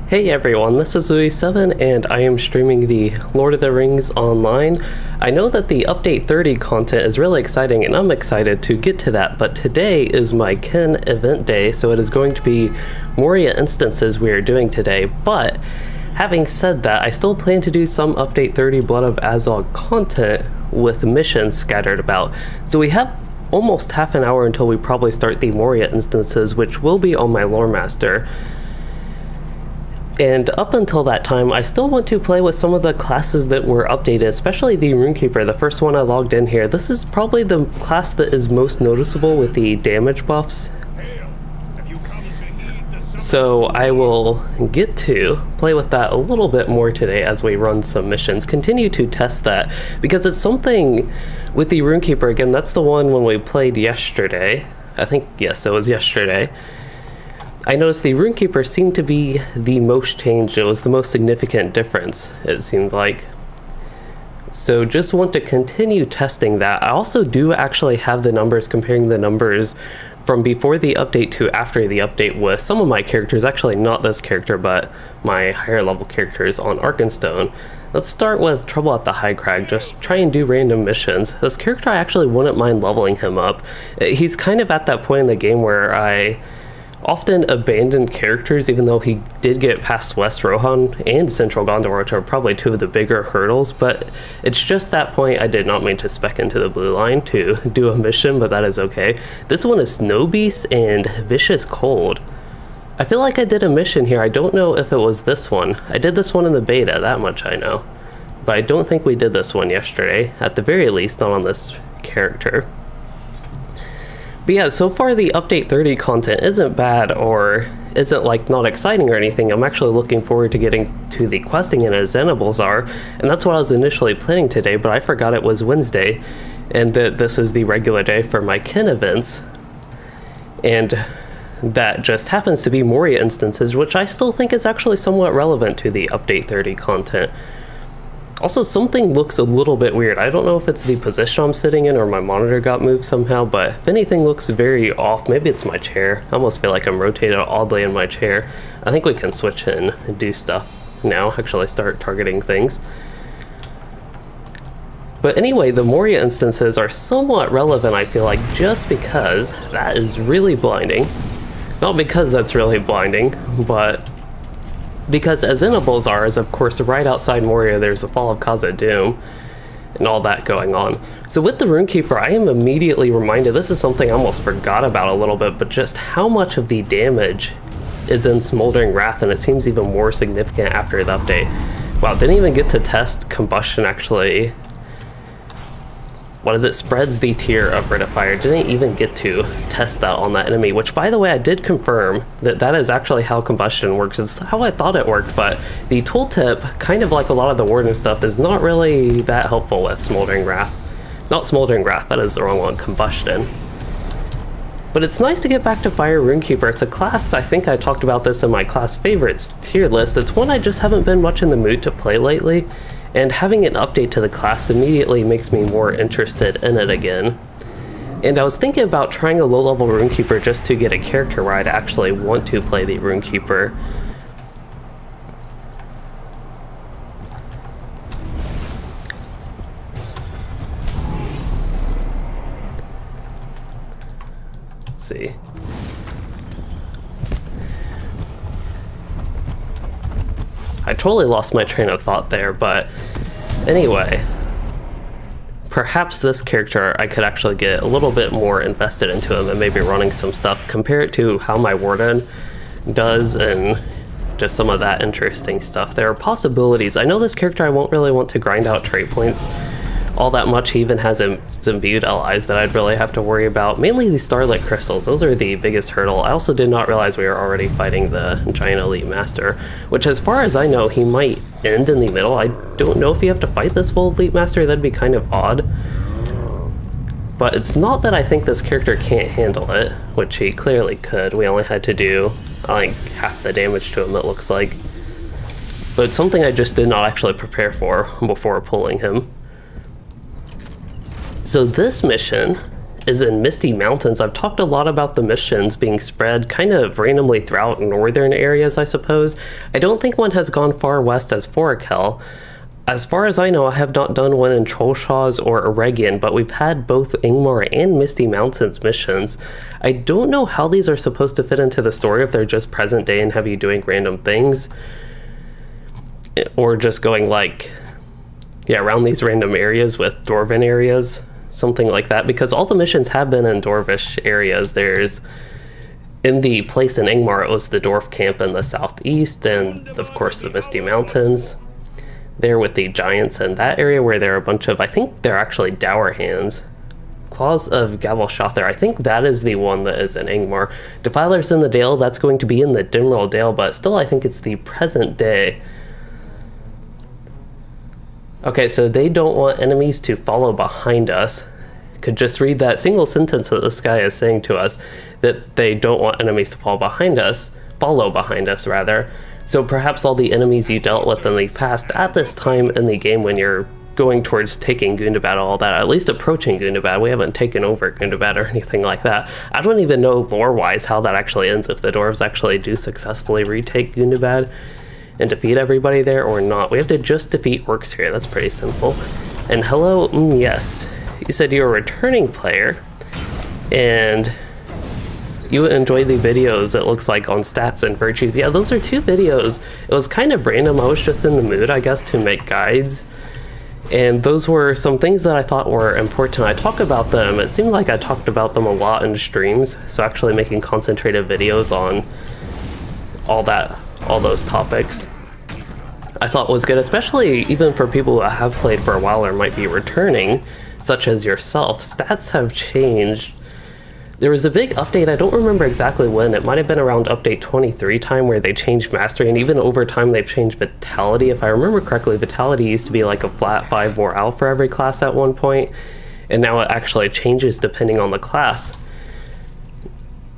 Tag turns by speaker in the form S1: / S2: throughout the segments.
S1: Hey everyone, this is Louis7 and I am streaming the Lord of the Rings online. I know that the update 30 content is really exciting and I'm excited to get to that, but today is my Ken event day, so it is going to be Moria instances we are doing today. But having said that, I still plan to do some update 30 Blood of Azog content with missions scattered about. So we have almost half an hour until we probably start the Moria instances, which will be on my Lore Master. And up until that time, I still want to play with some of the classes that were updated, especially the Rune-keeper, the first one I logged in here. This is probably the class that is most noticeable with the damage buffs. So I will get to play with that a little bit more today as we run some missions. Continue to test that, because it's something with the Rune-keeper. Again, that's the one when we played yesterday. I think, yes, it was yesterday. I noticed the Rune-keeper seemed to be the most changed. It was the most significant difference, it seemed like. So just want to continue testing that. I also do actually have the numbers, comparing the numbers from before the update to after the update with some of my characters. Actually, not this character, but my higher level characters on Arkenstone. Let's start with Trouble at the High Crag. Just try and do random missions. This character, I actually wouldn't mind leveling him up. He's kind of at that point in the game where I often abandoned characters, even though he did get past West Rohan and Central Gondor, which are probably two of the bigger hurdles, but it's just that point. I did not mean to spec into the blue line to do a mission, but that is okay. This one is Snow Beast and Vicious Cold. I feel like I did a mission here. I don't know if it was this one. I did this one in the beta, that much I know. But I don't think we did this one yesterday, at the very least not on this character. But yeah, so far the update 30 content isn't bad or isn't like not exciting or anything. I'm actually looking forward to getting to the questing in as Xanables are, and that's what I was initially planning today, but I forgot it was Wednesday and that this is the regular day for my Ken events. And that just happens to be Moria instances, which I still think is actually somewhat relevant to the update 30 content. Also, something looks a little bit weird. I don't know if it's the position I'm sitting in or my monitor got moved somehow, but if anything looks very off, maybe it's my chair. I almost feel like I'm rotated oddly in my chair. I think we can switch in and do stuff now, actually start targeting things. But anyway, the Moria instances are somewhat relevant, I feel like, just because that is really blinding. Not because that's really blinding, but because as Xanables are, is of course right outside Moria, there's the Fall of Khazad-dûm and all that going on. So with the Rune-keeper, I am immediately reminded, this is something I almost forgot about a little bit, but just how much of the damage is in Smoldering Wrath, and it seems even more significant after the update. Wow, didn't even get to test combustion actually. What is it? Spreads the tier of Rid of Fire. Didn't even get to test that on that enemy, which by the way, I did confirm that that is actually how combustion works. It's how I thought it worked, but the tooltip, kind of like a lot of the Warden stuff, is not really that helpful with Smoldering Wrath. Not Smoldering Wrath, that is the wrong one, Combustion. But it's nice to get back to Fire Rune-keeper. It's a class, I think I talked about this in my class favorites tier list. It's one I just haven't been much in the mood to play lately. And having an update to the class immediately makes me more interested in it again. And I was thinking about trying a low-level Rune-keeper just to get a character where I'd actually want to play the Rune-keeper. Let's see. I totally lost my train of thought there, but anyway, perhaps this character I could actually get a little bit more invested into him and maybe running some stuff, compare it to how my Warden does and just some of that interesting stuff. There are possibilities. I know this character I won't really want to grind out trait points all that much. He even has some imbued allies that I'd really have to worry about. Mainly the Starlit Crystals, those are the biggest hurdle. I also did not realize we were already fighting the Giant Elite Master, which as far as I know, he might end in the middle. I don't know if you have to fight this full Elite Master, that'd be kind of odd. But it's not that I think this character can't handle it, which he clearly could. We only had to do like half the damage to him, it looks like. But it's something I just did not actually prepare for before pulling him. So this mission is in Misty Mountains. I've talked a lot about the missions being spread kind of randomly throughout northern areas, I suppose. I don't think one has gone far west as Forakel. As far as I know, I have not done one in Trollshaws or Eregion, but we've had both Ingmar and Misty Mountains missions. I don't know how these are supposed to fit into the story, if they're just present day and have you doing random things, or just going like, yeah, around these random areas with Dwarven areas, something like that, because all the missions have been in Dwarvish areas. There's, in the place in Ingmar, it was the Dwarf camp in the southeast, and of course the Misty Mountains. There with the giants in that area where there are a bunch of, I think they're actually dour hands. Claws of Gavelshother, I think that is the one that is in Ingmar. Defilers in the Dale, that's going to be in the Dimral Dale, but still I think it's the present day. Okay, so they don't want enemies to follow behind us. Could just read that single sentence that this guy is saying to us, that they don't want enemies to follow behind us rather. So perhaps all the enemies you dealt with in the past at this time in the game when you're going towards taking Gundabad, all that, at least approaching Gundabad. We haven't taken over Gundabad or anything like that. I don't even know lore-wise how that actually ends, if the dwarves actually do successfully retake Gundabad and defeat everybody there or not. We have to just defeat orcs here. That's pretty simple. And hello, yes. You said you're a returning player, and you enjoy the videos, it looks like, on stats and virtues. Yeah, those are 2 videos. It was kind of random. I was just in the mood, I guess, to make guides. And those were some things that I thought were important. I talk about them. It seemed like I talked about them a lot in streams. So actually making concentrated videos on all those topics, I thought was good, especially even for people who have played for a while or might be returning, such as yourself. Stats have changed. There was a big update, I don't remember exactly when, it might have been around update 23 time, where they changed mastery, and even over time they've changed vitality. If I remember correctly, vitality used to be like a flat 5 morale for every class at one point, and now it actually changes depending on the class.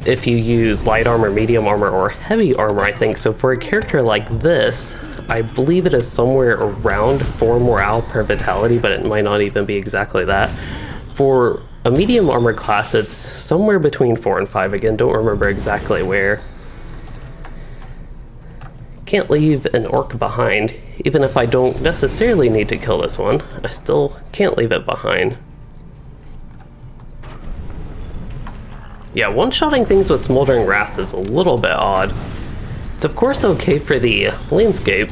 S1: If you use light armor, medium armor, or heavy armor, I think. So for a character like this, I believe it is somewhere around 4 morale per vitality, but it might not even be exactly that. For a medium armor class, it's somewhere between 4 and 5. Again, don't remember exactly where. Can't leave an orc behind. Even if I don't necessarily need to kill this one, I still can't leave it behind. Yeah, one-shotting things with Smoldering Wrath is a little bit odd. It's of course okay for the landscape,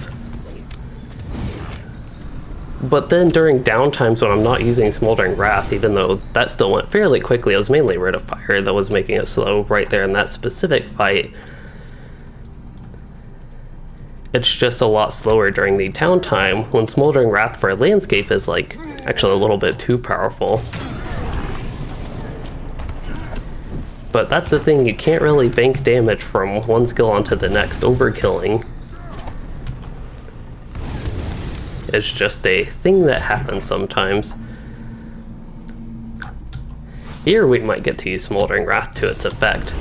S1: but then during downtimes when I'm not using Smoldering Wrath, even though that still went fairly quickly, it was mainly Rid of Fire that was making it slow right there in that specific fight. It's just a lot slower during the downtime when Smoldering Wrath for a landscape is like actually a little bit too powerful. But that's the thing, you can't really bank damage from one skill onto the next. Overkilling, it's just a thing that happens sometimes. Here we might get to use Smoldering Wrath to its effect.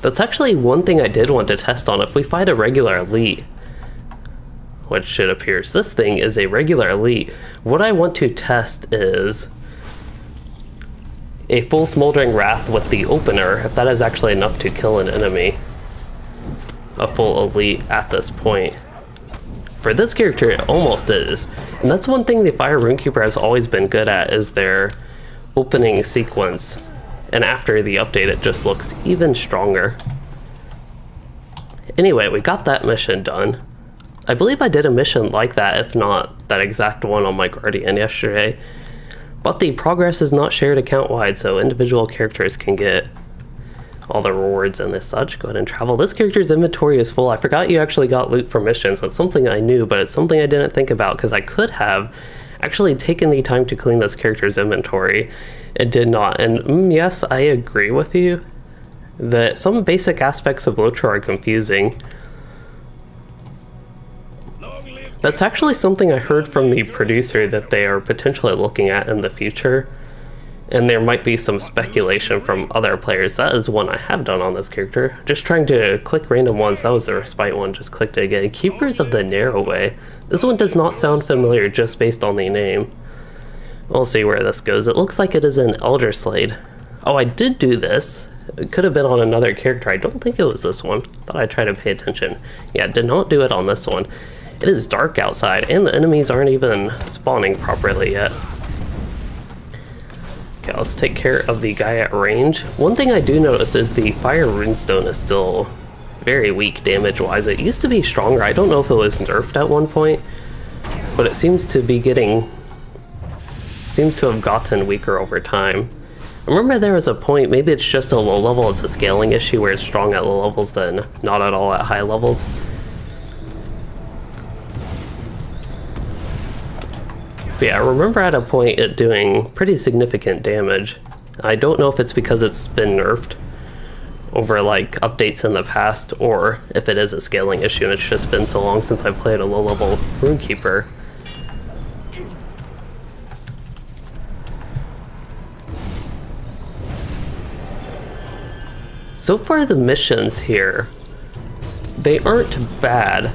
S1: That's actually one thing I did want to test on. If we fight a regular elite, which it appears this thing is a regular elite, what I want to test is a full Smoldering Wrath with the opener, if that is actually enough to kill an enemy. A full elite at this point. For this character, it almost is. And that's one thing the Fire Rune-keeper has always been good at, is their opening sequence. And after the update, it just looks even stronger. Anyway, we got that mission done. I believe I did a mission like that, if not that exact one on my Guardian yesterday. But the progress is not shared account-wide, so individual characters can get all the rewards and as such. Go ahead and travel. This character's inventory is full. I forgot you actually got loot for missions. That's something I knew, but it's something I didn't think about, because I could have actually taken the time to clean this character's inventory. It did not. And yes, I agree with you that some basic aspects of LOTRO are confusing. That's actually something I heard from the producer that they are potentially looking at in the future. And there might be some speculation from other players. That is one I have done on this character. Just trying to click random ones. That was the Respite one. Just clicked it again. Keepers of the Narrow Way. This one does not sound familiar just based on the name. We'll see where this goes. It looks like it is an Elder Slade. Oh, I did do this. It could have been on another character. I don't think it was this one. Thought I'd try to pay attention. Yeah, did not do it on this one. It is dark outside, and the enemies aren't even spawning properly yet. Okay, let's take care of the guy at range. One thing I do notice is the fire runestone is still very weak damage-wise. It used to be stronger. I don't know if it was nerfed at one point, but it seems to have gotten weaker over time. I remember there was a point, maybe it's just a low level, it's a scaling issue where it's strong at low levels then not at all at high levels. But yeah, I remember at a point it doing pretty significant damage. I don't know if it's because it's been nerfed over like updates in the past, or if it is a scaling issue and it's just been so long since I played a low level Rune-keeper. So far the missions here, they aren't bad.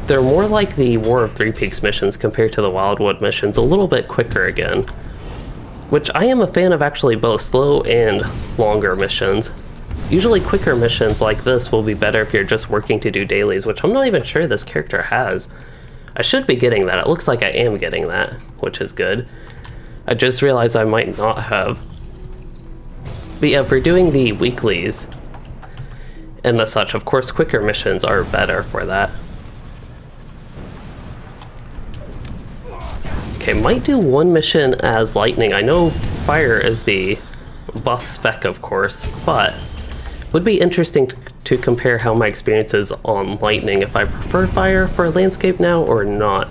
S1: They're more like the War of Three Peaks missions compared to the Wildwood missions, a little bit quicker again. Which I am a fan of actually both slow and longer missions. Usually quicker missions like this will be better if you're just working to do dailies, which I'm not even sure this character has. I should be getting that. It looks like I am getting that, which is good. I just realized I might not have. But yeah, if we're doing the weeklies and the such, of course quicker missions are better for that. Okay, might do one mission as lightning. I know fire is the buff spec, of course, but would be interesting to compare how my experience is on lightning, if I prefer fire for landscape now or not.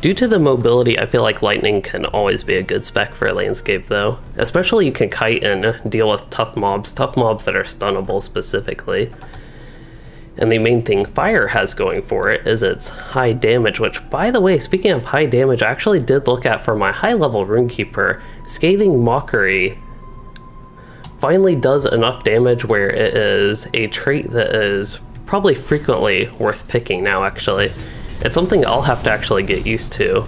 S1: Due to the mobility, I feel like lightning can always be a good spec for a landscape though. Especially you can kite and deal with tough mobs that are stunnable specifically. And the main thing fire has going for it is its high damage, which, by the way, speaking of high damage, I actually did look at for my high level Rune-keeper. Scathing Mockery finally does enough damage where it is a trait that is probably frequently worth picking now, actually. It's something I'll have to actually get used to.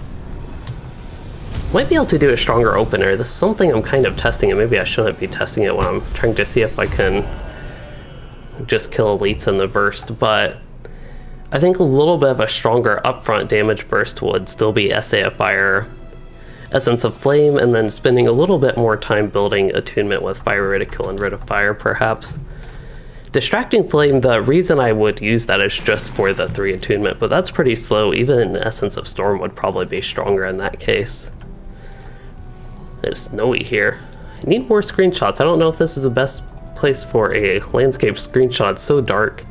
S1: Might be able to do a stronger opener. This is something I'm kind of testing, and maybe I shouldn't be testing it when I'm trying to see if I can just kill elites in the burst, but I think a little bit of a stronger upfront damage burst would still be Essay of Fire, Essence of Flame, and then spending a little bit more time building attunement with Fire Ridicule and Rid of Fire, perhaps. Distracting Flame, the reason I would use that is just for the 3 attunement, but that's pretty slow. Even Essence of Storm would probably be stronger in that case. It's snowy here. I need more screenshots. I don't know if this is the best place for a landscape screenshot. It's so dark.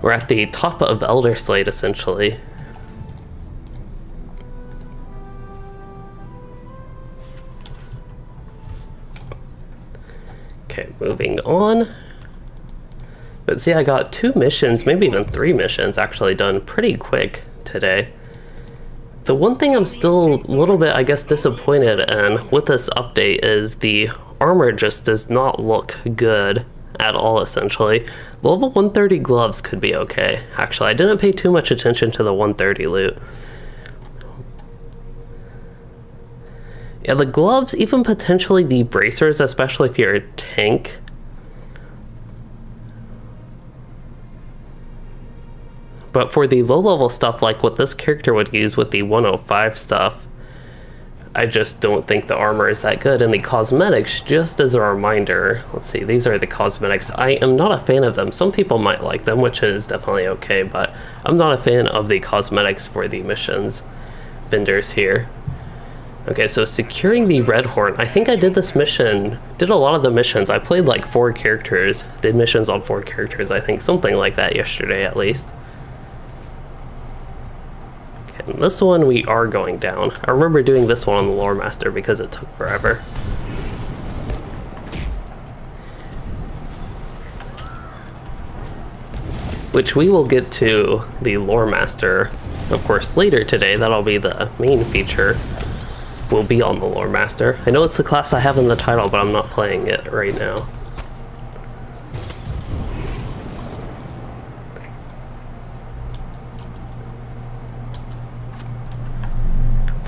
S1: We're at the top of Elder Slade, essentially. Okay, moving on. But see, I got 2 missions, maybe even 3 missions actually done pretty quick today. The one thing I'm still a little bit, I guess, disappointed in with this update is the armor just does not look good at all, essentially. Level 130 gloves could be okay. Actually, I didn't pay too much attention to the 130 loot. Yeah, the gloves, even potentially the bracers, especially if you're a tank. But for the low-level stuff, like what this character would use with the 105 stuff, I just don't think the armor is that good. And the cosmetics, just as a reminder, let's see, these are the cosmetics. I am not a fan of them. Some people might like them, which is definitely okay, but I'm not a fan of the cosmetics for the missions vendors here. Okay, so securing the Red Horn. I think I did this mission, did a lot of the missions. I played like 4 characters, did missions on 4 characters, I think, something like that yesterday at least. Okay, and this one we are going down. I remember doing this one on the Lore Master because it took forever. Which we will get to the Lore Master, of course, later today. That'll be the main feature. Will be on the Lore Master. I know it's the class I have in the title, but I'm not playing it right now.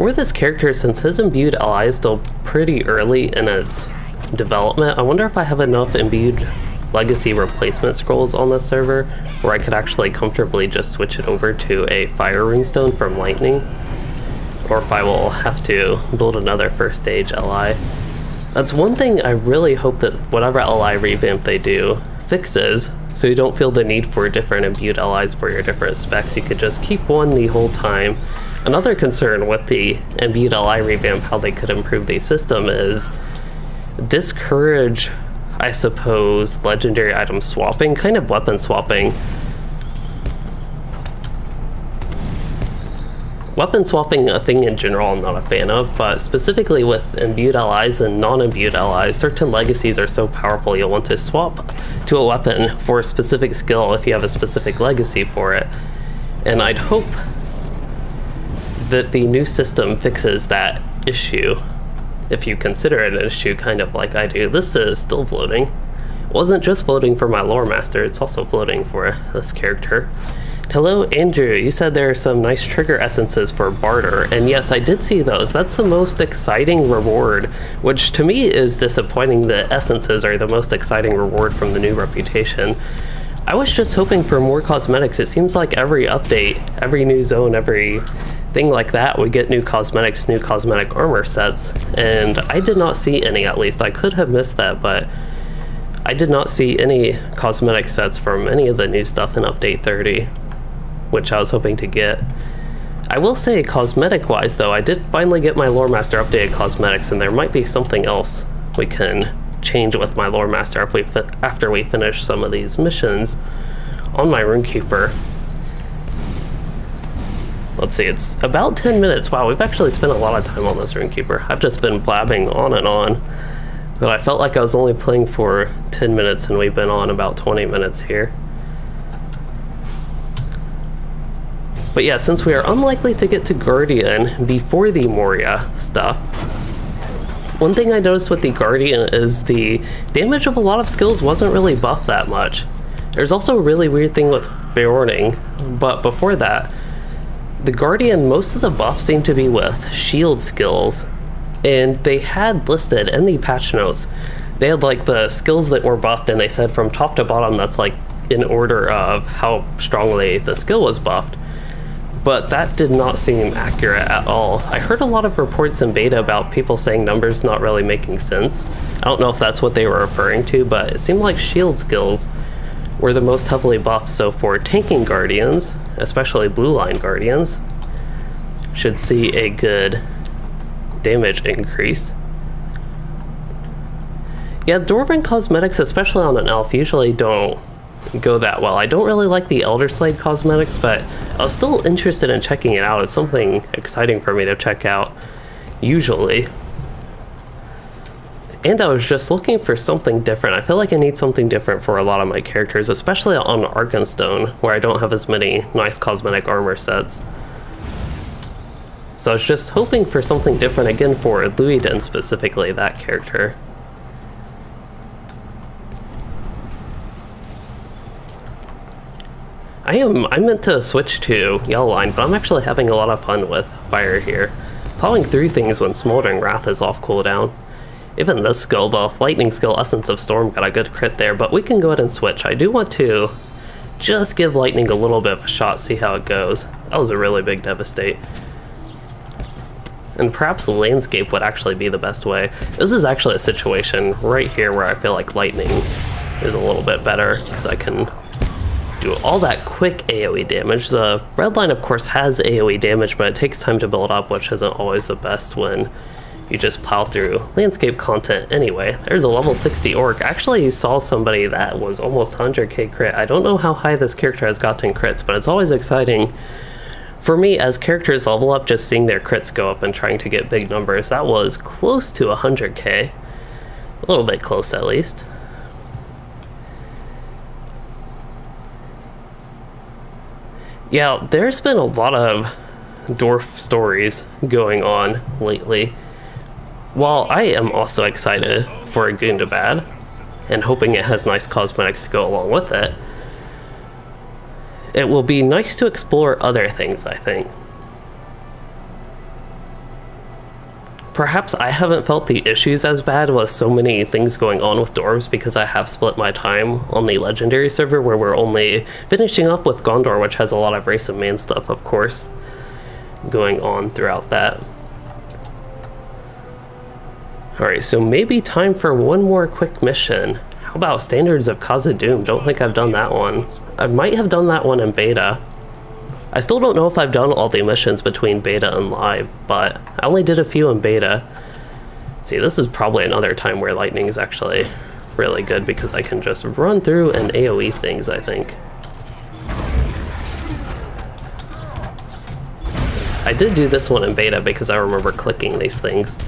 S1: for this character, since his imbued ally is still pretty early in his development, I wonder if I have enough imbued legacy replacement scrolls on this server where I could actually comfortably just switch it over to a fire runestone from lightning, or if I will have to build another first stage LI. That's one thing I really hope that whatever LI revamp they do fixes, so you don't feel the need for different imbued LIs for your different specs. You could just keep one the whole time. Another concern with the imbued LI revamp, how they could improve the system, is discourage, I suppose, legendary item swapping, kind of weapon swapping. Weapon swapping, a thing in general I'm not a fan of, but specifically with imbued allies and non-imbued allies, certain legacies are so powerful you'll want to swap to a weapon for a specific skill if you have a specific legacy for it. And I'd hope that the new system fixes that issue, if you consider it an issue kind of like I do. This is still floating. It wasn't just floating for my lore master, it's also floating for this character. Hello, Andrew. You said there are some nice trigger essences for barter, and yes, I did see those. That's the most exciting reward, which to me is disappointing that essences are the most exciting reward from the new reputation. I was just hoping for more cosmetics. It seems like every update, every new zone, every thing like that, we get new cosmetics, new cosmetic armor sets, and I did not see any, at least. I could have missed that, but I did not see any cosmetic sets from any of the new stuff in Update 30. Which I was hoping to get. I will say, cosmetic-wise though, I did finally get my Lore Master updated cosmetics, and there might be something else we can change with my Lore Master after we finish some of these missions on my Rune-keeper. Let's see, it's about 10 minutes. Wow, we've actually spent a lot of time on this Rune-keeper. I've just been blabbing on and on, but I felt like I was only playing for 10 minutes, and we've been on about 20 minutes here. But yeah, since we are unlikely to get to Guardian before the Moria stuff, one thing I noticed with the Guardian is the damage of a lot of skills wasn't really buffed that much. There's also a really weird thing with Beorning, but before that, the Guardian, most of the buffs seem to be with shield skills, and they had listed in the patch notes, they had like the skills that were buffed, and they said from top to bottom that's like in order of how strongly the skill was buffed. But that did not seem accurate at all. I heard a lot of reports in beta about people saying numbers not really making sense. I don't know if that's what they were referring to, but it seemed like shield skills were the most heavily buffed. So for tanking Guardians, especially blue line Guardians, should see a good damage increase. Yeah, Dwarven cosmetics, especially on an elf, usually don't go that well. I don't really like the Elder Slade cosmetics, but I was still interested in checking it out. It's something exciting for me to check out, usually. And I was just looking for something different. I feel like I need something different for a lot of my characters, especially on Arkenstone, where I don't have as many nice cosmetic armor sets. So I was just hoping for something different again for Luiden, specifically that character. I meant to switch to Yellow Line, but I'm actually having a lot of fun with Fire here. Plowing through things when Smoldering Wrath is off cooldown. Even this skill, the Lightning skill Essence of Storm, got a good crit there, but we can go ahead and switch. I do want to just give Lightning a little bit of a shot, see how it goes. That was a really big Devastate. And perhaps Landscape would actually be the best way. This is actually a situation right here where I feel like Lightning is a little bit better, because I can do all that quick AoE damage. The red line, of course, has AoE damage, but it takes time to build up, which isn't always the best when you just plow through landscape content anyway. There's a level 60 orc. I actually saw somebody that was almost 100k crit. I don't know how high this character has gotten crits, but it's always exciting for me as characters level up, just seeing their crits go up and trying to get big numbers. That was close to 100k. A little bit close, at least. Yeah, there's been a lot of Dwarf stories going on lately. While I am also excited for a Gundabad, and hoping it has nice cosmetics to go along with it, it will be nice to explore other things, I think. Perhaps I haven't felt the issues as bad with so many things going on with Dwarves because I have split my time on the Legendary server where we're only finishing up with Gondor, which has a lot of Race of Man stuff, of course, going on throughout that. Alright, so maybe time for one more quick mission. How about Standards of Khazad-dûm? Don't think I've done that one. I might have done that one in beta. I still don't know if I've done all the missions between beta and live, but I only did a few in beta. See, this is probably another time where lightning is actually really good because I can just run through and AoE things, I think. I did do this one in beta because I remember clicking these things.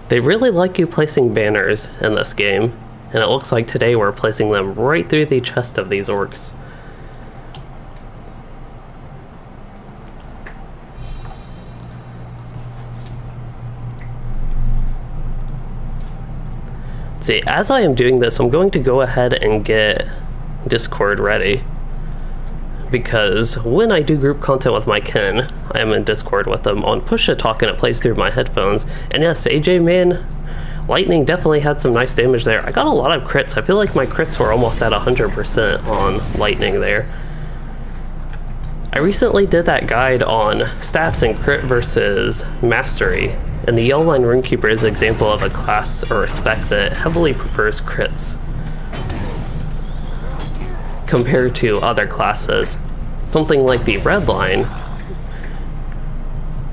S1: They really like you placing banners in this game, and it looks like today we're placing them right through the chest of these orcs. See, as I am doing this, I'm going to go ahead and get Discord ready, because when I do group content with my kin, I am in Discord with them on push-to-talk and it plays through my headphones. And yes, AJ, man, lightning definitely had some nice damage there. I got a lot of crits. I feel like my crits were almost at 100% on lightning there. I recently did that guide on stats and crit versus mastery, and the Yell Line Rune-keeper is an example of a class or a spec that heavily prefers crits compared to other classes. Something like the Red Line,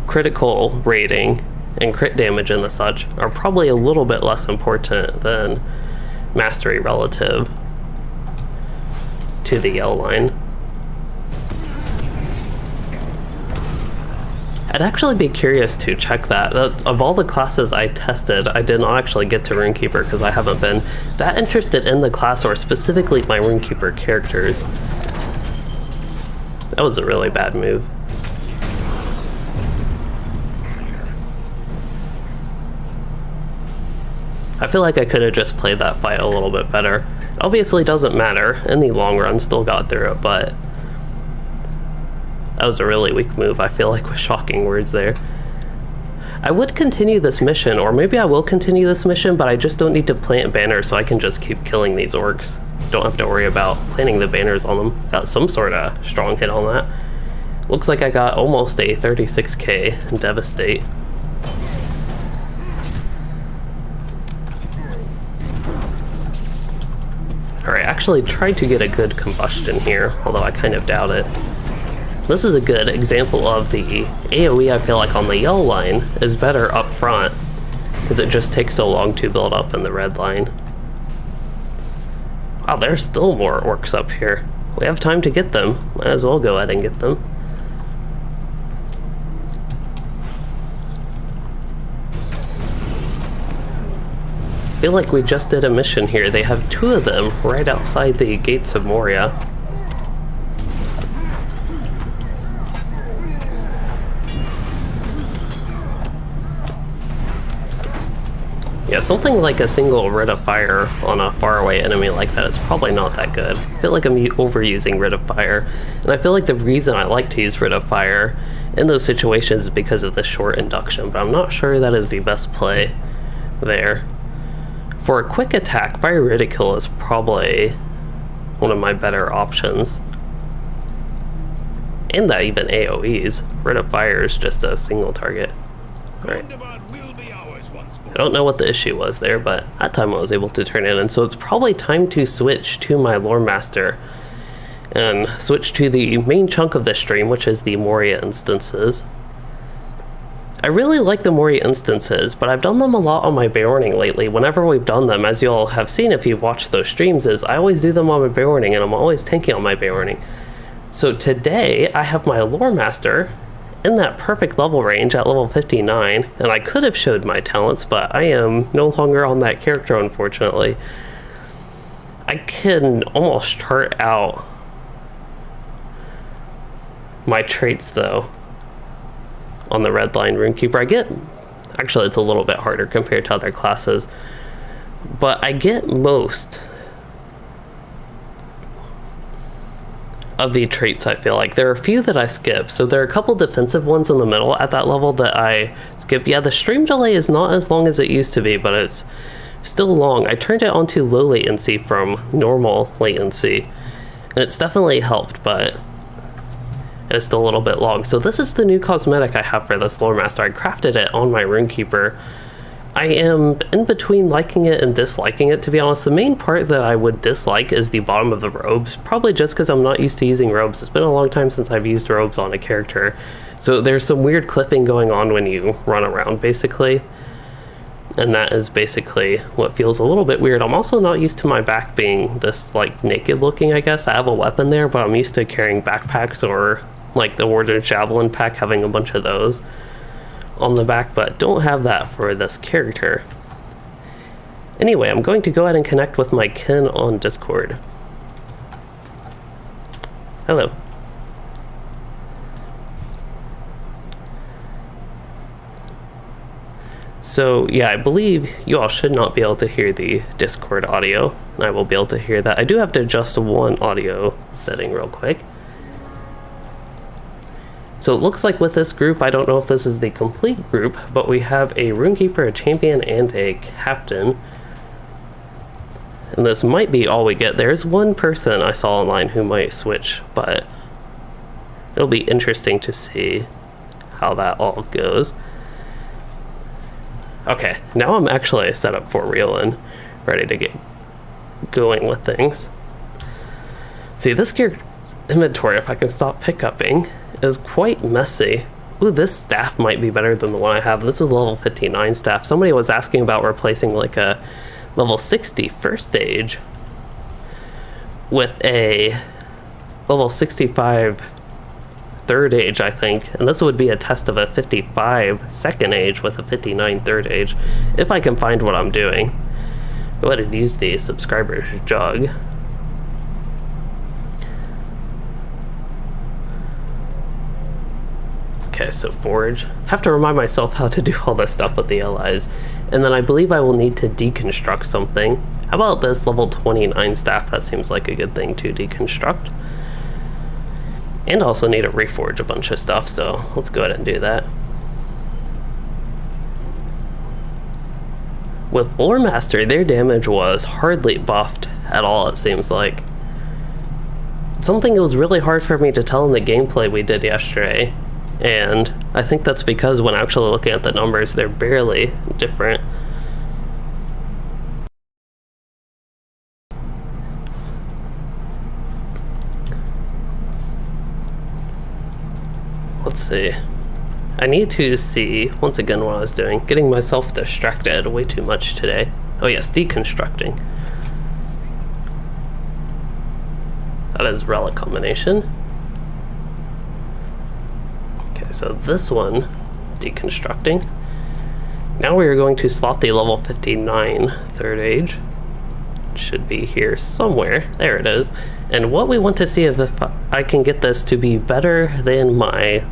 S1: critical rating and crit damage and the such are probably a little bit less important than mastery relative to the Yell Line. I'd actually be curious to check that. Of all the classes I tested, I did not actually get to Rune-keeper because I haven't been that interested in the class or specifically my Rune-keeper characters. That was a really bad move. I feel like I could have just played that fight a little bit better. It obviously doesn't matter in the long run, still got through it, but that was a really weak move, I feel like, with shocking words there. I would continue this mission, or maybe I will continue this mission, but I just don't need to plant banners, so I can just keep killing these orcs. Don't have to worry about planting the banners on them. Got some sort of strong hit on that. Looks like I got almost a 36k devastate. Alright, actually tried to get a good combustion here, although I kind of doubt it. This is a good example of the AoE I feel like on the Yell Line is better up front, because it just takes so long to build up in the Red Line. Wow, there's still more orcs up here. We have time to get them. Might as well go ahead and get them. I feel like we just did a mission here. They have two of them right outside the gates of Moria. Yeah, something like a single Rid of Fire on a faraway enemy like that is probably not that good. I feel like I'm overusing Rid of Fire, and I feel like the reason I like to use Rid of Fire in those situations is because of the short induction, but I'm not sure that is the best play there. For a quick attack, Fire Ridicule is probably one of my better options. And that even AoEs. Rid of Fire is just a single target. Alright. I don't know what the issue was there, but that time I was able to turn in, and so it's probably time to switch to my Lore Master and switch to the main chunk of this stream, which is the Moria instances. I really like the Moria instances, but I've done them a lot on my Beorning lately. Whenever we've done them, as you'll have seen if you've watched those streams, is I always do them on my Beorning, and I'm always tanking on my Beorning. So today, I have my Lore Master in that perfect level range at level 59, and I could have showed my talents, but I am no longer on that character, unfortunately. I can almost chart out my traits, though, on the Red Line Rune-keeper. Actually, it's a little bit harder compared to other classes, but I get most of the traits. I feel like there are a few that I skip. So there are a couple defensive ones in the middle at that level that I skip. Yeah, the stream delay is not as long as it used to be, but it's still long. I turned it onto low latency from normal latency, and it's definitely helped, but it's still a little bit long. So this is the new cosmetic I have for this Lore Master. I crafted it on my Rune-keeper. I am in between liking it and disliking it, to be honest. The main part that I would dislike is the bottom of the robes, probably just because I'm not used to using robes. It's been a long time since I've used robes on a character. So there's some weird clipping going on when you run around, basically. And that is basically what feels a little bit weird. I'm also not used to my back being this, like, naked looking, I guess. I have a weapon there, but I'm used to carrying backpacks or, like, the Warden Javelin pack, having a bunch of those on the back, but don't have that for this character. Anyway, I'm going to go ahead and connect with my kin on Discord. Hello. So yeah, I believe you all should not be able to hear the Discord audio, and I will be able to hear that. I do have to adjust one audio setting real quick. So it looks like with this group, I don't know if this is the complete group, but we have a Rune-keeper, a champion, and a captain. And this might be all we get. There's one person I saw online who might switch, but it'll be interesting to see how that all goes. Okay, now I'm actually set up for real and ready to get going with things. See, this character's inventory, if I can stop pick-upping, is quite messy. Ooh, this staff might be better than the one I have. This is level 59 staff. Somebody was asking about replacing like a level 60 first age with a level 65 third age, I think. And this would be a test of a 55 second age with a 59 third age, if I can find what I'm doing. Go ahead and use the subscribers jug. Okay, so forge. Have to remind myself how to do all this stuff with the LIs. And then I believe I will need to deconstruct something. How about this level 29 staff? That seems like a good thing to deconstruct. And also need to reforge a bunch of stuff, so let's go ahead and do that. With Lore Master, their damage was hardly buffed at all, it seems like. Something that was really hard for me to tell in the gameplay we did yesterday. And I think that's because when actually looking at the numbers, they're barely different. Let's see. I need to see, once again, what I was doing. Getting myself distracted way too much today. Oh yes, deconstructing. That is relic combination. Okay, so this one, deconstructing. Now we are going to slot the level 59 third age. It should be here somewhere. There it is. And what we want to see is if I can get this to be better than my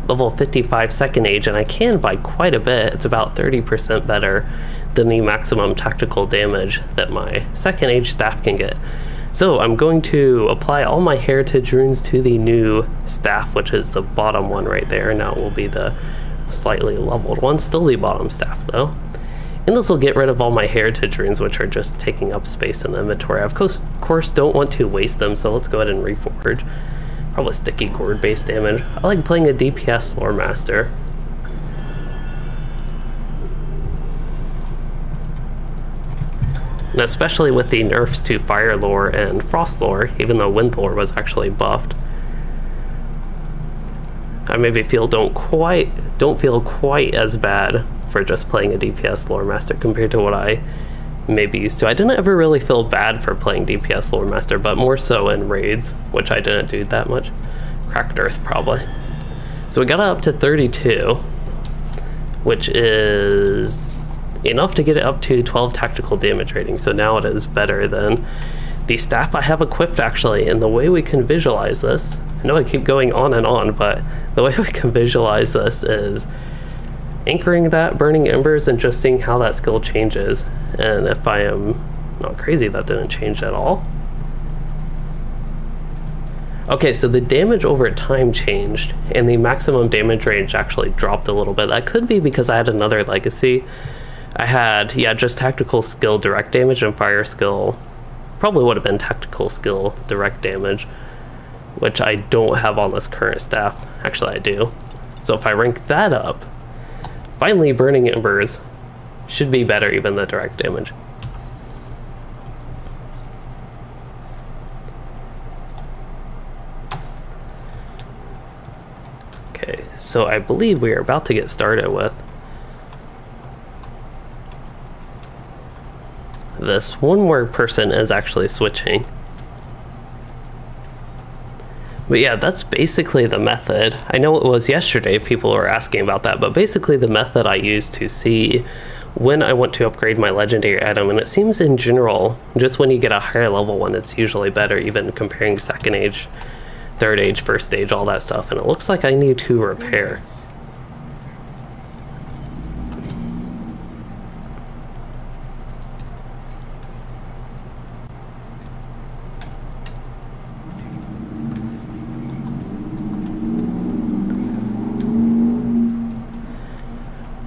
S1: level 55 second age, and I can by quite a bit. It's about 30% better than the maximum tactical damage that my second age staff can get. So I'm going to apply all my heritage runes to the new staff, which is the bottom one right there. Now it will be the slightly leveled one, still the bottom staff though. And this will get rid of all my heritage runes, which are just taking up space in the inventory. I of course don't want to waste them, so let's go ahead and reforge. Probably sticky gourd based damage. I like playing a DPS Lore Master. And especially with the nerfs to Fire Lore and Frost Lore, even though Wind Lore was actually buffed, I maybe don't feel quite as bad for just playing a DPS Lore Master compared to what I maybe used to. I didn't ever really feel bad for playing DPS Lore Master, but more so in raids, which I didn't do that much. Cracked Earth probably. So we got up to 32, which is enough to get it up to 12 tactical damage rating. So now it is better than the staff I have equipped actually. And the way we can visualize this, I know I keep going on and on, but the way we can visualize this is anchoring that Burning Embers and just seeing how that skill changes. And if I am not crazy, that didn't change at all. Okay, so the damage over time changed, and the maximum damage range actually dropped a little bit. That could be because I had another legacy. I had, yeah, just tactical skill direct damage and fire skill. Probably would have been tactical skill direct damage, which I don't have on this current staff. Actually, I do. So if I rank that up, finally Burning Embers should be better even than direct damage. Okay, so I believe we are about to get started with this. One more person is actually switching. But yeah, that's basically the method. I know it was yesterday people were asking about that, but basically the method I use to see when I want to upgrade my legendary item, and it seems in general, just when you get a higher level one, it's usually better, even comparing second age, third age, first age, all that stuff. And it looks like I need to repair.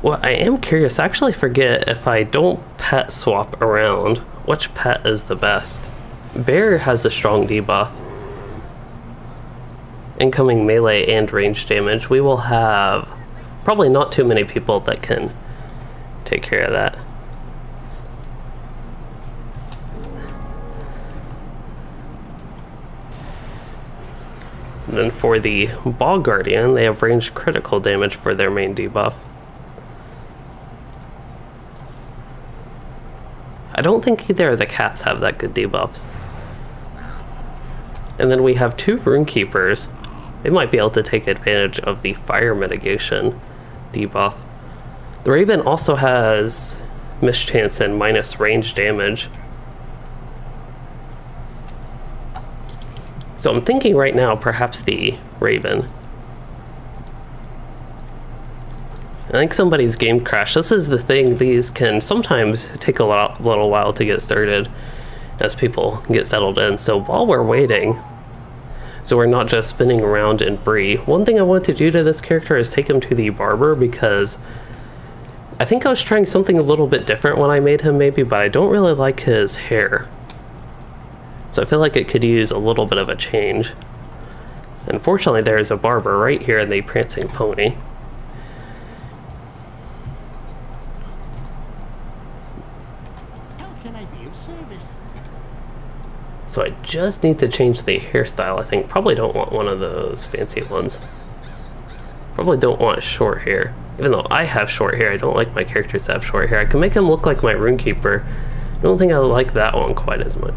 S1: Well, I am curious. I actually forget if I don't pet swap around, which pet is the best. Bear has a strong debuff. Incoming melee and range damage. We will have probably not too many people that can take care of that. And then for the Bog Guardian, they have ranged critical damage for their main debuff. I don't think either of the cats have that good debuffs. And then we have two Rune-keepers. They might be able to take advantage of the fire mitigation debuff. The Raven also has mischance and minus range damage. So I'm thinking right now perhaps the Raven. I think somebody's game crashed. This is the thing, these can sometimes take a little while to get started as people get settled in. So while we're waiting, so we're not just spinning around in Bree, one thing I want to do to this character is take him to the barber, because I think I was trying something a little bit different when I made him maybe, but I don't really like his hair. So I feel like it could use a little bit of a change. Unfortunately, there is a barber right here in the Prancing Pony. So I just need to change the hairstyle, I think. Probably don't want one of those fancy ones. Probably don't want short hair. Even though I have short hair, I don't like my characters to have short hair. I can make him look like my Rune-keeper. I don't think I like that one quite as much.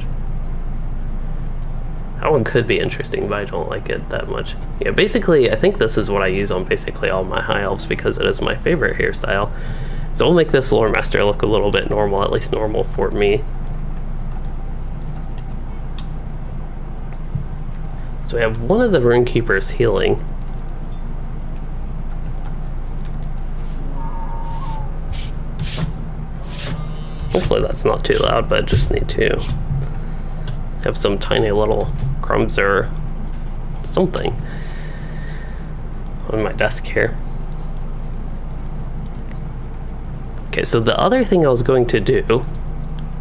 S1: That one could be interesting, but I don't like it that much. Yeah, basically, I think this is what I use on basically all my high elves because it is my favorite hairstyle. So we'll make this lore master look a little bit normal, at least normal for me. So we have one of the Rune-keepers healing. Hopefully that's not too loud, but I just need to have some tiny little crumbs or something on my desk here. Okay, so the other thing I was going to do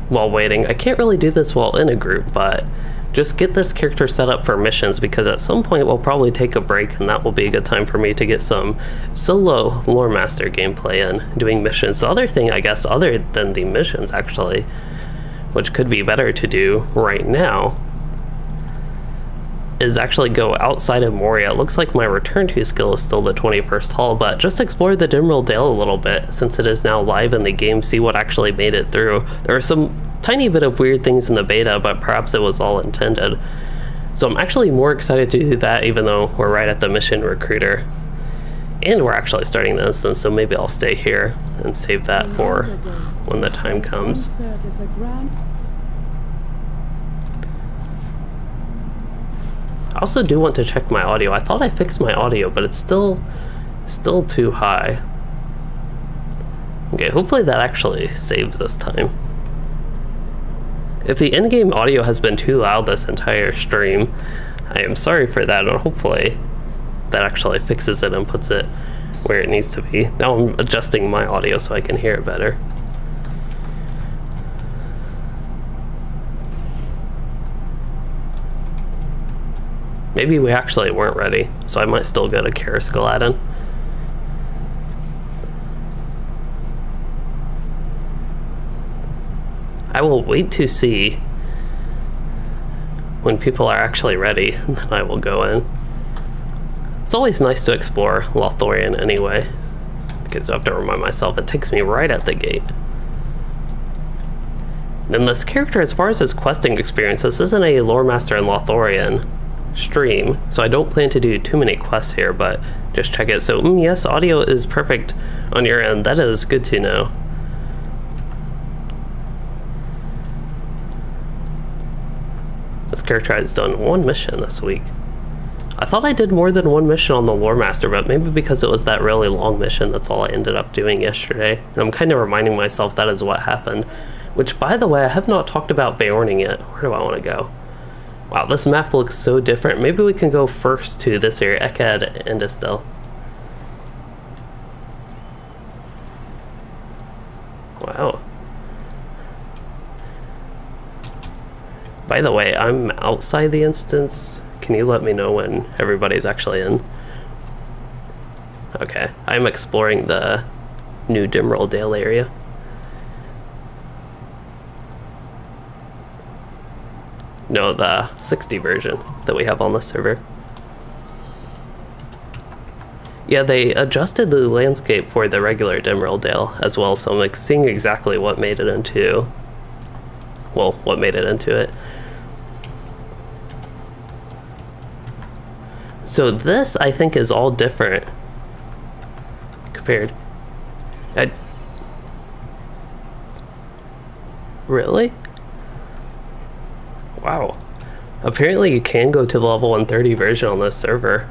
S1: while waiting, I can't really do this while in a group, but just get this character set up for missions, because at some point we'll probably take a break, and that will be a good time for me to get some solo lore master gameplay in doing missions. The other thing, I guess, other than the missions actually, which could be better to do right now, is actually go outside of Moria. It looks like my return to skill is still the 21st Hall, but just explore the Dimrill Dale a little bit since it is now live in the game, see what actually made it through. There are some tiny bit of weird things in the beta, but perhaps it was all intended. So I'm actually more excited to do that, even though we're right at the mission recruiter. And we're actually starting the instance, so maybe I'll stay here and save that for when the time comes. I also do want to check my audio. I thought I fixed my audio, but it's still too high. Okay, hopefully that actually saves this time. If the endgame audio has been too loud this entire stream, I am sorry for that, and hopefully that actually fixes it and puts it where it needs to be. Now I'm adjusting my audio so I can hear it better. Maybe we actually weren't ready, so I might still go to Karis Galadin. I will wait to see when people are actually ready, and then I will go in. It's always nice to explore Lothlorien anyway, because I have to remind myself it takes me right at the gate. And this character, as far as his questing experience, this isn't a Lore Master in Lothlorien stream, so I don't plan to do too many quests here, but just check it. So yes, audio is perfect on your end. That is good to know. This character has done one mission this week. I thought I did more than one mission on the Lore Master, but maybe because it was that really long mission, that's all I ended up doing yesterday. And I'm kind of reminding myself that is what happened. Which, by the way, I have not talked about Beorning yet. Where do I want to go? Wow, this map looks so different. Maybe we can go first to this area, Ekad and Istil. Wow. By the way, I'm outside the instance. Can you let me know when everybody's actually in? Okay, I'm exploring the new Dimril Dale area. No, the 60 version that we have on the server. Yeah, they adjusted the landscape for the regular Dimril Dale as well, so I'm like seeing exactly what made it into... well, what made it into it. So this, I think, is all different compared. Really? Wow. Apparently you can go to the level 130 version on this server.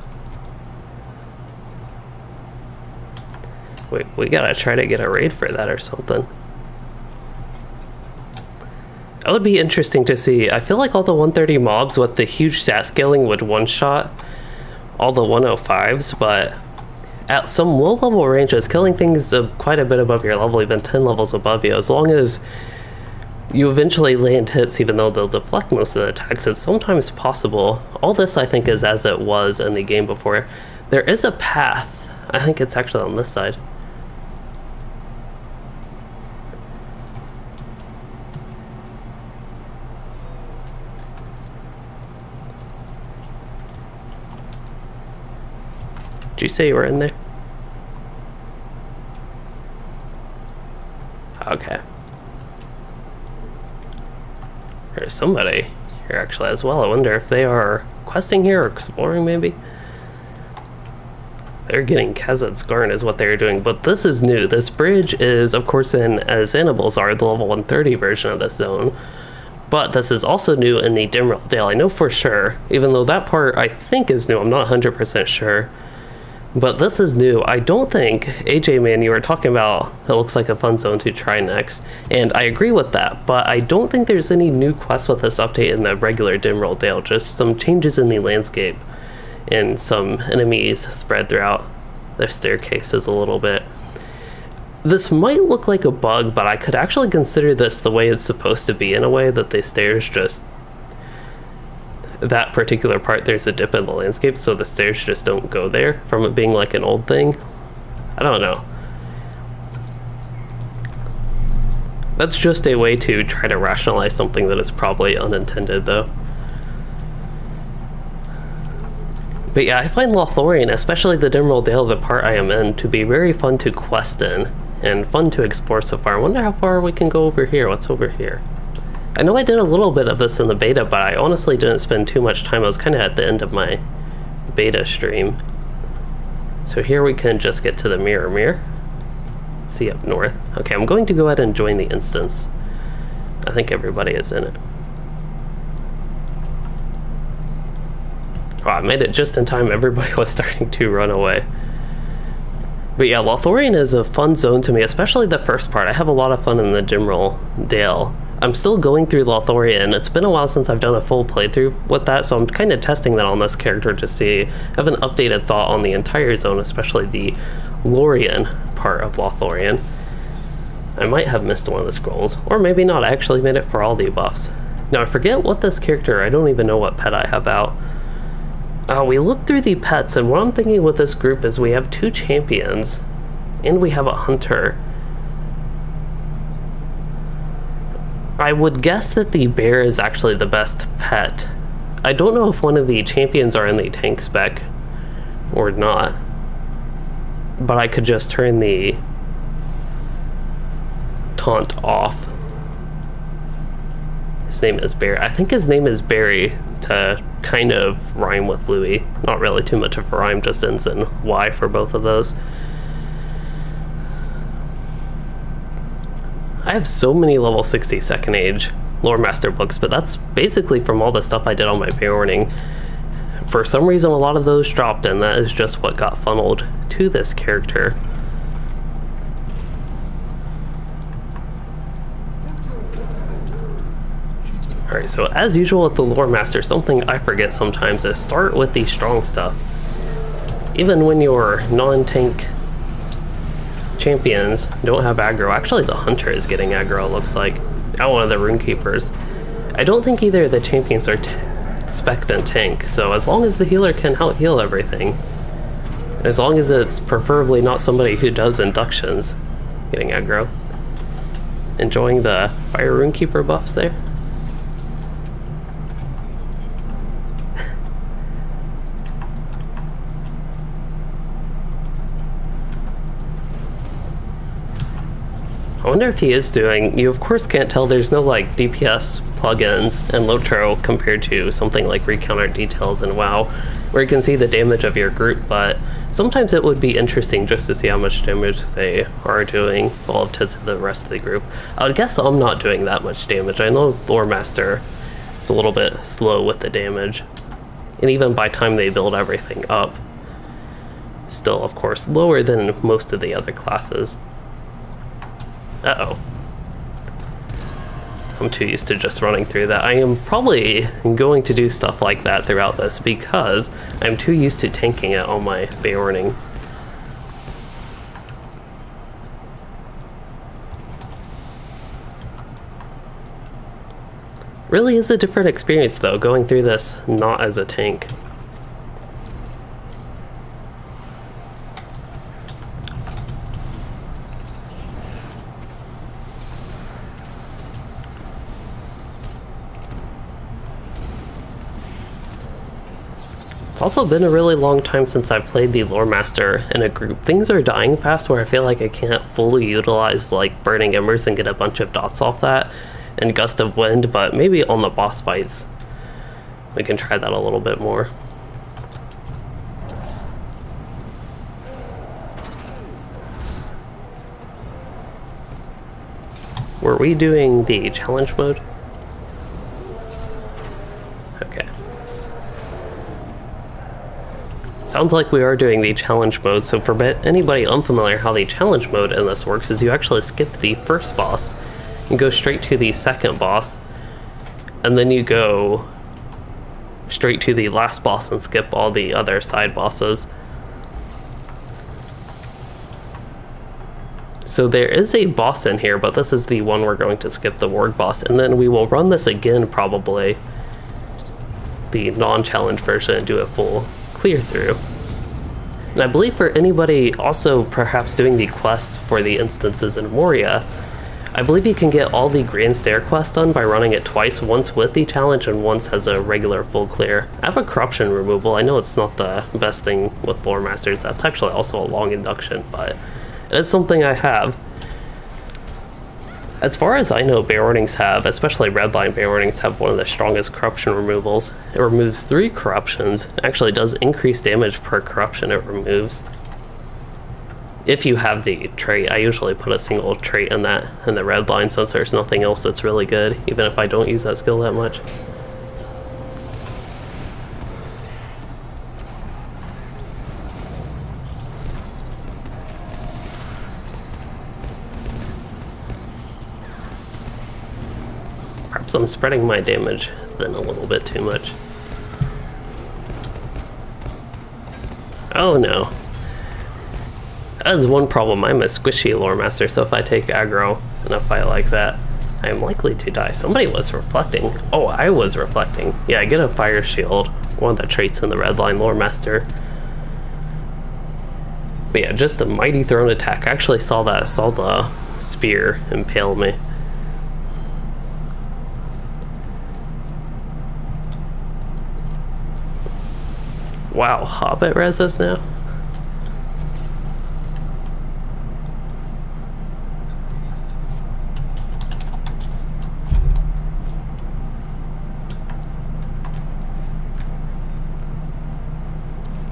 S1: Wait, we gotta try to get a raid for that or something. That would be interesting to see. I feel like all the 130 mobs with the huge stat scaling would one-shot all the 105s, but at some low-level ranges, killing things quite a bit above your level, even 10 levels above you, as long as you eventually land hits, even though they'll deflect most of the attacks, it's sometimes possible. All this, I think, is as it was in the game before. There is a path. I think it's actually on this side. Did you say you were in there? Okay. There's somebody here actually as well. I wonder if they are questing here or exploring maybe. They're getting Khazad's Garn is what they're doing, but this is new. This bridge is, of course, in as Annibals are the level 130 version of this zone. But this is also new in the Dimril Dale. I know for sure, even though that part I think is new. I'm not 100% sure. But this is new. I don't think, AJ man, you were talking about it looks like a fun zone to try next, and I agree with that, but I don't think there's any new quests with this update in the regular Dimril Dale, just some changes in the landscape and some enemies spread throughout their staircases a little bit. This might look like a bug, but I could actually consider this the way it's supposed to be in a way, that the stairs just... that particular part, there's a dip in the landscape, so the stairs just don't go there, from it being like an old thing. I don't know. That's just a way to try to rationalize something that is probably unintended, though. But yeah, I find Lothlorien, especially the Dimril Dale, the part I am in, to be very fun to quest in, and fun to explore so far. I wonder how far we can go over here. What's over here? I know I did a little bit of this in the beta, but I honestly didn't spend too much time. I was kind of at the end of my beta stream. So here we can just get to the mirror. See up north. Okay, I'm going to go ahead and join the instance. I think everybody is in it. Oh, I made it just in time. Everybody was starting to run away. But yeah, Lothlorien is a fun zone to me, especially the first part. I have a lot of fun in the Dimril Dale. I'm still going through Lothorian. It's been a while since I've done a full playthrough with that, so I'm kind of testing that on this character to see, have an updated thought on the entire zone, especially the Lorien part of Lothorian. I might have missed one of the scrolls, or maybe not. I actually made it for all the buffs. Now I forget what this character, I don't even know what pet I have out. We looked through the pets, and what I'm thinking with this group is we have 2 champions, and we have a hunter. I would guess that the bear is actually the best pet. I don't know if one of the champions are in the tank spec or not, but I could just turn the taunt off. His name is Barry. I think his name is Barry to kind of rhyme with Louis. Not really too much of a rhyme, just ends in Y for both of those. I have so many level 60 second age lore master books, but that's basically from all the stuff I did on my Beorning. For some reason a lot of those dropped, and that is just what got funneled to this character. Alright, so as usual with the lore master, something I forget sometimes is start with the strong stuff. Even when your non-tank champions don't have aggro. Actually, the hunter is getting aggro, it looks like. Now one of the Rune-keepers. I don't think either of the champions are spec and tank, so as long as the healer can out-heal everything, as long as it's preferably not somebody who does inductions getting aggro. Enjoying the fire Rune-keeper buffs there. I wonder if he is doing, you of course can't tell, there's no like DPS plugins in LOTRO compared to something like Recounter Details and WoW, where you can see the damage of your group, but sometimes it would be interesting just to see how much damage they are doing relative to the rest of the group. I would guess I'm not doing that much damage. I know Lore Master is a little bit slow with the damage, and even by the time they build everything up, still of course lower than most of the other classes. Uh-oh. I'm too used to just running through that. I am probably going to do stuff like that throughout this because I'm too used to tanking it on my Beorning. Really is a different experience though, going through this not as a tank. It's also been a really long time since I've played the Lore Master in a group. Things are dying fast where I feel like I can't fully utilize like Burning Embers and get a bunch of dots off that and Gust of Wind, but maybe on the boss fights we can try that a little bit more. Were we doing the challenge mode? Okay. Sounds like we are doing the challenge mode, so for anybody unfamiliar, how the challenge mode in this works is you actually skip the first boss, you go straight to the second boss, and then you go straight to the last boss and skip all the other side bosses. So there is a boss in here, but this is the one we're going to skip, the Ward boss, and then we will run this again probably, the non-challenge version, and do a full clear through. And I believe for anybody also perhaps doing the quests for the instances in Moria, I believe you can get all the Grand Stair quests done by running it twice, once with the challenge and once as a regular full clear. I have a corruption removal. I know it's not the best thing with Lore Masters, that's actually also a long induction, but it is something I have. As far as I know, Beornings have, especially Redline Beornings, have one of the strongest corruption removals. It removes 3 corruptions. It actually does increase damage per corruption it removes. If you have the trait, I usually put a single trait in that in the Redline since there's nothing else that's really good, even if I don't use that skill that much. Perhaps I'm spreading my damage then a little bit too much. Oh no. That is one problem. I'm a squishy lore master, so if I take aggro in a fight like that, I am likely to die. Somebody was reflecting. Oh, I was reflecting. Yeah, I get a fire shield. One of the traits in the red line lore master. But yeah, just a mighty thrown attack. I actually saw that. I saw the spear impale me. Wow, Hobbit res us now?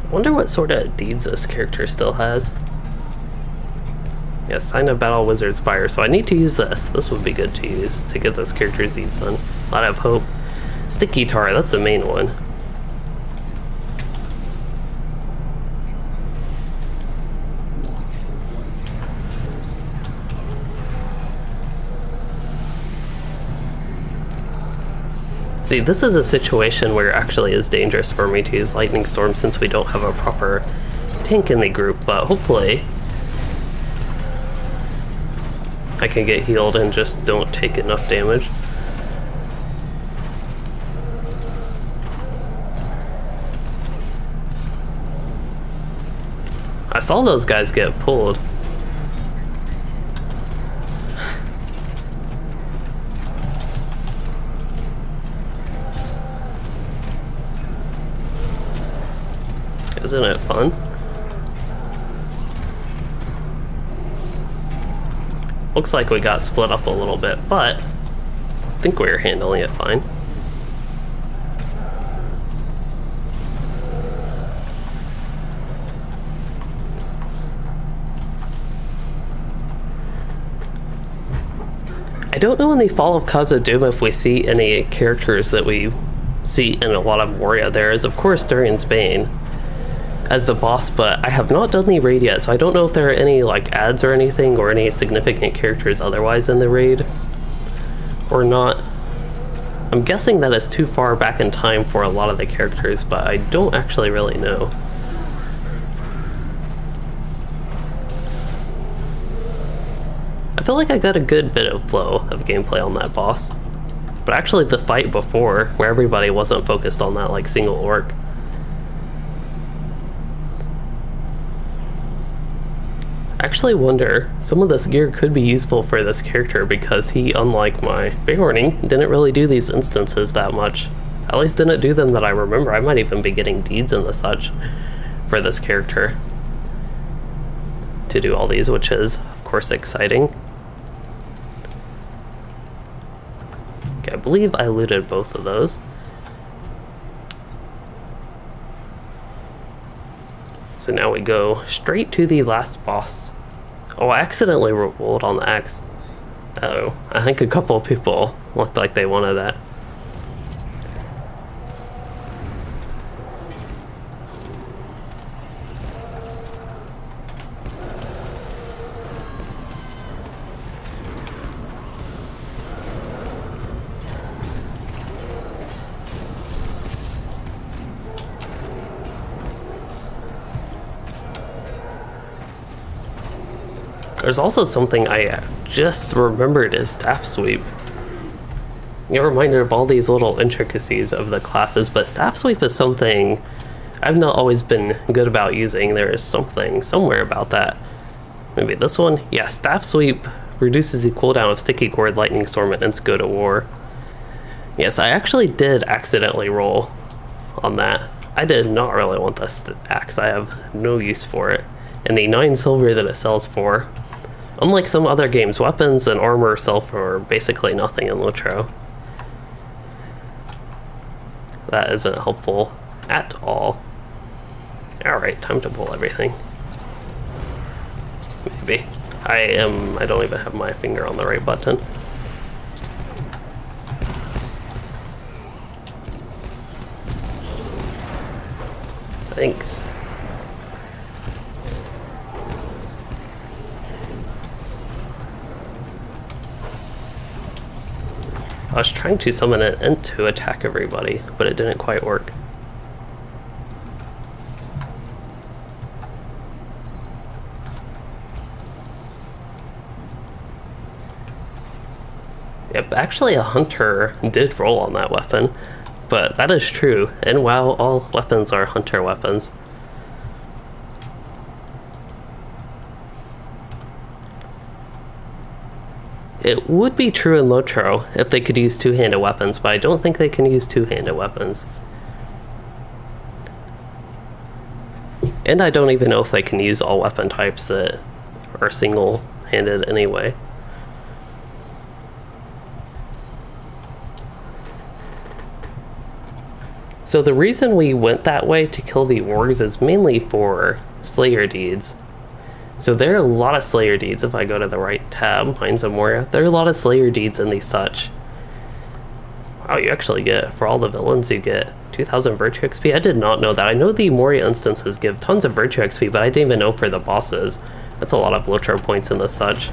S1: I wonder what sort of deeds this character still has. Yeah, Sign of Battle Wizard's Fire, so I need to use this. This would be good to use to get this character's deeds on. A lot of hope. Sticky Tar, that's the main one. See, this is a situation where it actually is dangerous for me to use Lightning Storm since we don't have a proper tank in the group, but hopefully I can get healed and just don't take enough damage. I saw those guys get pulled. Isn't it fun? Looks like we got split up a little bit, but I think we're handling it fine. I don't know in the Fall of Khazad-dûm if we see any characters that we see in a lot of Moria. There is, of course, Durian's Bane as the boss, but I have not done the raid yet, so I don't know if there are any like ads or anything or any significant characters otherwise in the raid or not. I'm guessing that is too far back in time for a lot of the characters, but I don't actually really know. I feel like I got a good bit of flow of gameplay on that boss, but actually the fight before, where everybody wasn't focused on that like single orc, I actually wonder, some of this gear could be useful for this character because he, unlike my Beorning, didn't really do these instances that much. At least didn't do them that I remember. I might even be getting deeds and the such for this character to do all these, which is, of course, exciting. Okay, I believe I looted both of those. So now we go straight to the last boss. Oh, I accidentally rolled on the axe. Uh-oh. I think a couple of people looked like they wanted that. There's also something I just remembered is Staff Sweep. Get reminded of all these little intricacies of the classes, but Staff Sweep is something I've not always been good about using. There is something somewhere about that. Maybe this one? Yeah, Staff Sweep reduces the cooldown of Sticky Cord, Lightning Storm, and Ents Go to War. Yes, I actually did accidentally roll on that. I did not really want this axe. I have no use for it. And the 9 silver that it sells for, unlike some other games, weapons and armor sell for basically nothing in LOTRO. That isn't helpful at all. Alright, time to pull everything. Maybe. I don't even have my finger on the right button. Thanks. I was trying to summon it in to attack everybody, but it didn't quite work. Yep, actually a hunter did roll on that weapon, but that is true. And WoW, all weapons are hunter weapons. It would be true in LOTRO if they could use two-handed weapons, but I don't think they can use two-handed weapons. And I don't even know if they can use all weapon types that are single-handed anyway. So the reason we went that way to kill the orgs is mainly for Slayer deeds. So there are a lot of Slayer deeds if I go to the right tab, Mines of Moria. There are a lot of Slayer deeds in the such. Wow, you actually get, for all the villains, you get 2,000 Virtue XP. I did not know that. I know the Moria instances give tons of Virtue XP, but I didn't even know for the bosses. That's a lot of LOTRO points in the such.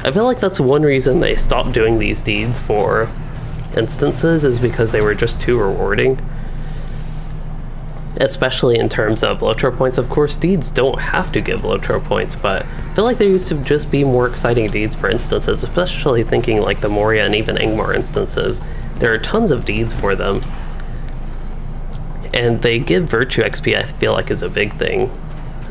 S1: I feel like that's one reason they stopped doing these deeds for instances, is because they were just too rewarding. Especially in terms of LOTRO points. Of course, deeds don't have to give LOTRO points, but I feel like there used to just be more exciting deeds for instances, especially thinking like the Moria and even Angmar instances. There are tons of deeds for them. And they give Virtue XP, I feel like, is a big thing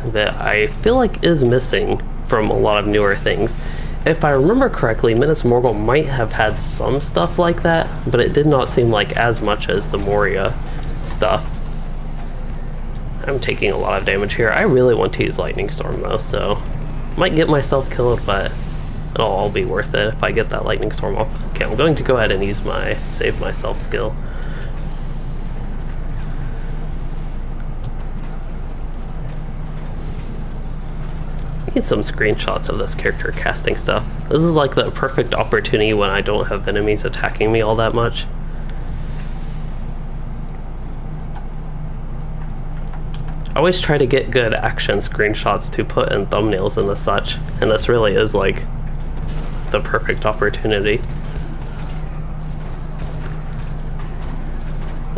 S1: that I feel like is missing from a lot of newer things. If I remember correctly, Minas Morgul might have had some stuff like that, but it did not seem like as much as the Moria stuff. I'm taking a lot of damage here. I really want to use Lightning Storm though, so might get myself killed, but it'll all be worth it if I get that Lightning Storm off. Okay, I'm going to go ahead and use my Save Myself skill. I need some screenshots of this character casting stuff. This is like the perfect opportunity when I don't have enemies attacking me all that much. I always try to get good action screenshots to put in thumbnails and the such, and this really is like the perfect opportunity.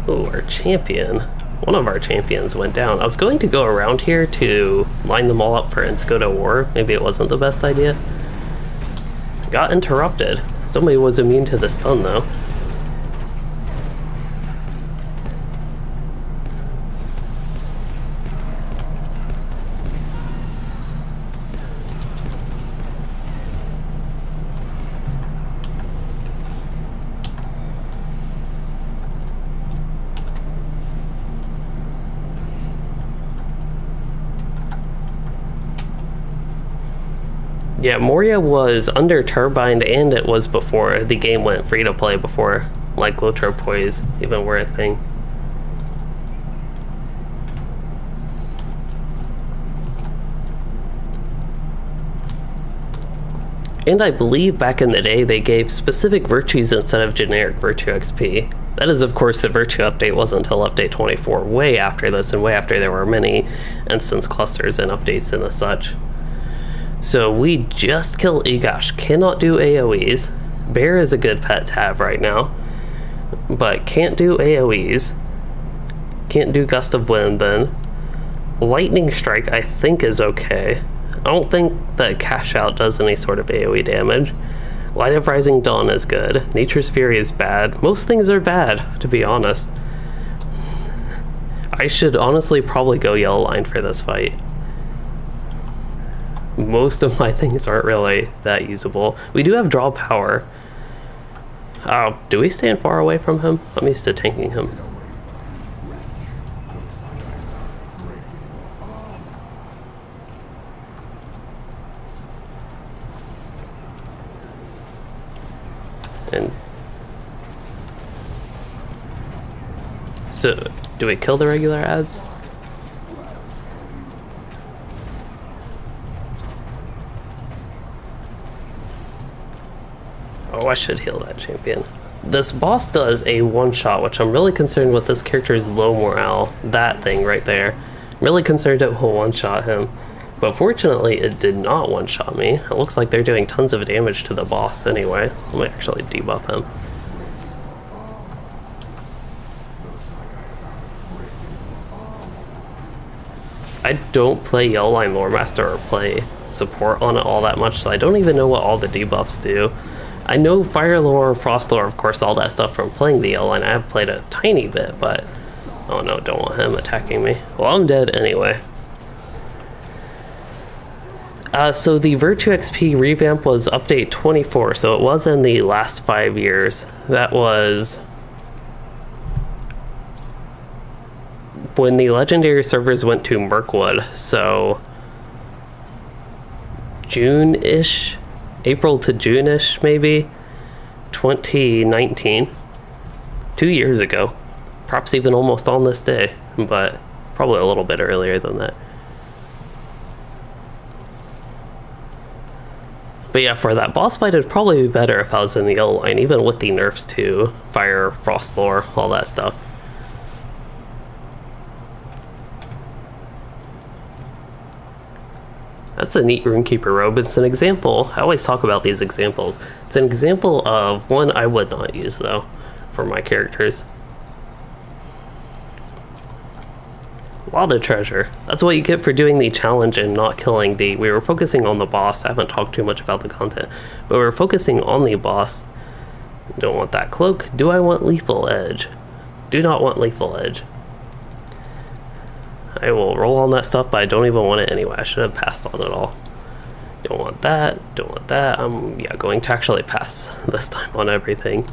S1: Oh, our champion. One of our champions went down. I was going to go around here to line them all up for Enskoda War. Maybe it wasn't the best idea. Got interrupted. Somebody was immune to the stun though. Yeah, Moria was under turbined, and it was before the game went free to play, before like LOTRO poise even were a thing. And I believe back in the day they gave specific virtues instead of generic Virtue XP. That is, of course, the Virtue update wasn't until update 24, way after this, and way after there were many instance clusters and updates and the such. So we just killed Egosh. Cannot do AoEs. Bear is a good pet to have right now, but can't do AoEs. Can't do Gust of Wind then. Lightning Strike I think is okay. I don't think that Cash Out does any sort of AoE damage. Light of Rising Dawn is good. Nature's Fury is bad. Most things are bad, to be honest. I should honestly probably go Yellow Line for this fight. Most of my things aren't really that usable. We do have Draw Power. Do we stand far away from him? I'm used to tanking him. And so, do we kill the regular ads? Oh, I should heal that champion. This boss does a one-shot, which I'm really concerned with this character's low morale. That thing right there. I'm really concerned it will one-shot him. But fortunately, it did not one-shot me. It looks like they're doing tons of damage to the boss anyway. I might actually debuff him. I don't play Yellow Line Lore Master or play support on it all that much, so I don't even know what all the debuffs do. I know Fire Lore, Frost Lore, of course, all that stuff from playing the Yellow Line. I have played a tiny bit, but... Oh no, don't want him attacking me. Well, I'm dead anyway. So the Virtue XP revamp was update 24, so it was in the last 5 years. That was when the legendary servers went to Mirkwood, so June-ish, April to June-ish maybe, 2019, 2 years ago. Perhaps even almost on this day, but probably a little bit earlier than that. But yeah, for that boss fight, it'd probably be better if I was in the Yellow Line, even with the nerfs to Fire, Frost Lore, all that stuff. That's a neat Rune-keeper robe. It's an example. I always talk about these examples. It's an example of one I would not use, though, for my characters. A lot of treasure. That's what you get for doing the challenge and not killing the... We were focusing on the boss. I haven't talked too much about the content, but we were focusing on the boss. Don't want that cloak. Do I want lethal edge? Do not want lethal edge. I will roll on that stuff, but I don't even want it anyway. I should have passed on it all. Don't want that. Don't want that. I'm going to actually pass this time on everything.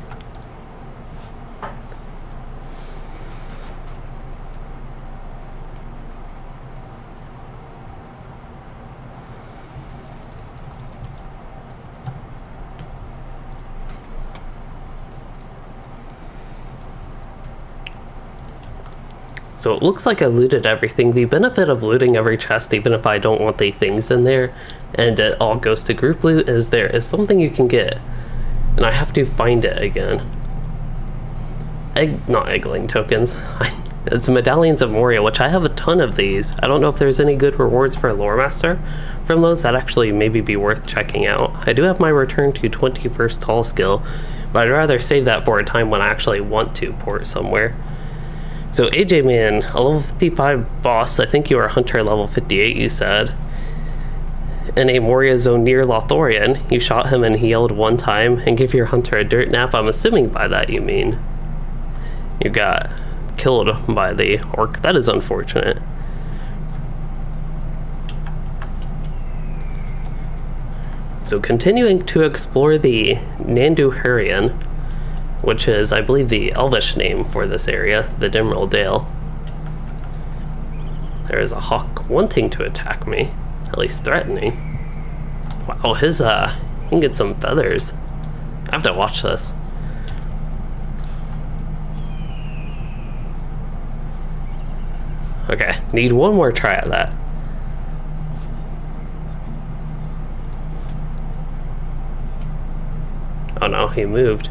S1: So it looks like I looted everything. The benefit of looting every chest, even if I don't want the things in there, and it all goes to group loot, is there is something you can get. And I have to find it again. Not eggling tokens. It's medallions of Moria, which I have a ton of these. I don't know if there's any good rewards for Lore Master from those. That'd actually maybe be worth checking out. I do have my return to 21st tall skill, but I'd rather save that for a time when I actually want to port somewhere. So AJ Man, a level 55 boss, I think you are Hunter level 58, you said. In a Moria zone near Lothorian, you shot him and healed one time and give your Hunter a dirt nap. I'm assuming by that you mean you got killed by the orc. That is unfortunate. So continuing to explore the Nanduhurian, which is, I believe, the Elvish name for this area, the Dimril Dale. There is a hawk wanting to attack me, at least threatening. Wow, his, he can get some feathers. I have to watch this. Okay, need one more try at that. Oh no, he moved.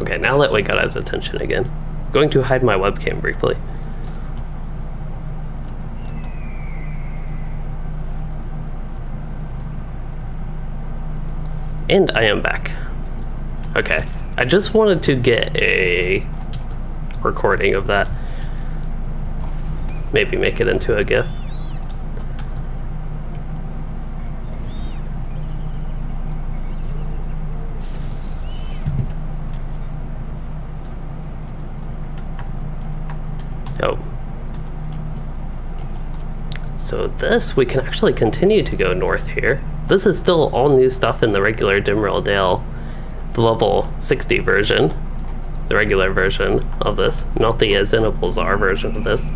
S1: Okay, now that we got his attention again. Going to hide my webcam briefly. And I am back. Okay, I just wanted to get a recording of that. Maybe make it into a GIF. Oh. So this, we can actually continue to go north here. This is still all new stuff in the regular Dimril Dale, the level 60 version, the regular version of this, not the Zinabulzar version of this.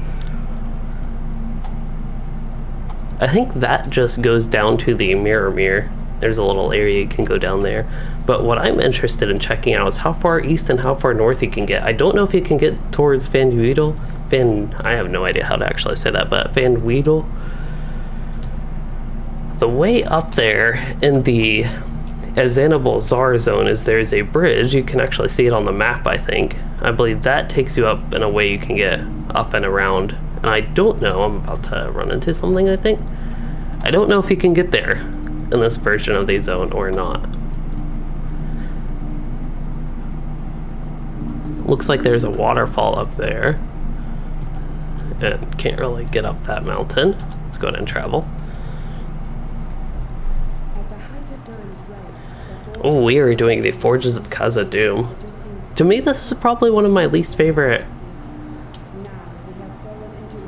S1: I think that just goes down to the Mirror. There's a little area you can go down there. But what I'm interested in checking out is how far east and how far north you can get. I don't know if you can get towards Fanweedle. I have no idea how to actually say that, but Fanweedle. The way up there in the Zinabulzar zone is there's a bridge. You can actually see it on the map, I think. I believe that takes you up in a way you can get up and around. And I don't know, I'm about to run into something, I think. I don't know if you can get there in this version of the zone or not. Looks like there's a waterfall up there. And can't really get up that mountain. Let's go ahead and travel. Oh, we are doing the Forges of Khazad-dûm. To me, this is probably one of my least favorite.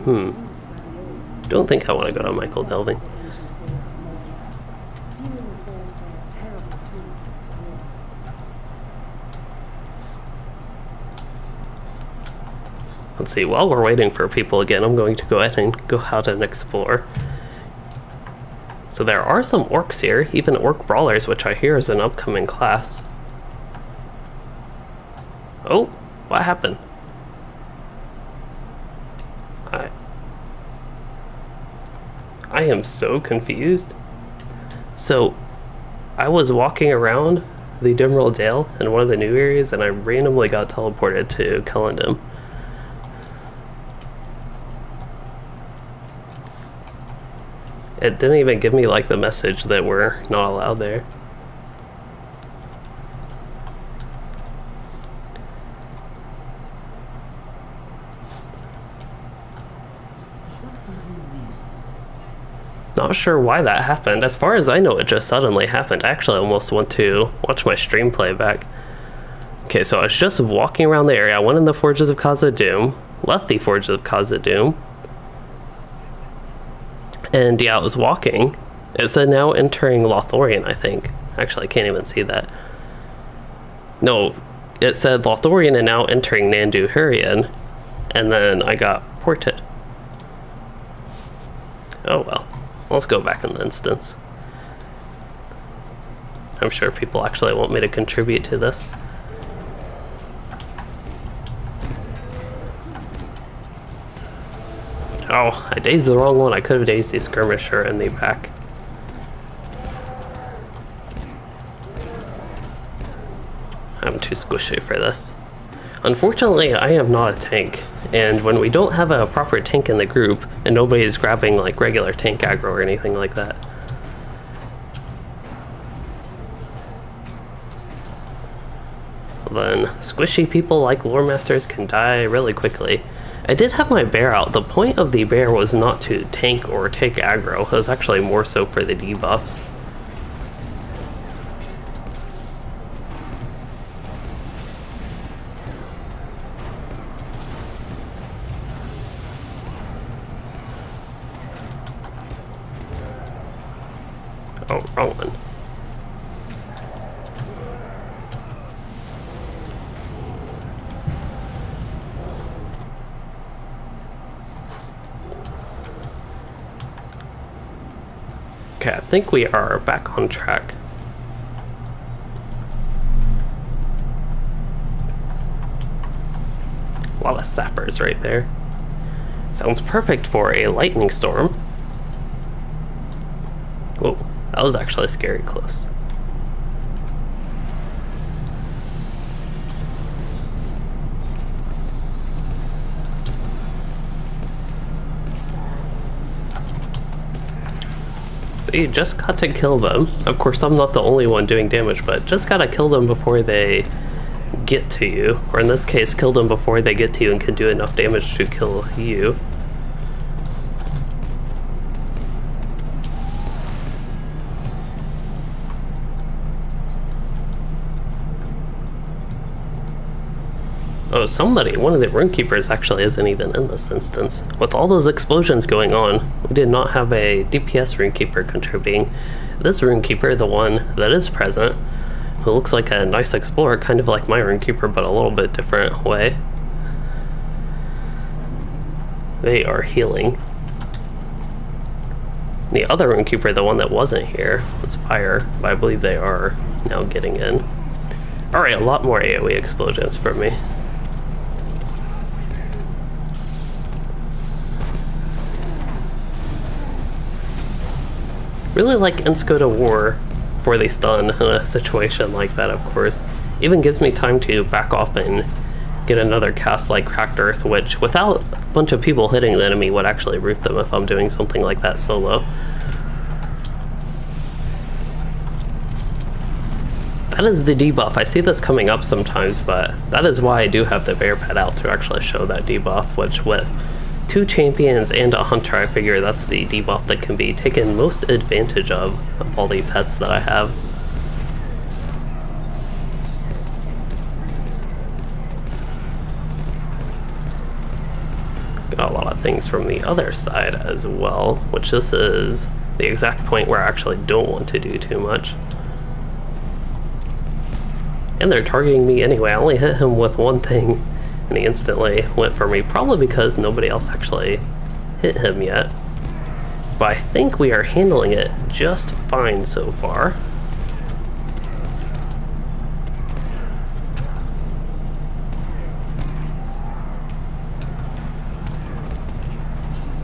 S1: Don't think I want to go to Michael Delving. Let's see, while we're waiting for people again, I'm going to go ahead and go out and explore. So there are some orcs here, even orc brawlers, which I hear is an upcoming class. Oh, what happened? I am so confused. So, I was walking around the Dimral Dale in one of the new areas, and I randomly got teleported to Kellendam. It didn't even give me like the message that we're not allowed there. Not sure why that happened. As far as I know, it just suddenly happened. I actually almost went to watch my stream playback. Okay, so I was just walking around the area. I went in the Forges of Khazad-dûm, left the Forges of Khazad-dûm, and yeah, I was walking. It said now entering Lothlorien, I think. Actually, I can't even see that. No, it said Lothlorien and now entering Nandu Hurrian, and then I got ported. Oh well, let's go back in the instance. I'm sure people actually want me to contribute to this. Oh, I dazed the wrong one. I could have dazed the skirmisher in the back. I'm too squishy for this. Unfortunately, I am not a tank, and when we don't have a proper tank in the group, and nobody is grabbing like regular tank aggro or anything like that. Then squishy people like lore masters can die really quickly. I did have my bear out. The point of the bear was not to tank or take aggro. It was actually more so for the debuffs. Oh, wrong one. Okay, I think we are back on track. A lot of sappers right there. Sounds perfect for a lightning storm. Whoa, that was actually scary close. So you just got to kill them. Of course, I'm not the only one doing damage, but just gotta kill them before they get to you. Or in this case, kill them before they get to you and can do enough damage to kill you. Oh, somebody, one of the Rune-keepers actually isn't even in this instance. With all those explosions going on, we did not have a DPS Rune-keeper contributing. This Rune-keeper, the one that is present, who looks like a nice explorer, kind of like my Rune-keeper, but a little bit different way. They are healing. The other Rune-keeper, the one that wasn't here, was fire, but I believe they are now getting in. Alright, a lot more AoE explosions for me. Really like Insco to War for the stun in a situation like that, of course. Even gives me time to back off and get another cast like Cracked Earth, which without a bunch of people hitting the enemy would actually root them if I'm doing something like that solo. That is the debuff. I see this coming up sometimes, but that is why I do have the bear pet out, to actually show that debuff, which with 2 champions and a hunter, I figure that's the debuff that can be taken most advantage of all the pets that I have. Got a lot of things from the other side as well, which this is the exact point where I actually don't want to do too much. And they're targeting me anyway. I only hit him with one thing and he instantly went for me, probably because nobody else actually hit him yet. But I think we are handling it just fine so far.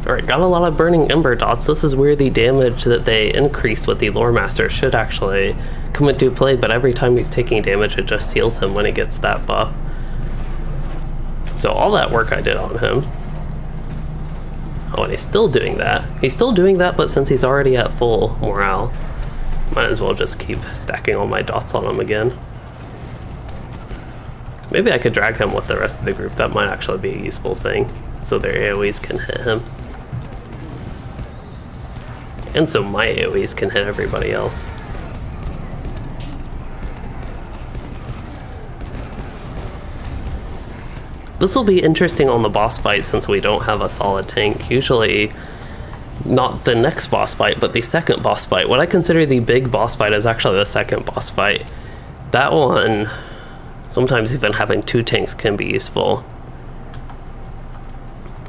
S1: Alright, got a lot of burning ember dots. This is where the damage that they increase with the lore master should actually come into play, but every time he's taking damage it just heals him when he gets that buff. So all that work I did on him. Oh, and he's still doing that. He's still doing that, but since he's already at full morale, might as well just keep stacking all my dots on him again. Maybe I could drag him with the rest of the group. That might actually be a useful thing, so their AoEs can hit him. And so my AoEs can hit everybody else. This will be interesting on the boss fight since we don't have a solid tank. Usually, not the next boss fight, but the second boss fight. What I consider the big boss fight is actually the second boss fight. That one, sometimes even having 2 tanks can be useful.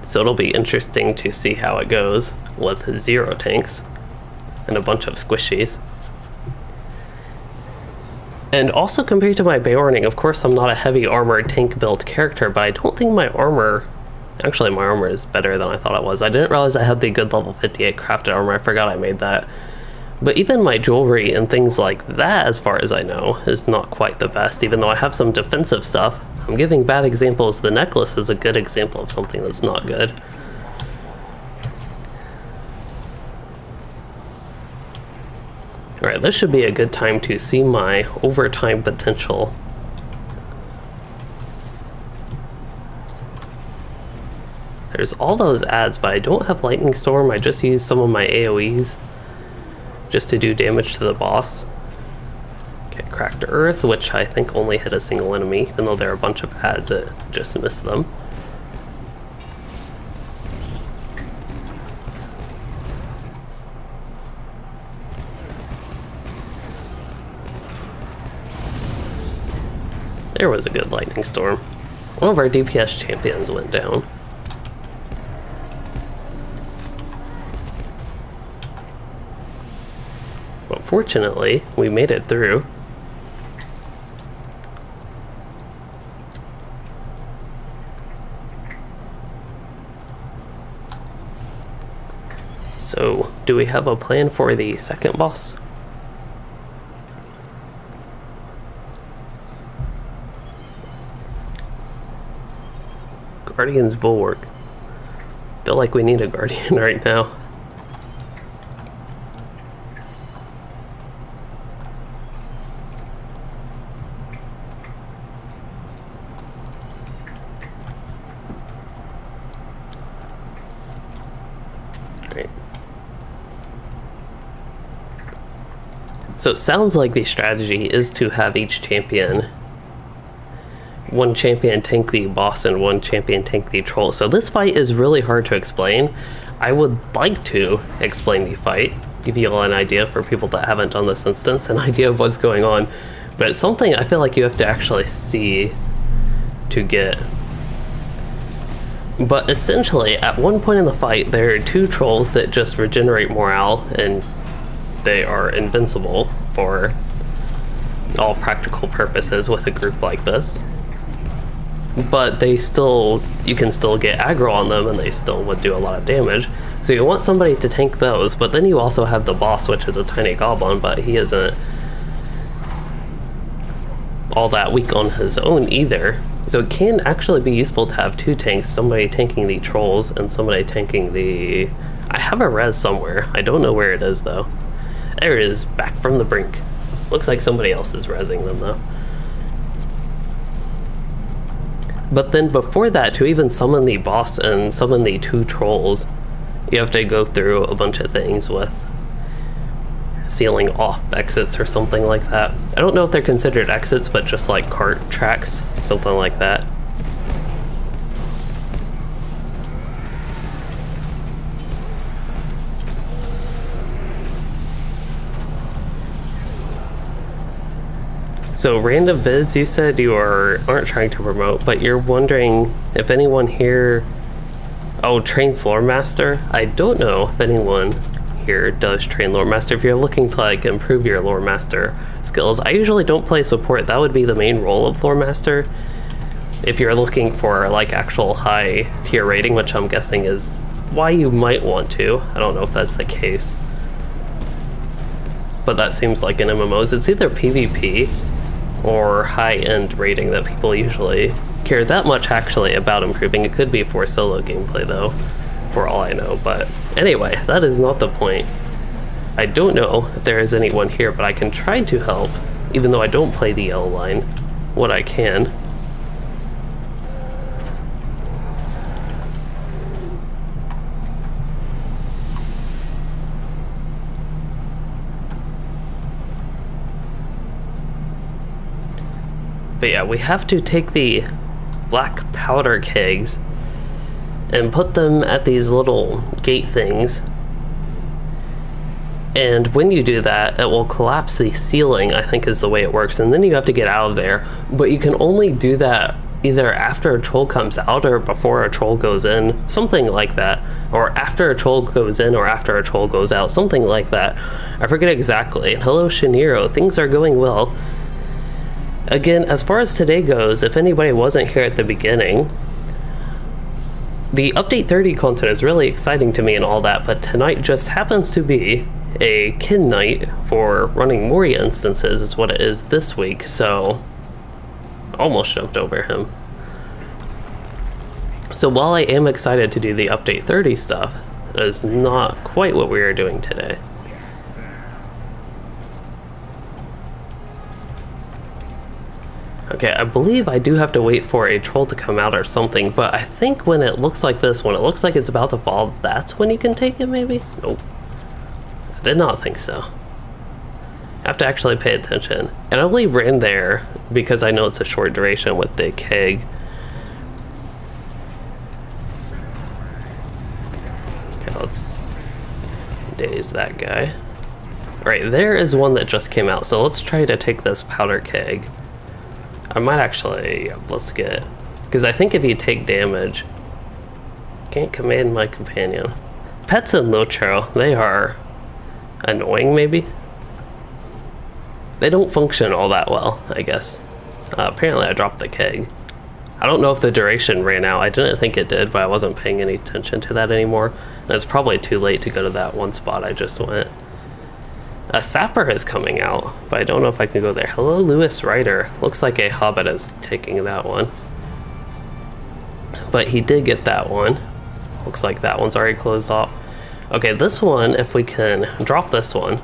S1: So it'll be interesting to see how it goes with 0 tanks and a bunch of squishies. And also compared to my Beorning, of course I'm not a heavy armored tank built character, but I don't think my armor, actually my armor is better than I thought it was. I didn't realize I had the good level 58 crafted armor, I forgot I made that. But even my jewelry and things like that, as far as I know, is not quite the best, even though I have some defensive stuff. I'm giving bad examples. The necklace is a good example of something that's not good. Alright, this should be a good time to see my overtime potential. There's all those ads, but I don't have Lightning Storm. I just use some of my AoEs just to do damage to the boss. Okay, Cracked Earth, which I think only hit a single enemy, even though there are a bunch of ads that just missed them. There was a good Lightning Storm. One of our DPS champions went down. But fortunately, we made it through. So, do we have a plan for the second boss? Guardian's Bulwark. Feel like we need a Guardian right now. Right. So it sounds like the strategy is to have each champion, one champion tank the boss and one champion tank the troll. So this fight is really hard to explain. I would like to explain the fight, give you all an idea for people that haven't done this instance, an idea of what's going on. But it's something I feel like you have to actually see to get. But essentially, at one point in the fight, there are 2 trolls that just regenerate morale, and they are invincible for all practical purposes with a group like this. But they still, you can still get aggro on them and they still would do a lot of damage. So you want somebody to tank those, but then you also have the boss, which is a tiny goblin, but he isn't all that weak on his own either. So it can actually be useful to have 2 tanks, somebody tanking the trolls and somebody tanking the... I have a res somewhere, I don't know where it is though. There it is, back from the brink. Looks like somebody else is resing them though. But then before that, to even summon the boss and summon the 2 trolls, you have to go through a bunch of things with sealing off exits or something like that. I don't know if they're considered exits, but just like cart tracks, something like that. So random vids, you said you aren't trying to promote, but you're wondering if anyone here, trains Lore Master? I don't know if anyone here does train Lore Master. If you're looking to like improve your Lore Master skills, I usually don't play support. That would be the main role of Lore Master. If you're looking for like actual high tier rating, which I'm guessing is why you might want to. I don't know if that's the case. But that seems like in MMOs, it's either PvP or high-end rating that people usually care that much actually about improving. It could be for solo gameplay though, for all I know. But anyway, that is not the point. I don't know if there is anyone here, but I can try to help, even though I don't play the yellow line, what I can. But yeah, we have to take the black powder kegs and put them at these little gate things. And when you do that, it will collapse the ceiling, I think is the way it works. And then you have to get out of there. But you can only do that either after a troll comes out or before a troll goes in, something like that. Or after a troll goes in or after a troll goes out, something like that. I forget exactly. Hello, Shiniro. Things are going well. Again, as far as today goes, if anybody wasn't here at the beginning, the Update 30 content is really exciting to me and all that, but tonight just happens to be a kin night for running Moria instances is what it is this week, so almost jumped over him. So while I am excited to do the Update 30 stuff, it is not quite what we are doing today. Okay, I believe I do have to wait for a troll to come out or something, but I think when it looks like this, when it looks like it's about to fall, that's when you can take it maybe? Nope. I did not think so. I have to actually pay attention. And I only ran there because I know it's a short duration with the keg. Okay, let's daze that guy. Alright, there is one that just came out, so let's try to take this powder keg. I might actually, let's get, because I think if you take damage, can't command my companion. Pets in LOTRO, they are annoying maybe? They don't function all that well, I guess. Apparently I dropped the keg. I don't know if the duration ran out. I didn't think it did, but I wasn't paying any attention to that anymore. And it's probably too late to go to that one spot I just went. A sapper is coming out, but I don't know if I can go there. Hello, Lewis Ryder. Looks like a hobbit is taking that one. But he did get that one. Looks like that one's already closed off. Okay, this one, if we can drop this one.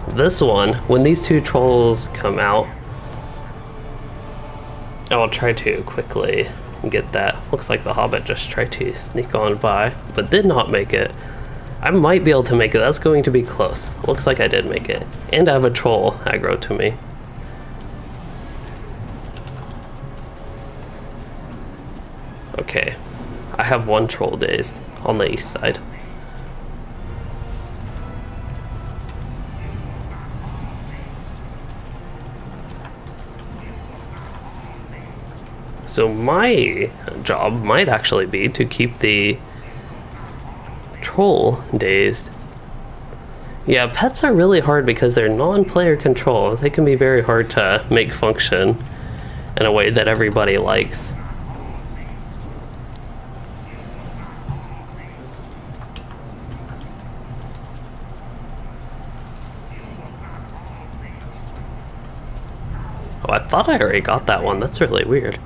S1: This one, when these 2 trolls come out, I'll try to quickly get that. Looks like the hobbit just tried to sneak on by, but did not make it. I might be able to make it. That's going to be close. Looks like I did make it. And I have a troll aggro to me. Okay. I have 1 troll dazed on the east side. So my job might actually be to keep the troll dazed. Yeah, pets are really hard because they're non-player control. They can be very hard to make function in a way that everybody likes. Oh, I thought I already got that one. That's really weird.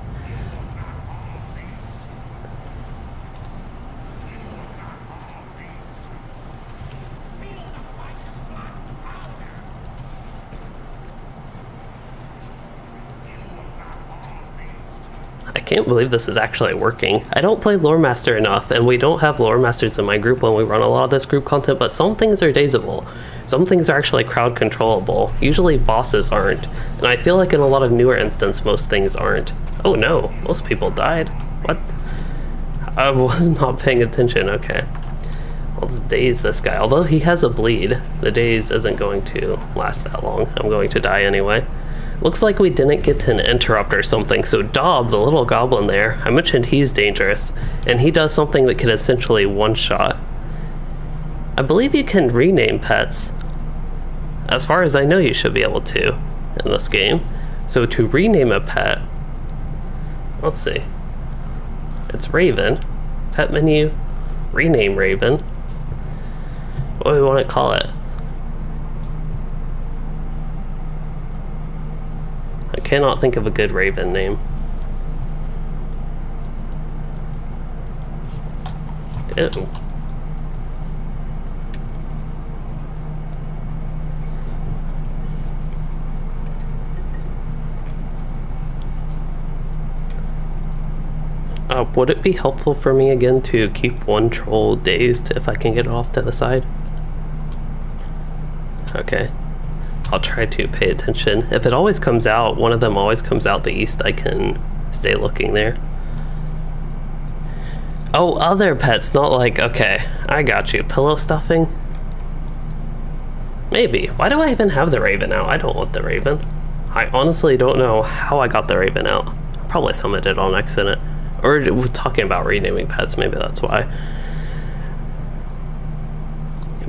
S1: Can't believe this is actually working. I don't play Lore Master enough, and we don't have Lore Masters in my group when we run a lot of this group content, but some things are dazeable. Some things are actually crowd controllable. Usually bosses aren't, and I feel like in a lot of newer instances, most things aren't. Oh no, most people died. What? I was not paying attention, okay. Let's daze this guy. Although he has a bleed, the daze isn't going to last that long. I'm going to die anyway. Looks like we didn't get to an interrupt or something, so Dob, the little goblin there, I mentioned he's dangerous, and he does something that can essentially one-shot. I believe you can rename pets. As far as I know, you should be able to in this game. So to rename a pet, let's see. It's Raven. Pet menu, rename Raven. What do we want to call it? I cannot think of a good Raven name. Ew. Would it be helpful for me again to keep one troll dazed if I can get it off to the side? Okay. I'll try to pay attention. If it always comes out, one of them always comes out the east, I can stay looking there. Oh, other pets, not like, okay, I got you. Pillow stuffing? Maybe. Why do I even have the Raven out? I don't want the Raven. I honestly don't know how I got the Raven out. Probably summoned it on accident. Or we're talking about renaming pets, maybe that's why.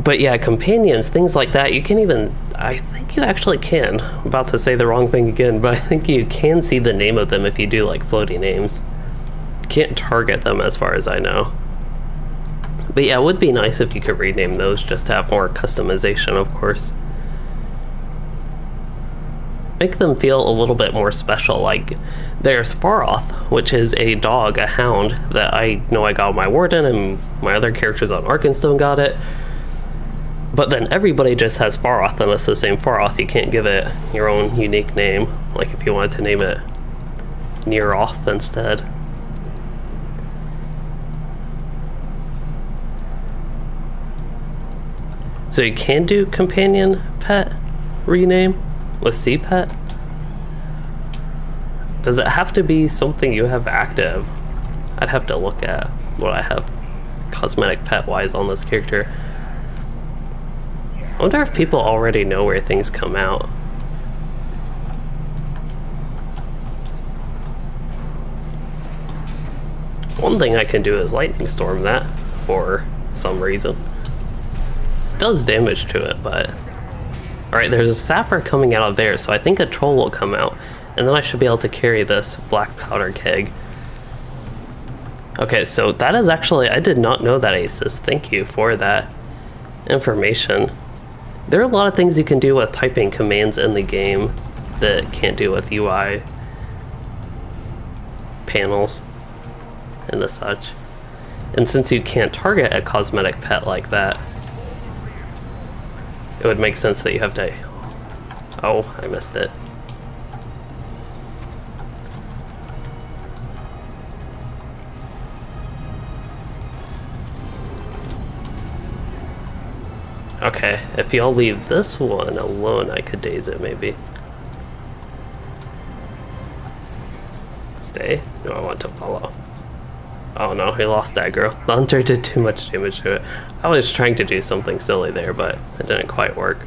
S1: But yeah, companions, things like that, you can even, I think you actually can. I'm about to say the wrong thing again, but I think you can see the name of them if you do like floaty names. You can't target them as far as I know. But yeah, it would be nice if you could rename those just to have more customization, of course. Make them feel a little bit more special, like there's Faroth, which is a dog, a hound, that I know I got my Warden and my other characters on Arkenstone got it. But then everybody just has Faroth and it's the same Faroth. You can't give it your own unique name, like if you wanted to name it Nearoth instead. So you can do companion pet rename with C-Pet? Does it have to be something you have active? I'd have to look at what I have cosmetic pet-wise on this character. I wonder if people already know where things come out. One thing I can do is lightning storm that for some reason. It does damage to it, but... Alright, there's a sapper coming out of there, so I think a troll will come out. And then I should be able to carry this black powder keg. Okay, so that is actually... I did not know that, Aces. Thank you for that information. There are a lot of things you can do with typing commands in the game that can't do with UI panels and the such. And since you can't target a cosmetic pet like that, it would make sense that you have to... Oh, I missed it. Okay, if y'all leave this one alone, I could daze it, maybe. Stay? No, I want to follow. Oh no, he lost aggro. The hunter did too much damage to it. I was trying to do something silly there, but it didn't quite work.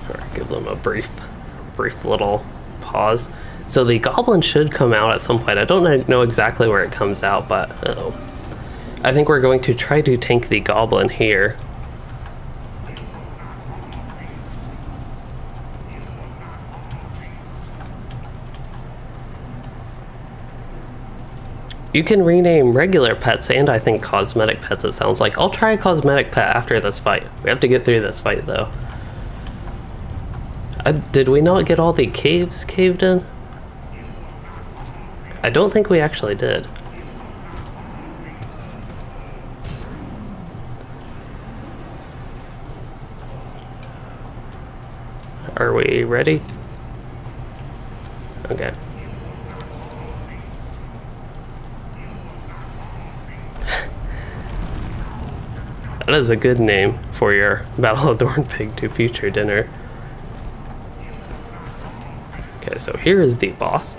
S1: Alright, give them a brief little pause. So the goblin should come out at some point. I don't know exactly where it comes out, but I think we're going to try to tank the goblin here. You can rename regular pets and I think cosmetic pets, it sounds like. I'll try a cosmetic pet after this fight. We have to get through this fight though. Did we not get all the caves caved in? I don't think we actually did. Are we ready? Okay. That is a good name for your Battle of Dorn Pig 2 feature dinner. Okay, so here is the boss.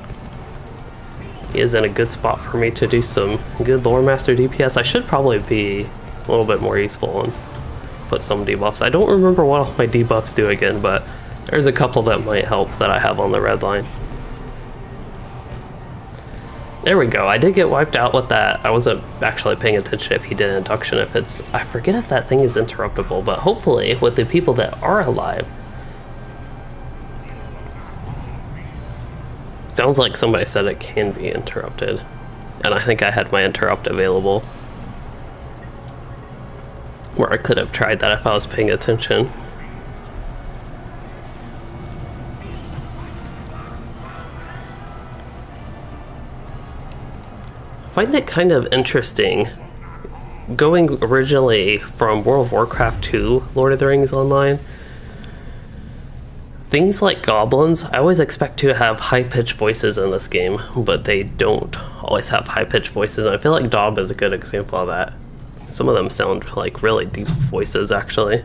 S1: He is in a good spot for me to do some good Lore Master DPS. I should probably be a little bit more useful and put some debuffs. I don't remember what all my debuffs do again, but there's a couple that might help that I have on the red line. There we go. I did get wiped out with that. I wasn't actually paying attention if he did an induction. If it's, I forget if that thing is interruptible, but hopefully with the people that are alive. Sounds like somebody said it can be interrupted. And I think I had my interrupt available. Where I could have tried that if I was paying attention. I find it kind of interesting going originally from World of Warcraft to Lord of the Rings Online. Things like goblins, I always expect to have high-pitched voices in this game, but they don't always have high-pitched voices. And I feel like Daub is a good example of that. Some of them sound like really deep voices, actually.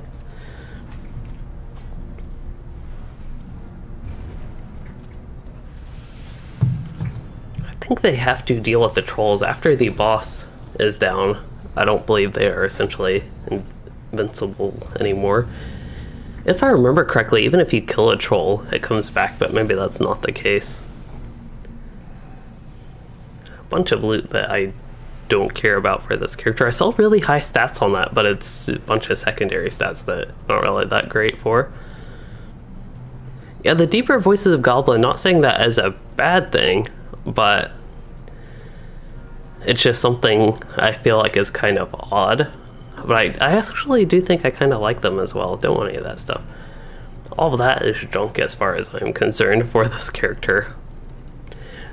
S1: I think they have to deal with the trolls after the boss is down. I don't believe they are essentially invincible anymore. If I remember correctly, even if you kill a troll, it comes back, but maybe that's not the case. A bunch of loot that I don't care about for this character. I saw really high stats on that, but it's a bunch of secondary stats that aren't really that great for. Yeah, the deeper voices of Goblin, not saying that as a bad thing, but it's just something I feel like is kind of odd. But I actually do think I kind of like them as well. Don't want any of that stuff. All of that is junk as far as I'm concerned for this character.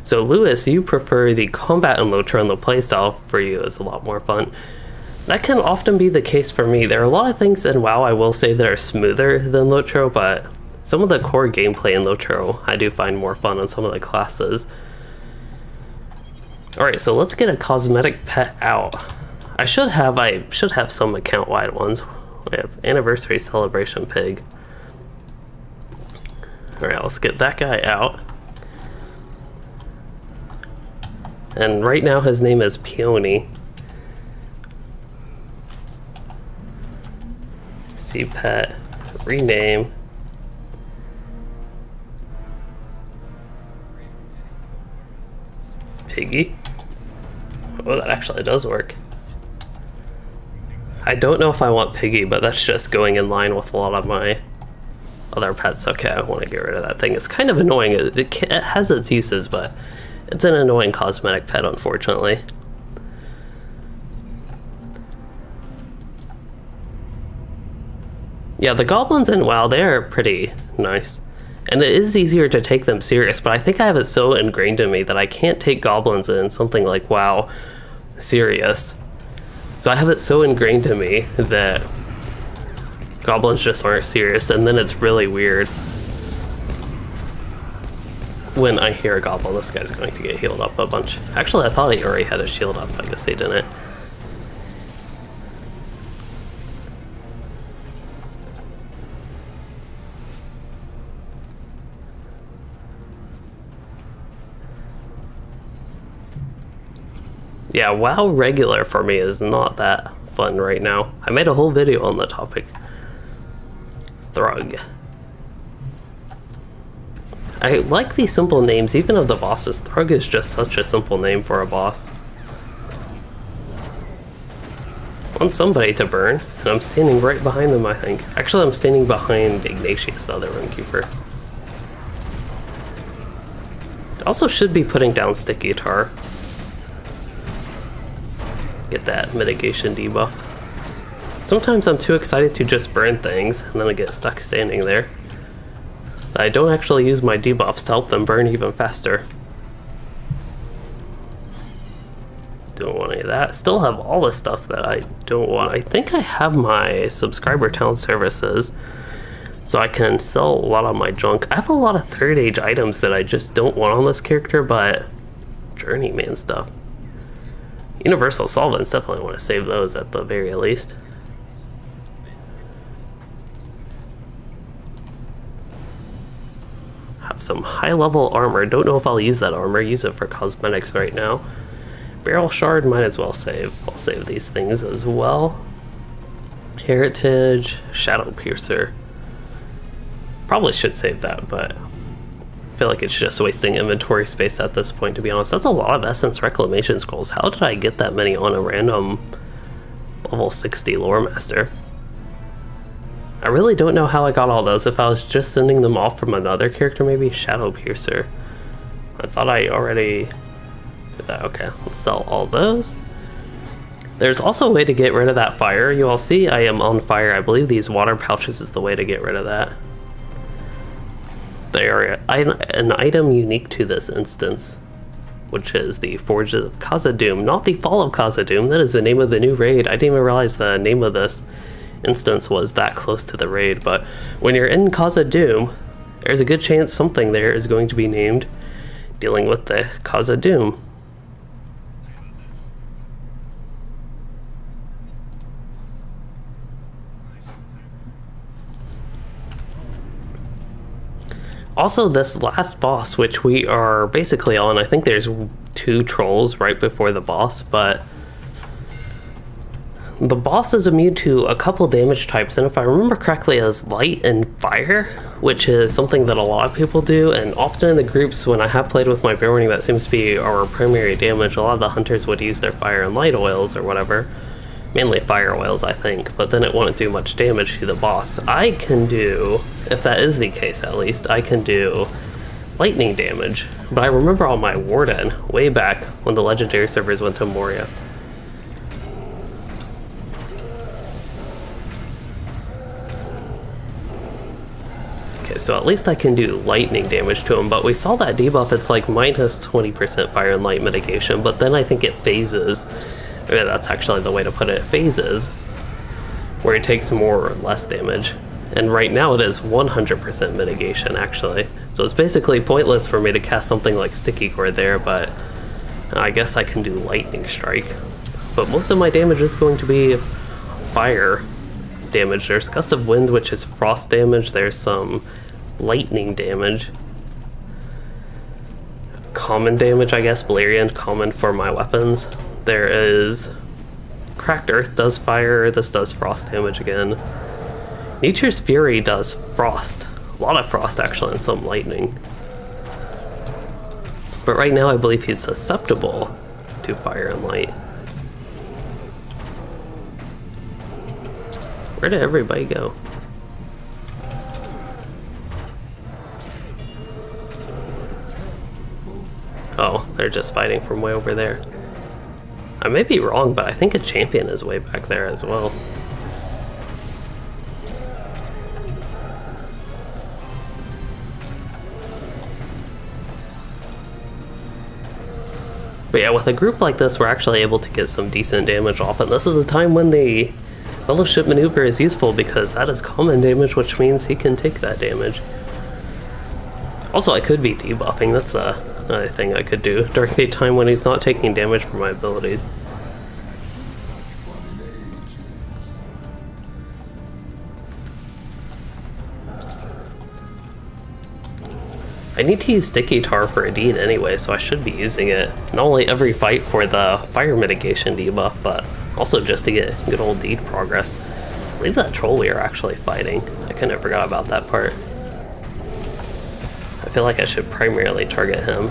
S1: So Lewis, you prefer the combat in LOTRO, and the playstyle for you is a lot more fun. That can often be the case for me. There are a lot of things in WoW I will say that are smoother than LOTRO, but some of the core gameplay in LOTRO I do find more fun on some of the classes. Alright, so let's get a cosmetic pet out. I should have some account-wide ones. We have Anniversary Celebration Pig. Alright, let's get that guy out. And right now his name is Peony. See pet, rename. Piggy. Oh, that actually does work. I don't know if I want Piggy, but that's just going in line with a lot of my other pets. Okay, I want to get rid of that thing. It's kind of annoying. It has its uses, but it's an annoying cosmetic pet, unfortunately. Yeah, the goblins in WoW, they're pretty nice. And it is easier to take them serious, but I think I have it so ingrained in me that I can't take goblins in something like WoW serious. So I have it so ingrained in me that goblins just aren't serious, and then it's really weird when I hear a goblin. This guy's going to get healed up a bunch. Actually, I thought he already had his shield up. I guess he didn't. Yeah, WoW regular for me is not that fun right now. I made a whole video on the topic. Thrug. I like these simple names, even of the bosses. Thrug is just such a simple name for a boss. I want somebody to burn, and I'm standing right behind them, I think. Actually, I'm standing behind Ignatius, the other Rune-keeper. Also should be putting down Sticky Tar. Get that mitigation debuff. Sometimes I'm too excited to just burn things, and then I get stuck standing there. I don't actually use my debuffs to help them burn even faster. Don't want any of that. Still have all the stuff that I don't want. I think I have my subscriber town services So I can sell a lot of my junk. I have a lot of third age items that I just don't want on this character, but journeyman stuff. Universal solvents, definitely want to save those at the very least. Have some high level armor. Don't know if I'll use that armor. Use it for cosmetics right now. Barrel shard, might as well save. I'll save these things as well. Heritage, shadow piercer. Probably should save that, but I feel like it's just wasting inventory space at this point, to be honest. That's a lot of essence reclamation scrolls. How did I get that many on a random level 60 lore master? I really don't know how I got all those. If I was just sending them off from another character, maybe shadow piercer. I thought I already did that. Okay, let's sell all those. There's also a way to get rid of that fire. You all see I am on fire. I believe these water pouches is the way to get rid of that. They are an item unique to this instance, which is the Forges of Khazad-dûm, not the Fall of Khazad-dûm. That is the name of the new raid. I didn't even realize the name of this instance was that close to the raid, but when you're in Khazad-dûm, there's a good chance something there is going to be named dealing with the Khazad-dûm. Also, this last boss, which we are basically on, I think there's 2 trolls right before the boss, but the boss is immune to a couple damage types, and if I remember correctly, as light and fire, which is something that a lot of people do, and often in the groups when I have played with my bear warning, that seems to be our primary damage. A lot of the hunters would use their fire and light oils or whatever. Mainly fire oils, I think, but then it wouldn't do much damage to the boss. I can do, if that is the case at least, I can do lightning damage. But I remember on my Warden, way back when the legendary servers went to Moria. Okay, so at least I can do lightning damage to him, but we saw that debuff, it's like minus 20% fire and light mitigation, but then I think it phases. Maybe that's actually the way to put it. Phases, where it takes more or less damage. And right now it is 100% mitigation, actually. So it's basically pointless for me to cast something like Sticky Core there, but I guess I can do Lightning Strike. But most of my damage is going to be fire damage. There's Gust of Wind, which is frost damage. There's some lightning damage. Common damage, I guess. Balerian, common for my weapons. There is Cracked Earth does fire, this does frost damage again. Nature's Fury does frost. A lot of frost actually, and some lightning. But right now I believe he's susceptible to fire and light. Where did everybody go? Oh, they're just fighting from way over there. I may be wrong, but I think a champion is way back there as well. But yeah, with a group like this, we're actually able to get some decent damage off, and this is a time when the Fellowship Maneuver is useful because that is common damage, which means he can take that damage. Also, I could be debuffing, that's another thing I could do during the time when he's not taking damage from my abilities. I need to use Sticky Tar for Adine anyway, so I should be using it not only every fight for the fire mitigation debuff, but also just to get good old deed progress. I believe that troll we are actually fighting. I kind of forgot about that part. I feel like I should primarily target him.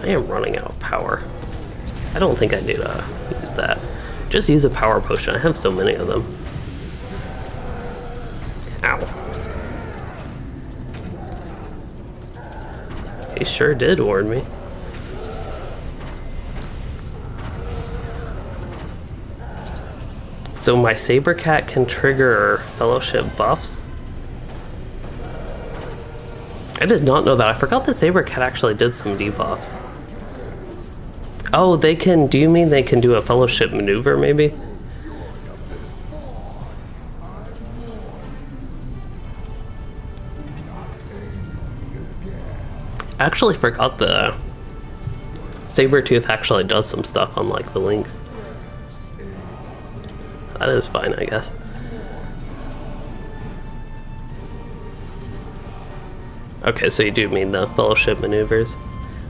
S1: I am running out of power. I don't think I need to use that. Just use a power potion. I have so many of them. Ow. He sure did warn me. So my Saber Cat can trigger Fellowship buffs? I did not know that. I forgot the Saber Cat actually did some debuffs. Oh, they can, do you mean they can do a Fellowship Maneuver maybe? I actually forgot the Sabretooth actually does some stuff unlike the Lynx. That is fine, I guess. Okay, so you do mean the Fellowship maneuvers.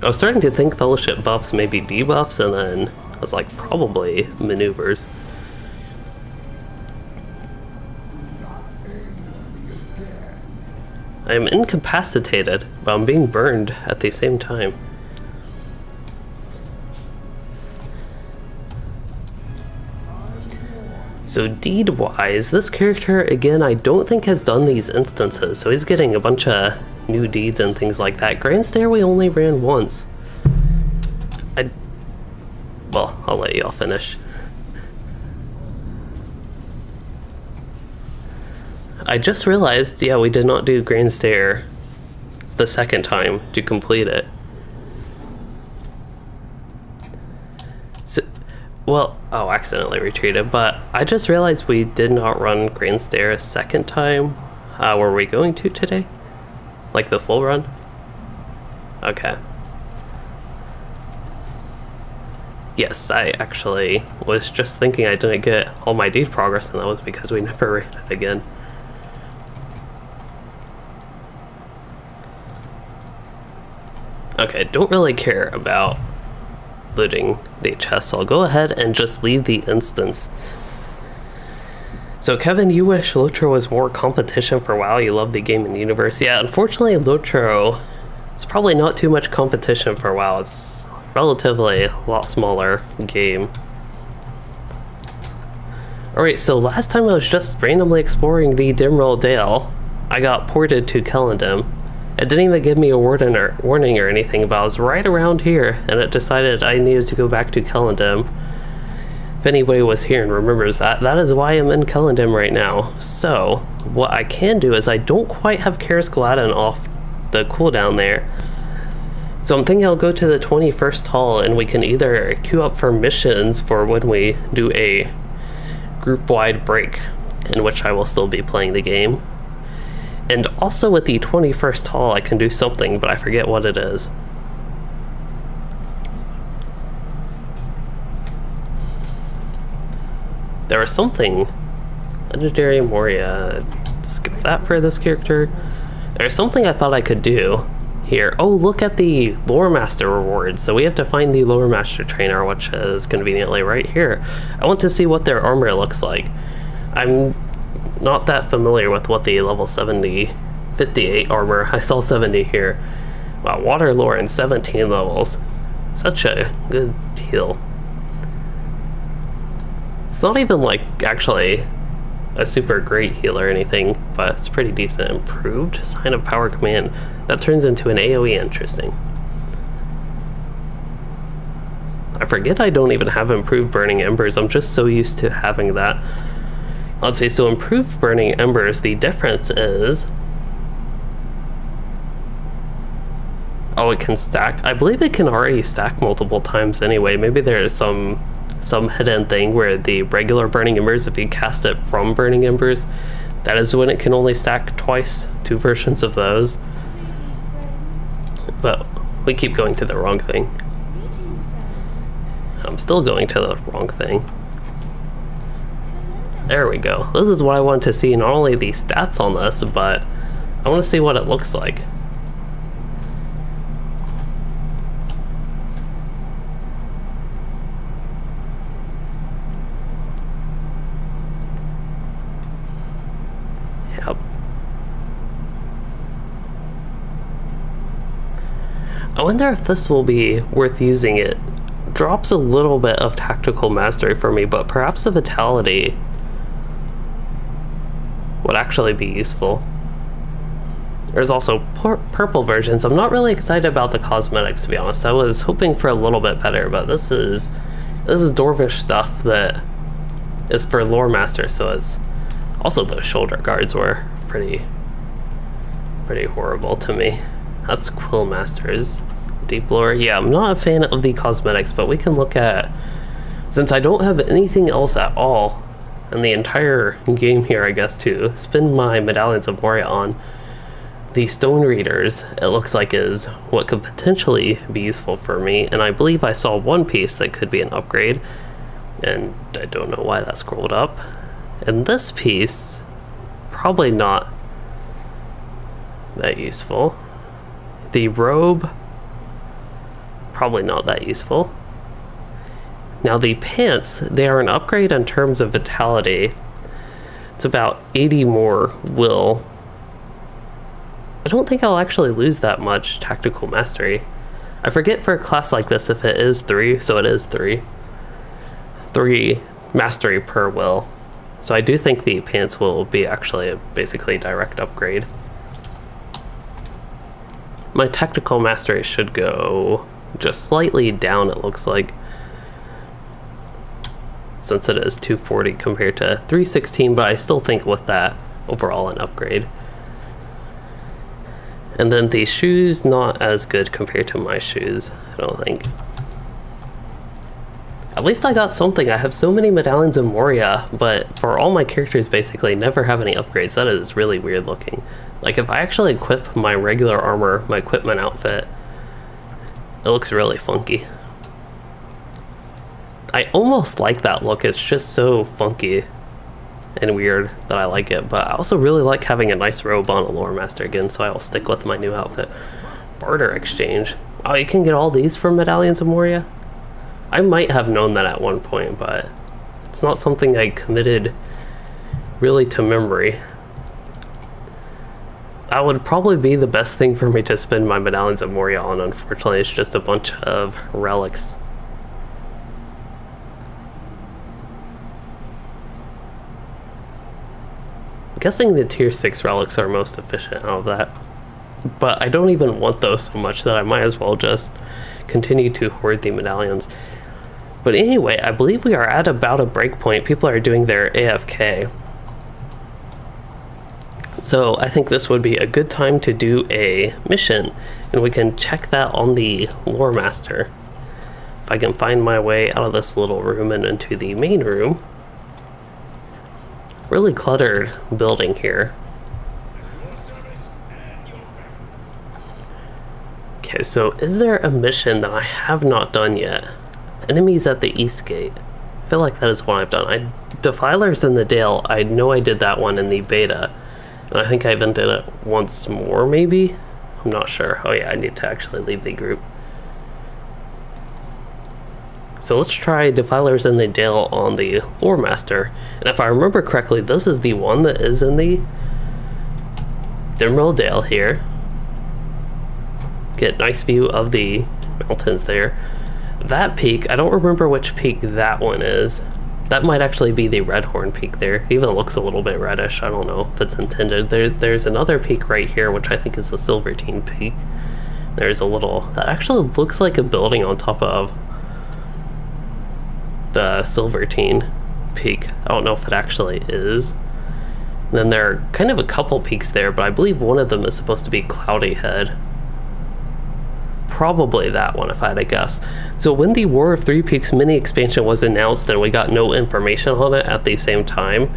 S1: I was starting to think Fellowship buffs may be debuffs, and then I was like, probably maneuvers. I am incapacitated, but I'm being burned at the same time. So deed-wise, this character, again, I don't think has done these instances, so he's getting a bunch of new deeds and things like that. Grand Stair we only ran once. Well, I'll let y'all finish. I just realized, yeah, we did not do Grand Stair the second time to complete it. So, well, oh, accidentally retreated, but I just realized we did not run Grand Stair a second time. Were we going to today? Like the full run? Okay. Yes, I actually was just thinking I didn't get all my deed progress, and that was because we never ran it again. Okay, don't really care about looting the chest, so I'll go ahead and just leave the instance. So Kevin, you wish LOTRO was more competition for WoW, you love the game and universe. Yeah, unfortunately LOTRO, it's probably not too much competition for WoW. It's relatively a lot smaller game. Alright, so last time I was just randomly exploring the Dimrel Dale. I got ported to Kellendim. It didn't even give me a warning or anything, but I was right around here, and it decided I needed to go back to Kellendim. If anybody was here and remembers that, that is why I'm in Kellendim right now. So, what I can do is I don't quite have Karis Gladden off the cooldown there. So I'm thinking I'll go to the 21st hall, and we can either queue up for missions for when we do a group-wide break, in which I will still be playing the game. And also with the 21st hall I can do something, but I forget what it is. There was something. Legendary Moria. Skip that for this character. There's something I thought I could do here. Oh, look at the Lore Master reward. So we have to find the Lore Master trainer, which is conveniently right here. I want to see what their armor looks like. I'm not that familiar with what the level 70, 58 armor. I saw 70 here. Wow, water lore in 17 levels. Such a good heal. It's not even like actually a super great heal or anything, but it's pretty decent. Improved sign of power command. That turns into an AoE. Interesting. I forget I don't even have improved burning embers. I'm just so used to having that. Let's see, so improved burning embers, the difference is, oh, it can stack. I believe it can already stack multiple times anyway. Maybe there's some hidden thing where the regular burning embers, if you cast it from burning embers, that is when it can only stack twice. Two versions of those. But we keep going to the wrong thing. I'm still going to the wrong thing. There we go. This is what I want to see, not only the stats on this, but I want to see what it looks like. Yep. I wonder if this will be worth using. It drops a little bit of tactical mastery for me, but perhaps the vitality would actually be useful. There's also purple versions. I'm not really excited about the cosmetics, to be honest. I was hoping for a little bit better, but this is Dwarvish stuff that is for lore master, so it's also the shoulder guards were pretty horrible to me. That's Quill Masters. Deep lore. Yeah, I'm not a fan of the cosmetics, but we can look at, since I don't have anything else at all in the entire game here, I guess, to spin my Medallions of Moria on, the stone readers, it looks like, is what could potentially be useful for me, and I believe I saw one piece that could be an upgrade, and I don't know why that scrolled up. And this piece, probably not that useful. The robe, probably not that useful. Now the pants, they are an upgrade in terms of vitality. It's about 80 more will. I don't think I'll actually lose that much tactical mastery. I forget for a class like this if it is 3, so it is 3. 3 mastery per will. So I do think the pants will be actually a basically direct upgrade. My tactical mastery should go just slightly down, it looks like, since it is 240 compared to 316, but I still think with that overall an upgrade. And then the shoes, not as good compared to my shoes, I don't think. At least I got something. I have so many medallions of Moria, but for all my characters basically never have any upgrades. That is really weird looking. Like if I actually equip my regular armor, my equipment outfit, it looks really funky. I almost like that look. It's just so funky and weird that I like it, but I also really like having a nice robe on a lore master again, so I will stick with my new outfit. Barter exchange. Oh, you can get all these from medallions of Moria? I might have known that at one point, but it's not something I committed really to memory. That would probably be the best thing for me to spend my medallions of Moria on. Unfortunately, it's just a bunch of relics. I'm guessing the tier 6 relics are most efficient out of that, but I don't even want those so much that I might as well just continue to hoard the medallions. But anyway, I believe we are at about a breakpoint. People are doing their AFK. So I think this would be a good time to do a mission, and we can check that on the lore master. If I can find my way out of this little room and into the main room. Really cluttered building here. Okay, so is there a mission that I have not done yet? Enemies at the East Gate. I feel like that is one I've done. Defilers in the Dale, I know I did that one in the beta. And I think I even did it once more, maybe? I'm not sure. Oh yeah, I need to actually leave the group. So let's try Defilers in the Dale on the Lore Master. And if I remember correctly, this is the one that is in the Dimril Dale here. Get a nice view of the mountains there. That peak, I don't remember which peak that one is. That might actually be the Redhorn peak there. It even looks a little bit reddish. I don't know if it's intended. There's another peak right here, which I think is the Silvertine peak. There's a little, that actually looks like a building on top of the Silvertine peak. I don't know if it actually is. And then there are kind of a couple peaks there, but I believe one of them is supposed to be Cloudy Head. Probably that one, if I had to guess. So when the War of Three Peaks mini expansion was announced and we got no information on it at the same time,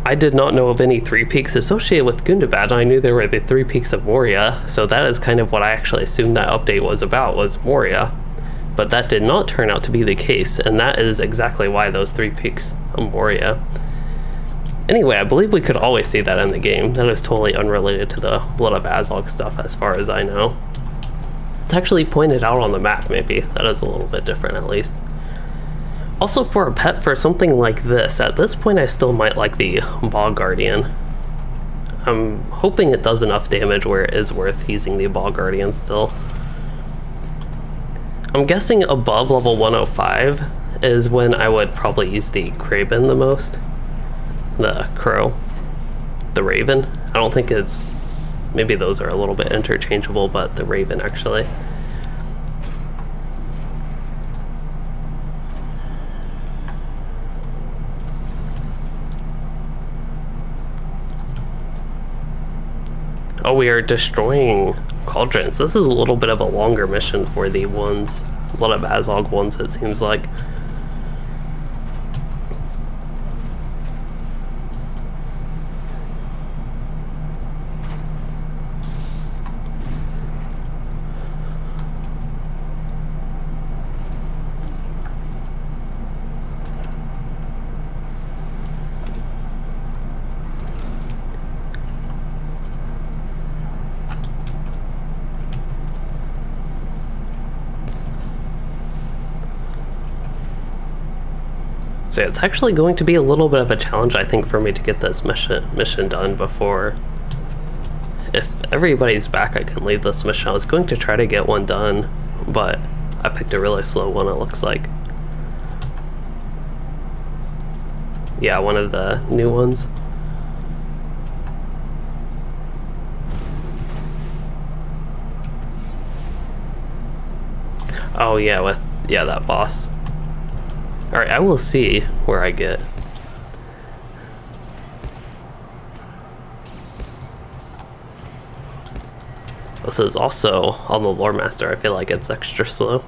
S1: I did not know of any 3 peaks associated with Gundabad, and I knew there were the 3 peaks of Moria, so that is kind of what I actually assumed that update was about, was Moria. But that did not turn out to be the case, and that is exactly why those 3 peaks of Moria. Anyway, I believe we could always see that in the game. That is totally unrelated to the Blood of Azog stuff as far as I know. It's actually pointed out on the map, maybe. That is a little bit different, at least. Also, for a pet for something like this, at this point I still might like the Bog Guardian. I'm hoping it does enough damage where it is worth using the Bog Guardian still. I'm guessing above level 105 is when I would probably use the Kraben the most. The Crow. The Raven. I don't think it's... Maybe those are a little bit interchangeable, but the Raven actually. Oh, we are destroying cauldrons. This is a little bit of a longer mission for the ones, Blood of Azog ones, it seems like. So yeah, it's actually going to be a little bit of a challenge, I think, for me to get this mission done before... If everybody's back, I can leave this mission. I was going to try to get one done, but I picked a really slow one, it looks like. Yeah, one of the new ones. Oh yeah, that boss. Alright, I will see where I get. This is also on the Lore Master. I feel like it's extra slow.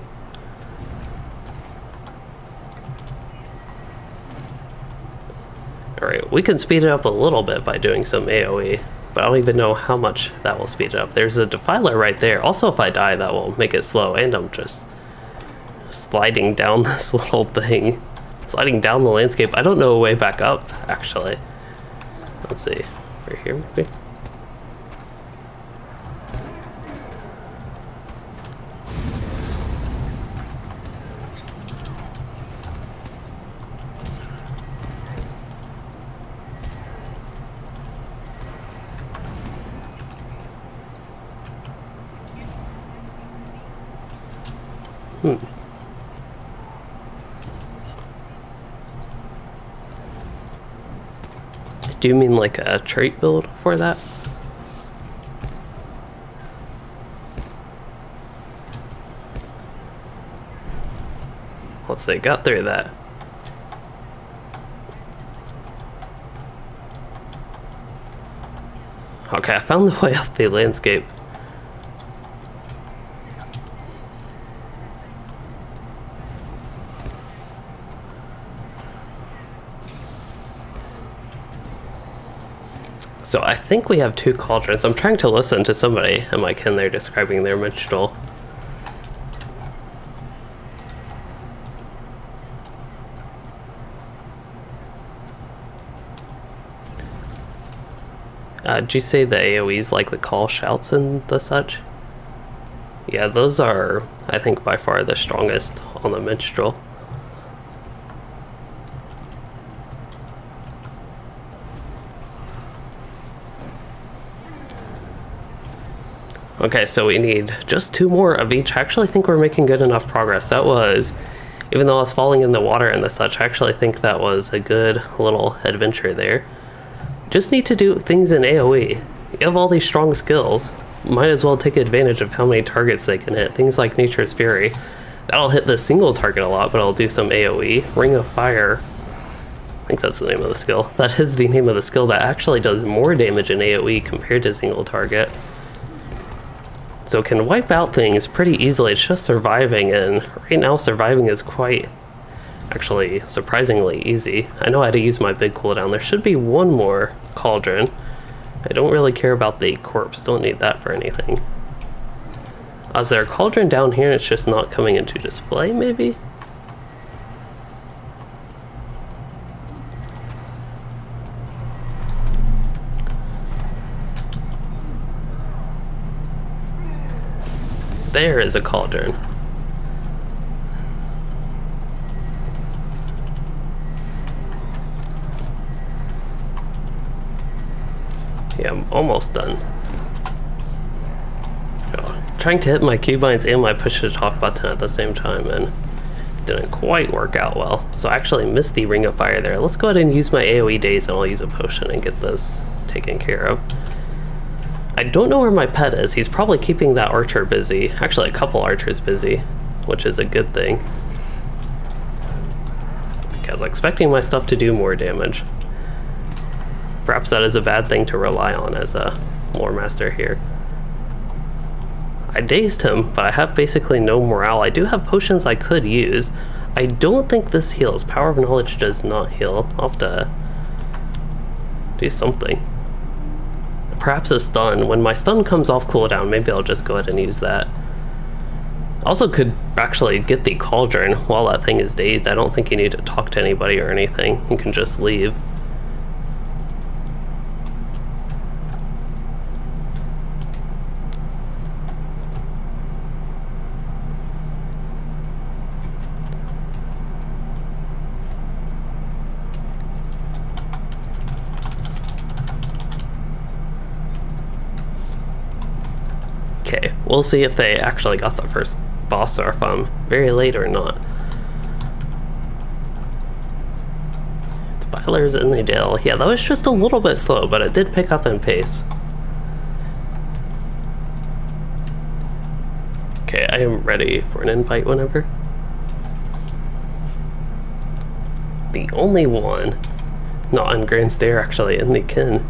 S1: Alright, we can speed it up a little bit by doing some AoE, but I don't even know how much that will speed it up. There's a defiler right there. Also, if I die, that will make it slow, and I'm just sliding down this little thing. Sliding down the landscape. I don't know a way back up, actually. Let's see. Right here, maybe? Do you mean like a trait build for that? Let's see, got through that. Okay, I found the way up the landscape. So I think we have 2 cauldrons. I'm trying to listen to somebody in my kin there describing their minstrel. Did you say the AoEs like the call shouts and the such? Yeah, those are, I think, by far the strongest on the minstrel. Okay, so we need just 2 more of each. I actually think we're making good enough progress. That was, even though I was falling in the water and the such, I actually think that was a good little adventure there. Just need to do things in AoE. You have all these strong skills. Might as well take advantage of how many targets they can hit. Things like Nature's Fury. That'll hit the single target a lot, but I'll do some AoE. Ring of Fire. I think that's the name of the skill. That is the name of the skill that actually does more damage in AoE compared to single target. So it can wipe out things pretty easily. It's just surviving, and right now surviving is quite, actually, surprisingly easy. I know how to use my big cooldown. There should be 1 more cauldron. I don't really care about the corpse. Don't need that for anything. Is there a cauldron down here and it's just not coming into display, maybe? There is a cauldron. Yeah, I'm almost done. Trying to hit my keybinds and my push to talk button at the same time, and didn't quite work out well. So I actually missed the Ring of Fire there. Let's go ahead and use my AoE days, and I'll use a potion and get this taken care of. I don't know where my pet is. He's probably keeping that archer busy. Actually, a couple archers busy, which is a good thing. I was expecting my stuff to do more damage. Perhaps that is a bad thing to rely on as a lore master here. I dazed him, but I have basically no morale. I do have potions I could use. I don't think this heals. Power of Knowledge does not heal. I'll have to do something. Perhaps a stun. When my stun comes off cooldown, maybe I'll just go ahead and use that. Also could actually get the cauldron while that thing is dazed. I don't think you need to talk to anybody or anything. You can just leave. we'll see if they actually got the first boss or if I'm very late or not. Defiler's in the jail. Yeah, that was just a little bit slow, but it did pick up in pace. Okay, I am ready for an invite whenever. The only one not in Grand Stair actually in the kin.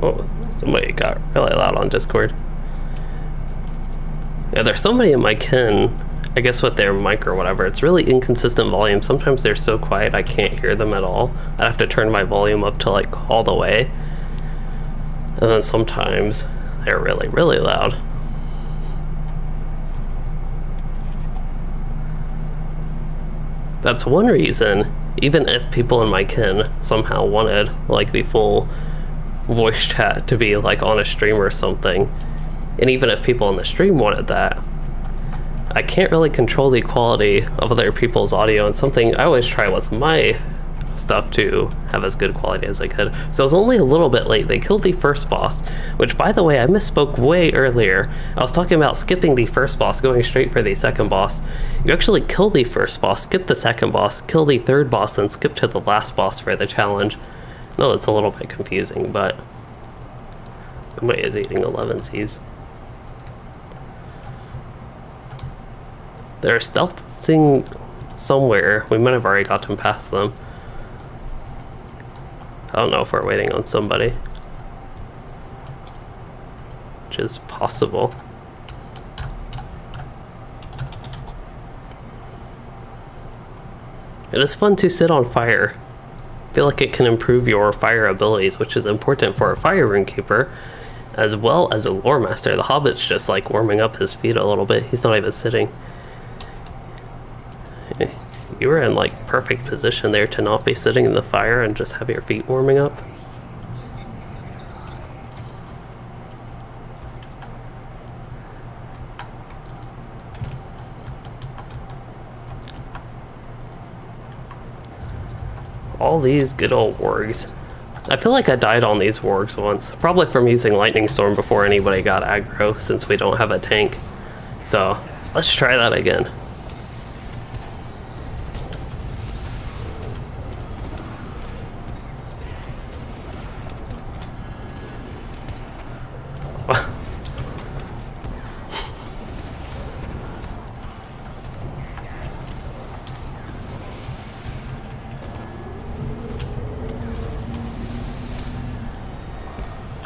S1: Oh, somebody got really loud on Discord. Yeah, there's somebody in my kin, I guess with their mic or whatever. It's really inconsistent volume. Sometimes they're so quiet I can't hear them at all. I have to turn my volume up to like all the way. And then sometimes they're really, really loud. That's one reason, even if people in my kin somehow wanted like the full voice chat to be like on a stream or something, and even if people on the stream wanted that, I can't really control the quality of other people's audio, and something I always try with my stuff to have as good quality as I could. So I was only a little bit late. They killed the first boss, which by the way I misspoke way earlier. I was talking about skipping the first boss, going straight for the second boss. You actually kill the first boss, skip the second boss, kill the third boss, then skip to the last boss for the challenge. No, it's a little bit confusing, but somebody is eating 11 Cs. They're stealthing somewhere. We might have already gotten past them. I don't know if we're waiting on somebody, which is possible. It is fun to sit on fire. I feel like it can improve your fire abilities, which is important for a fire Rune-keeper, as well as a lore master. The Hobbit's just like warming up his feet a little bit. He's not even sitting. You were in like perfect position there to not be sitting in the fire and just have your feet warming up. All these good old wargs. I feel like I died on these wargs once, probably from using Lightning Storm before anybody got aggro, since we don't have a tank. So let's try that again.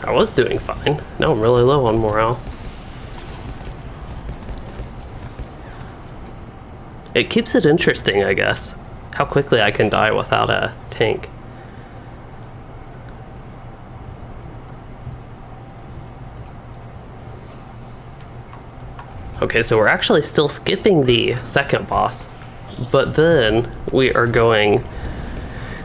S1: I was doing fine. Now I'm really low on morale. It keeps it interesting, I guess, how quickly I can die without a tank. Okay, so we're actually still skipping the second boss, but then we are going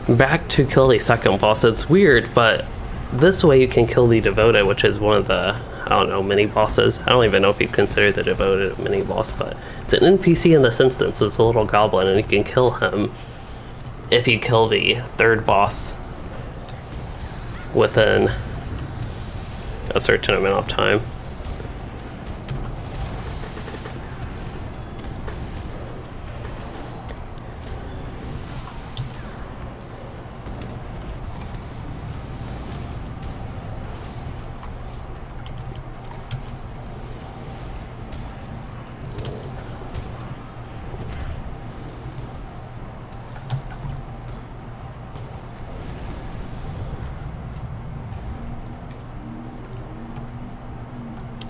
S1: back to kill the second boss. It's weird, but this way you can kill the Devoted, which is one of the, I don't know, mini bosses. I don't even know if you'd consider the Devoted a mini boss, but it's an NPC in this instance. It's a little goblin, and you can kill him if you kill the third boss within a certain amount of time.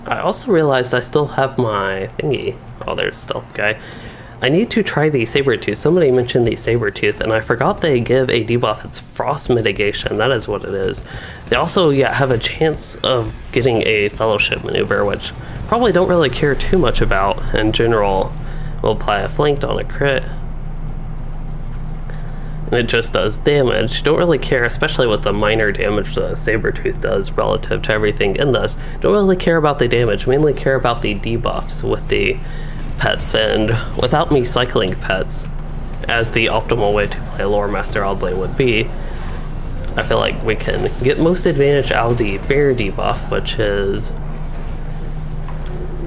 S1: I also realized I still have my thingy. Oh, there's Stealth Guy. I need to try the Sabertooth. Somebody mentioned the Sabertooth, and I forgot they give a debuff. It's Frost Mitigation. That is what it is. They also, yeah, have a chance of getting a Fellowship Maneuver, which probably don't really care too much about. In general, will apply a Flanked on a crit. And it just does damage. Don't really care, especially with the minor damage the Sabertooth does relative to everything in this. Don't really care about the damage, mainly care about the debuffs with the pets, and without me cycling pets, as the optimal way to play Lore Master oddly would be, I feel like we can get most advantage out of the bear debuff, which is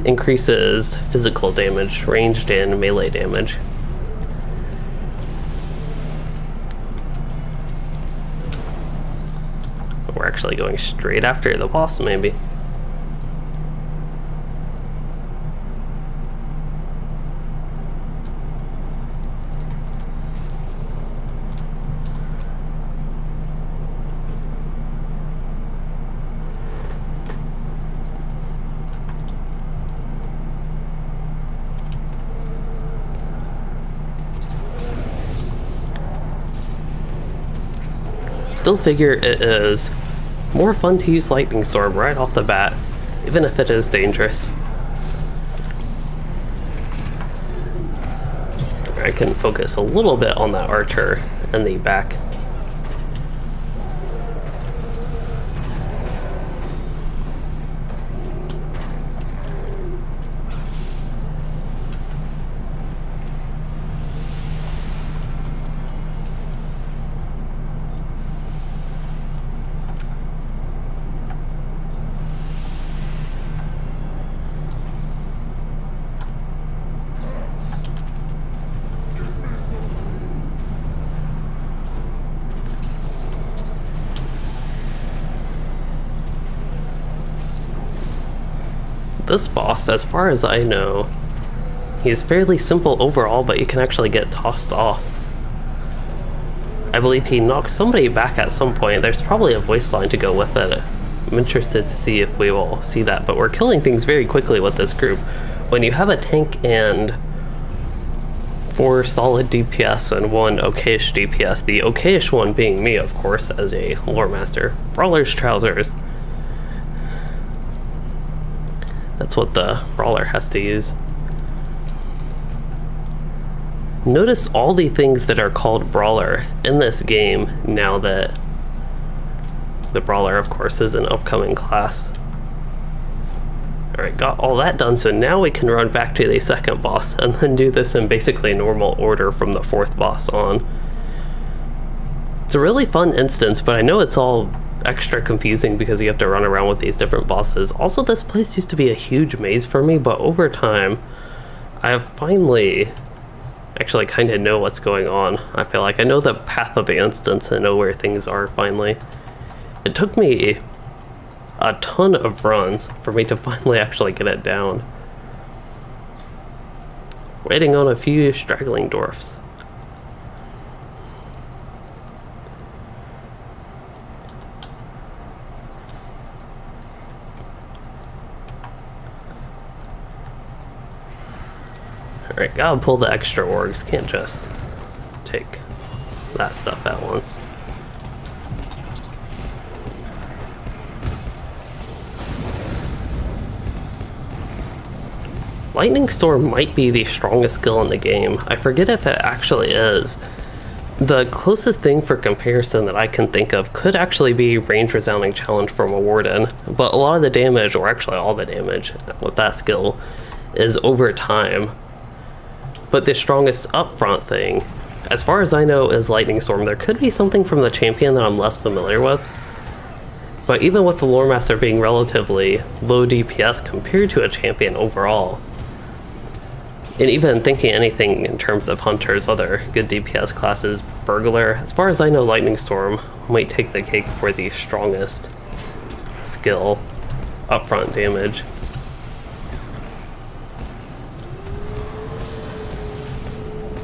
S1: increases physical damage, ranged and melee damage. We're actually going straight after the boss, maybe. Still figure it is more fun to use Lightning Storm right off the bat, even if it is dangerous. I can focus a little bit on that archer in the back. This boss, as far as I know, he's fairly simple overall, but you can actually get tossed off. I believe he knocks somebody back at some point. There's probably a voice line to go with it. I'm interested to see if we will see that, but we're killing things very quickly with this group. When you have a tank and 4 solid DPS and 1 okayish DPS, the okayish one being me, of course, as a lore master. Brawler's trousers. That's what the brawler has to use. Notice all the things that are called brawler in this game now that the brawler, of course, is an upcoming class. Alright, got all that done, so now we can run back to the second boss and then do this in basically normal order from the 4th boss on. It's a really fun instance, but I know it's all extra confusing because you have to run around with these different bosses. Also, this place used to be a huge maze for me, but over time I have finally actually kind of know what's going on. I feel like I know the path of the instance and know where things are finally. It took me a ton of runs for me to finally actually get it down. Waiting on a few straggling dwarfs. Alright, gotta pull the extra orgs, can't just take that stuff at once. Lightning Storm might be the strongest skill in the game. I forget if it actually is. The closest thing for comparison that I can think of could actually be Range Resounding Challenge from a Warden, but a lot of the damage, or actually all the damage with that skill, is over time. But the strongest upfront thing, as far as I know, is Lightning Storm. There could be something from the champion that I'm less familiar with. But even with the Lore Master being relatively low DPS compared to a champion overall, and even thinking anything in terms of hunters, other good DPS classes, Burglar, as far as I know, Lightning Storm might take the cake for the strongest skill, upfront damage.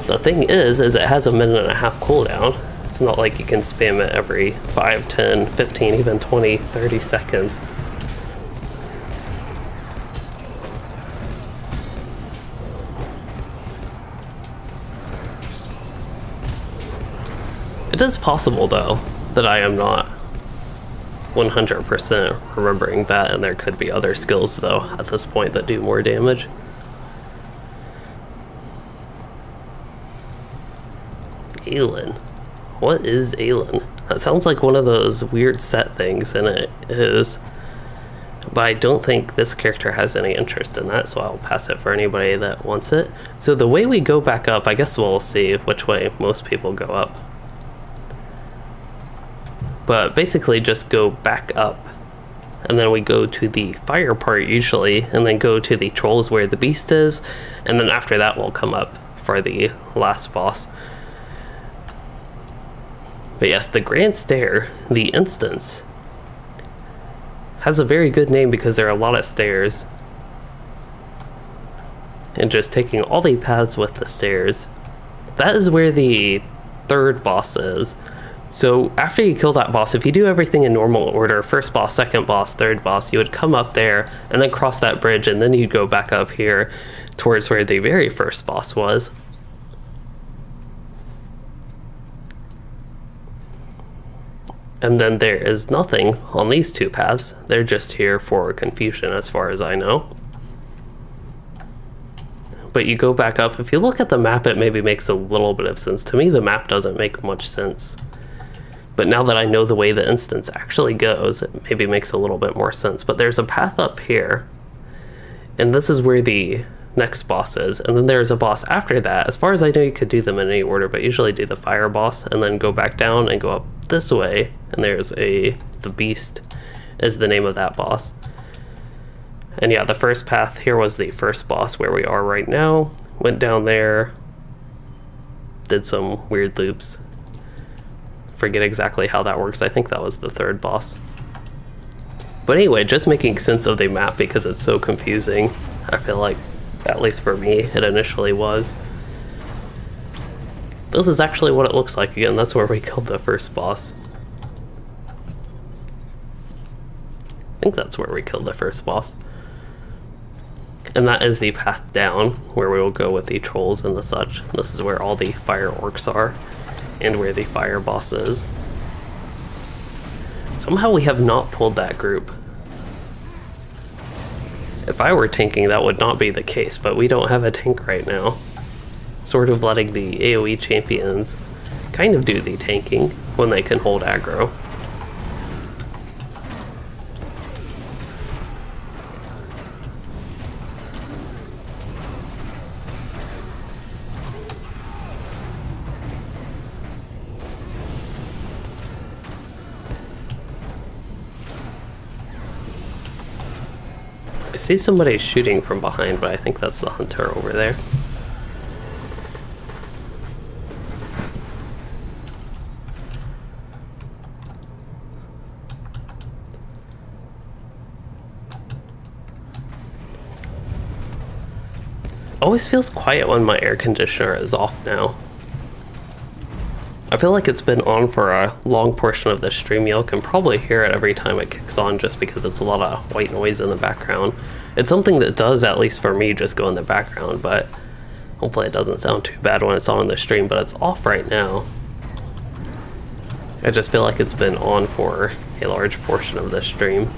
S1: The thing is it has a 1.5-minute cooldown. It's not like you can spam it every 5, 10, 15, even 20, 30 seconds. It is possible, though, that I am not 100% remembering that, and there could be other skills, though, at this point that do more damage. Aelin. What is Aelin? That sounds like one of those weird set things, and it is. But I don't think this character has any interest in that, so I'll pass it for anybody that wants it. So the way we go back up, I guess we'll see which way most people go up. But basically just go back up, and then we go to the fire part usually, and then go to the trolls where the beast is, and then after that we'll come up for the last boss. But yes, the Grand Stair, the instance, has a very good name because there are a lot of stairs. And just taking all the paths with the stairs, that is where the third boss is. So after you kill that boss, if you do everything in normal order, first boss, second boss, third boss, you would come up there and then cross that bridge, and then you'd go back up here towards where the very first boss was. And then there is nothing on these two paths. They're just here for confusion as far as I know. But you go back up. If you look at the map, it maybe makes a little bit of sense. To me, the map doesn't make much sense. But now that I know the way the instance actually goes, it maybe makes a little bit more sense. But there's a path up here. And this is where the next boss is. And then there's a boss after that. As far as I know, you could do them in any order, but usually do the fire boss and then go back down and go up this way. And there's the beast is the name of that boss. And yeah, the first path here was the first boss where we are right now. Went down there, did some weird loops. Forget exactly how that works. I think that was the third boss. But anyway, just making sense of the map because it's so confusing. I feel like, at least for me, it initially was. This is actually what it looks like again. That's where we killed the first boss. I think that's where we killed the first boss. And that is the path down where we will go with the trolls and the such. This is where all the fire orcs are and where the fire boss is. Somehow we have not pulled that group. If I were tanking, that would not be the case, but we don't have a tank right now. Sort of letting the AoE champions kind of do the tanking when they can hold aggro. I see somebody shooting from behind, but I think that's the hunter over there. Always feels quiet when my air conditioner is off now. I feel like it's been on for a long portion of the stream. You can probably hear it every time it kicks on just because it's a lot of white noise in the background. It's something that does, at least for me, just go in the background, but hopefully it doesn't sound too bad when it's on in the stream, but it's off right now. I just feel like it's been on for a large portion of the stream.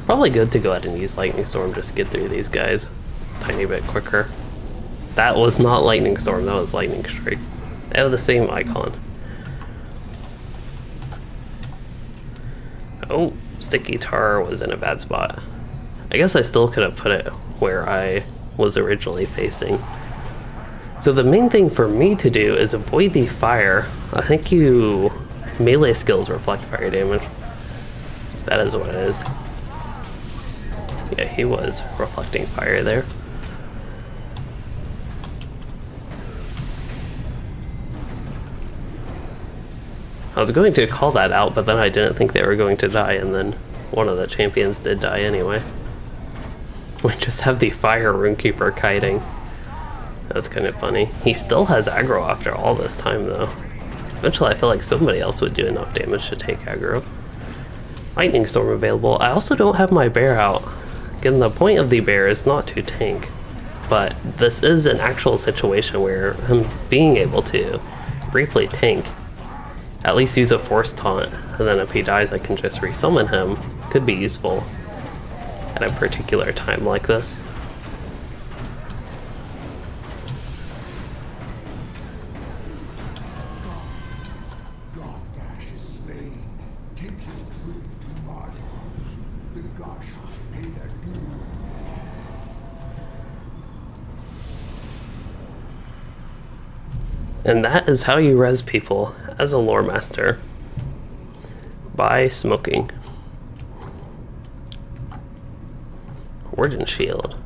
S1: Probably good to go ahead and use Lightning Storm just to get through these guys a tiny bit quicker. That was not Lightning Storm, that was Lightning Strike. They have the same icon. Oh, Sticky Tar was in a bad spot. I guess I still could have put it where I was originally facing. So the main thing for me to do is avoid the fire. I think melee skills reflect fire damage. That is what it is. Yeah, he was reflecting fire there. I was going to call that out, but then I didn't think they were going to die, and then one of the champions did die anyway. We just have the fire Rune-keeper kiting. That's kind of funny. He still has aggro after all this time, though. Eventually, I feel like somebody else would do enough damage to take aggro. Lightning Storm available. I also don't have my bear out. Again, the point of the bear is not to tank, but this is an actual situation where him being able to briefly tank, at least use a force taunt, and then if he dies I can just resummon him, could be useful at a particular time like this. And that is how you res people as a lore master. by smoking. Warden shield.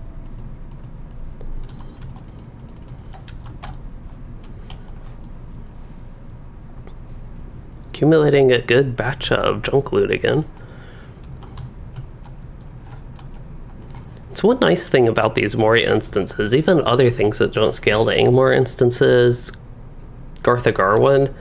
S1: Accumulating a good batch of junk loot again. So one nice thing about these Moria instances, even other things that don't scale to Angmor instances, Garth of Garwin,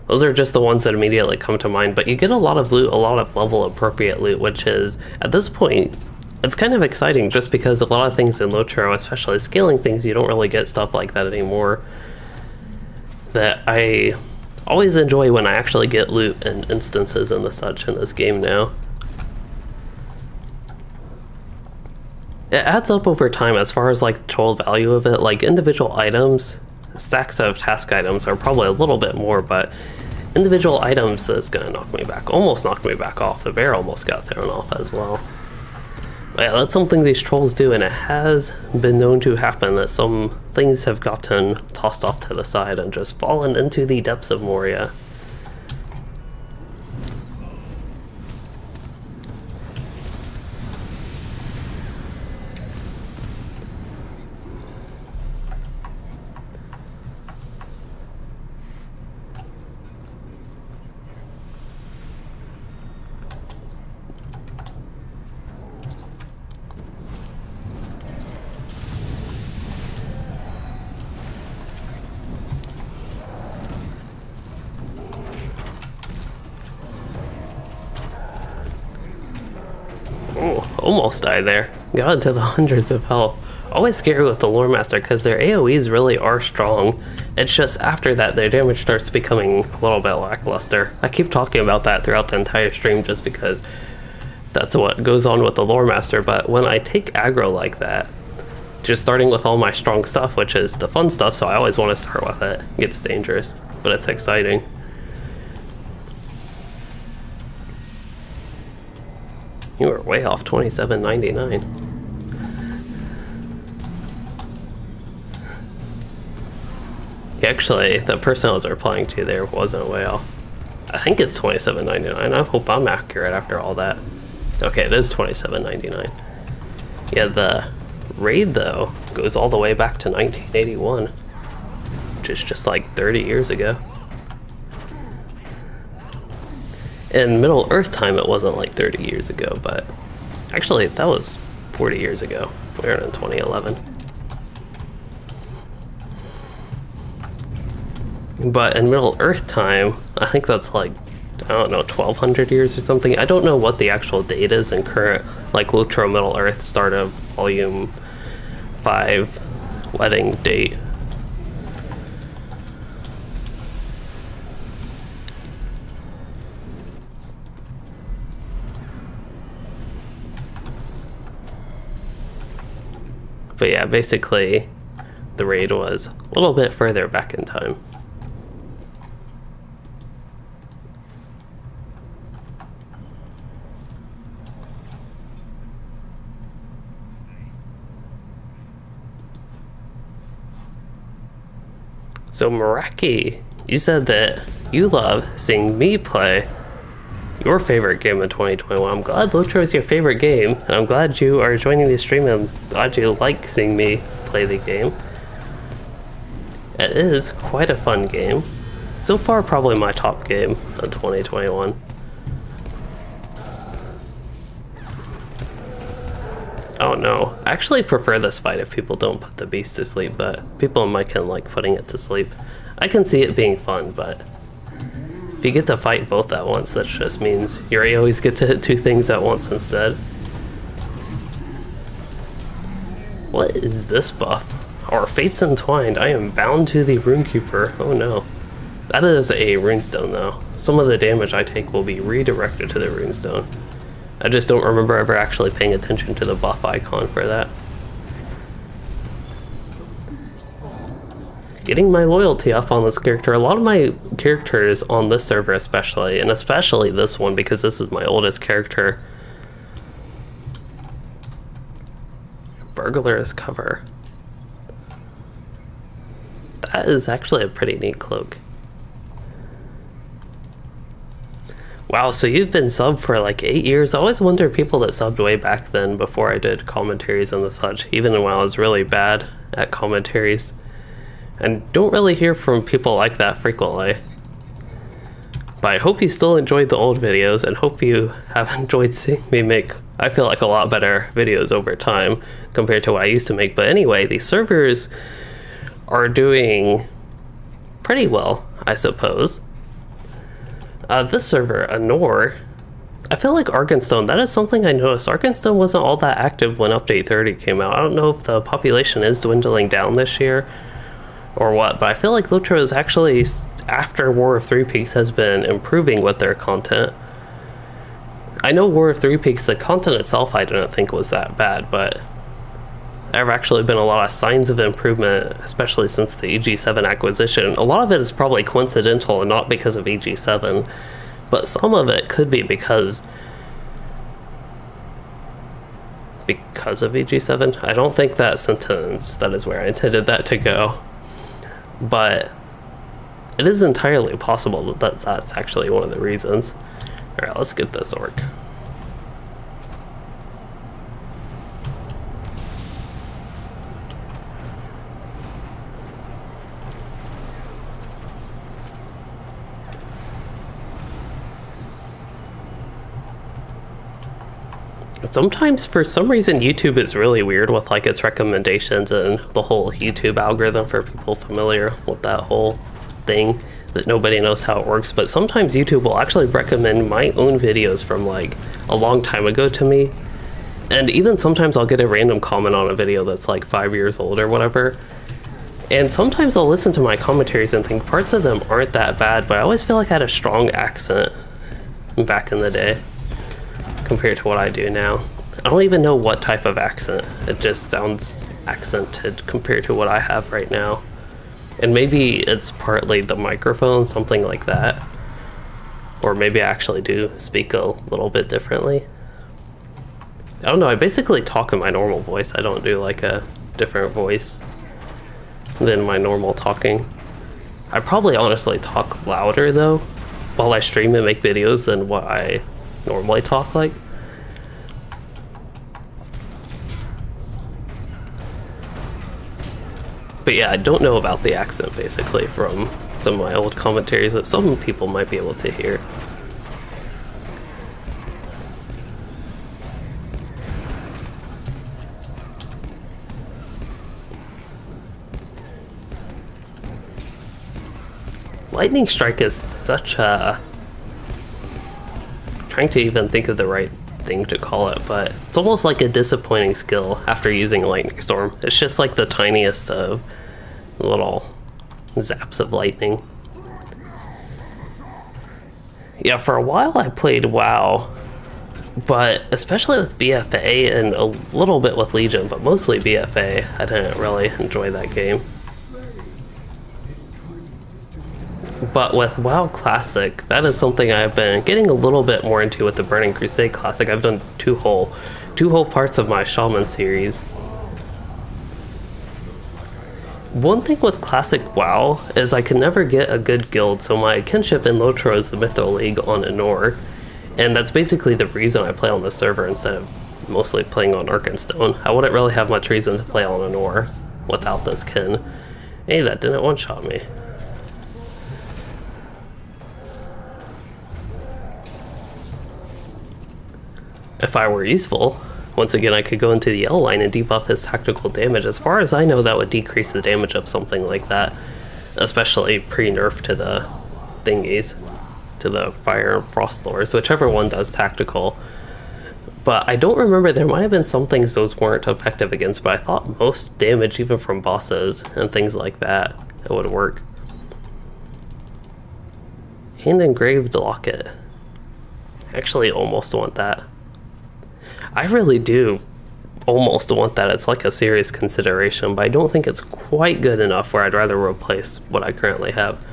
S1: those are just the ones that immediately come to mind, but you get a lot of loot, a lot of level appropriate loot, which is, at this point, it's kind of exciting just because a lot of things in LOTRO, especially scaling things, you don't really get stuff like that anymore. That I always enjoy when I actually get loot and instances and the such in this game now. It adds up over time as far as like the total value of it. Like individual items, stacks of task items are probably a little bit more, but individual items is gonna knock me back, almost knocked me back off. The bear almost got thrown off as well. But yeah, that's something these trolls do, and it has been known to happen that some things have gotten tossed off to the side and just fallen into the depths of Moria. Oh, almost died there. Got into the hundreds of health. Always scary with the Lore Master because their AoEs really are strong. It's just after that their damage starts becoming a little bit lackluster. I keep talking about that throughout the entire stream just because that's what goes on with the Lore Master, but when I take aggro like that, just starting with all my strong stuff, which is the fun stuff, so I always want to start with it, gets dangerous, but it's exciting. You were way off, $27.99. Actually, the person I was replying to there wasn't way off. I think it's $27.99. I hope I'm accurate after all that. Okay, it is $27.99. Yeah, the raid though goes all the way back to 1981, which is just like 30 years ago. In Middle Earth time, it wasn't like 30 years ago, but actually that was 40 years ago. We were in 2011. But in Middle Earth time, I think that's like, I don't know, 1200 years or something. I don't know what the actual date is in current, like LOTRO Middle Earth start of Volume 5 wedding date. But yeah, basically the raid was a little bit further back in time. So Meraki, you said that you love seeing me play your favorite game in 2021. I'm glad LOTRO is your favorite game, and I'm glad you are joining the stream, and I'm glad you like seeing me play the game. It is quite a fun game. So far, probably my top game of 2021. Oh no, I actually prefer this fight if people don't put the beast to sleep, but people might can like putting it to sleep. I can see it being fun, but if you get to fight both at once, that just means you always get to hit two things at once instead. What is this buff? Our fates entwined. I am bound to the Rune-keeper. Oh no. That is a runestone though. Some of the damage I take will be redirected to the runestone. I just don't remember ever actually paying attention to the buff icon for that. Getting my loyalty up on this character. A lot of my characters on this server especially, and especially this one because this is my oldest character. Burglar's cover. That is actually a pretty neat cloak. Wow, so you've been subbed for like 8 years. I always wonder people that subbed way back then before I did commentaries and the such, even when I was really bad at commentaries. And don't really hear from people like that frequently. But I hope you still enjoyed the old videos and hope you have enjoyed seeing me make, I feel like, a lot better videos over time compared to what I used to make. But anyway, these servers are doing pretty well, I suppose. This server, Anor, I feel like Arkenstone, that is something I noticed. Arkenstone wasn't all that active when Update 30 came out. I don't know if the population is dwindling down this year or what, but I feel like LOTRO is actually, after War of Three Peaks, has been improving with their content. I know War of Three Peaks, the content itself I didn't think was that bad, but there have actually been a lot of signs of improvement, especially since the EG7 acquisition. A lot of it is probably coincidental and not because of EG7, but some of it could be because of EG7. I don't think that sentence, that is where I intended that to go. But it is entirely possible that that's actually one of the reasons. Alright, let's get this orc. Sometimes, for some reason, YouTube is really weird with like its recommendations and the whole YouTube algorithm, for people familiar with that whole thing, that nobody knows how it works. But sometimes YouTube will actually recommend my own videos from like a long time ago to me. And even sometimes I'll get a random comment on a video that's like 5 years old or whatever. And sometimes I'll listen to my commentaries and think parts of them aren't that bad, but I always feel like I had a strong accent back in the day compared to what I do now. I don't even know what type of accent. It just sounds accented compared to what I have right now. And maybe it's partly the microphone, something like that. Or maybe I actually do speak a little bit differently. I don't know, I basically talk in my normal voice. I don't do like a different voice than my normal talking. I probably honestly talk louder though while I stream and make videos than what I normally talk like. But yeah, I don't know about the accent basically from some of my old commentaries that some people might be able to hear. Lightning Strike is such a... I'm trying to even think of the right thing to call it, but it's almost like a disappointing skill after using Lightning Storm. It's just like the tiniest of little zaps of lightning. Yeah, for a while I played WoW, but especially with BFA and a little bit with Legion, but mostly BFA, I didn't really enjoy that game. But with WoW Classic, that is something I've been getting a little bit more into with the Burning Crusade Classic. I've done two whole parts of my Shaman series. One thing with Classic WoW is I can never get a good guild, so my kinship in LOTRO is the Mytho League on Anor, and that's basically the reason I play on this server instead of mostly playing on Arkenstone. I wouldn't really have much reason to play on Anor without this kin. Hey, that didn't one-shot me. If I were useful, once again I could go into the L line and debuff his tactical damage. As far as I know, that would decrease the damage of something like that, especially pre-nerf to the thingies, to the Fire and Frost Lords, whichever one does tactical. But I don't remember, there might have been some things those weren't effective against, but I thought most damage, even from bosses and things like that, it would work. Hand engraved locket. I actually almost want that. I really do almost want that. It's like a serious consideration, but I don't think it's quite good enough where I'd rather replace what I currently have.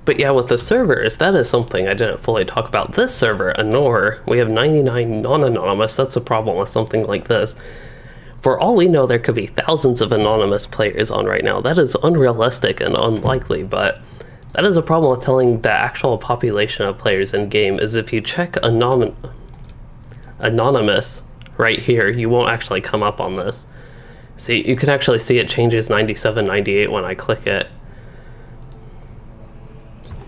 S1: But yeah, with the servers, that is something I didn't fully talk about. This server, Anor, we have 99 non-anonymous. That's a problem with something like this. For all we know, there could be thousands of anonymous players on right now. That is unrealistic and unlikely, but that is a problem with telling the actual population of players in game. Is if you check anonymous right here, you won't actually come up on this. See, you can actually see it changes 97, 98 when I click it.